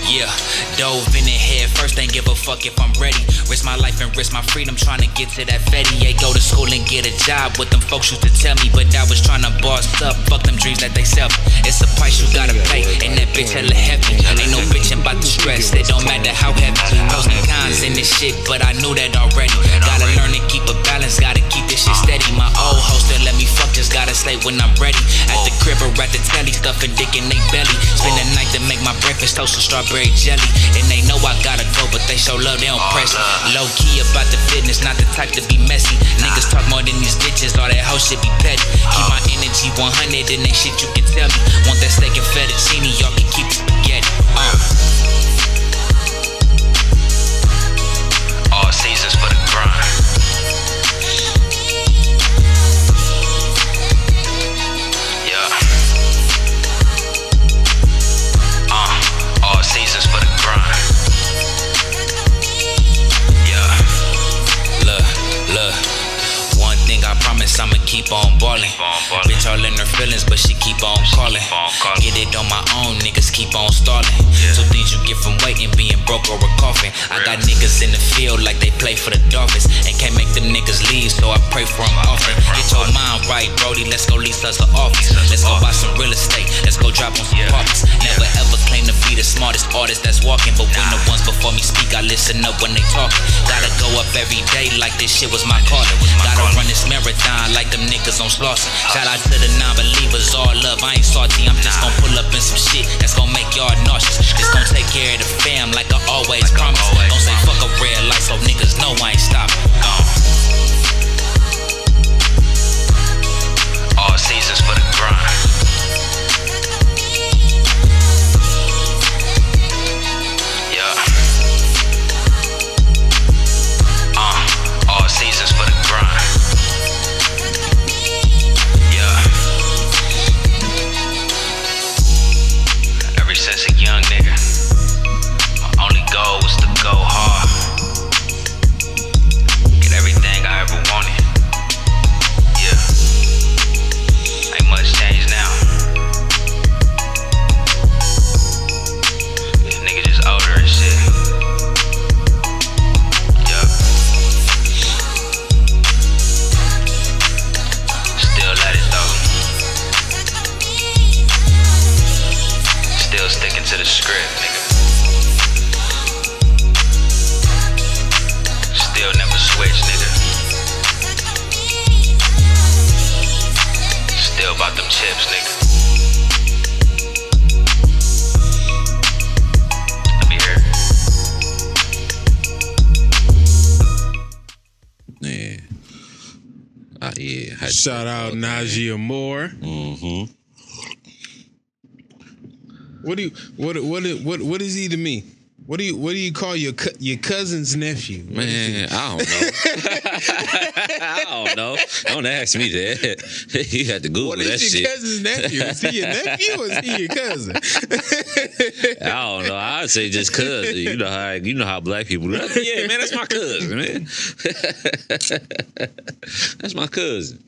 Yeah, dove in the head first, ain't give a fuck if I'm ready. Risk my life and risk my freedom, trying to get to that Fetty. Yeah, go to school and get a job, what them folks used to tell me. But I was trying to boss up, fuck them dreams that they sell. It's a price you gotta pay, and that bitch hella heavy. Ain't no bitchin' about the stress, it don't matter how heavy. Pros and cons in this shit, but I knew that already. Gotta learn to keep a balance, gotta keep this shit steady. My old host that let me fuck, just gotta say when I'm ready. At the crib or at the telly, stuffing dick in they belly. Spend the night to make my breakfast toast with strawberry jelly. And they know I gotta go, but they show love, they don't press. Low key about the fitness, not the type to be messy. Niggas talk more than these bitches, all that hoe shit be petty. Keep my energy 100 and ain't shit you can tell me. Want that steak and fettuccine, y'all can keep the spaghetti. All seasons for the grind. All seasons for the grind. Yeah. Look. One thing I promise, I'ma keep on ballin'. Bitch all in her feelings, but she keep on callin'. Get it on my own, niggas keep on stallin'. Two things you get from waiting, being broke or a coffin. I got niggas in the field like they play for the Dolphins, and can't make them niggas leave, so I pray for them often. Get your mind right, Brody, let's go lease us an office. Let's go buy some real estate, let's go drop on some properties. Never ever claim to be the smartest artist that's walking, but when the ones before me speak, I listen up when they talkin'. Gotta go up every day like this shit was my calling. Gotta run this marathon like them niggas on Slauson. Shout out to the non-believers, all love, I ain't salty. I'm just gon' pull up in some shit that's gon' make y'all nauseous. Just gon' take care of the fam like I always promise. Gon' say fuck a red light so niggas know I ain't stopping. All seasons for the grind. Yeah. All seasons for the grind. Yeah. to the script, nigga. Still never switch, nigga. Still about them chips, nigga. Let me hear. Yeah. Yeah. Shout out Najee Moore. Mm-hmm. What is he to me? What do you call your cousin's nephew? Man, I don't know. I don't know. Don't ask me that. You had to Google that shit. What is your cousin's nephew? Is he your nephew or is he your cousin? I don't know. I'd say just cousin. You know how black people do. Yeah, man, that's my cousin, man. That's my cousin.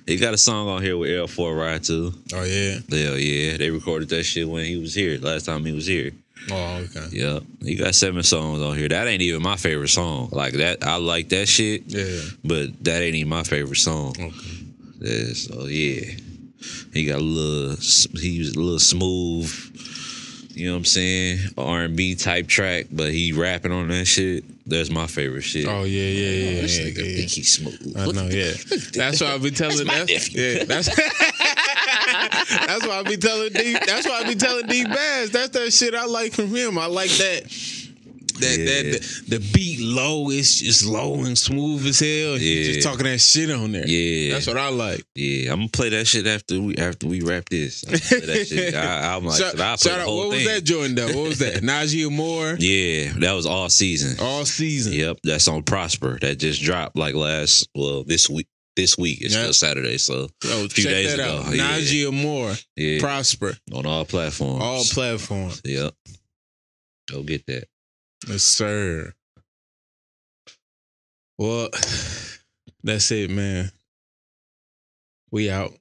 He got a song on here with L4 Ride too. Oh yeah? Hell yeah. They recorded that shit when he was here. Last time he was here. Oh, okay. Yeah. He got 7 songs on here. That ain't even my favorite song. Like that, I like that shit. Yeah. But that ain't even my favorite song. Okay. Yeah, so yeah. He got he was a little smooth, you know what I'm saying? R&B type track, but he rapping on that shit. That's my favorite shit. Oh yeah. This nigga think he's smooth. I know, yeah. That's why I be telling that's why I be telling D. That's why I be telling D Bass. That's that shit I like from him. I like that. The beat low, it's just low and smooth as hell. He's just talking that shit on there. Yeah, that's what I like. Yeah, I'm gonna play that shit after we wrap this. I'm gonna play that shit. I'm like, shout out. What was that joint though? What was that? Najee Moore. Yeah, that was All Season. All Season. Yep, that's on Prosper. That just dropped like this week. This week it's still Saturday, so a few days ago. Najee Moore. Yeah, Prosper on all platforms. All platforms. Yep. Go get that. Yes, sir. Well, that's it, man. We out.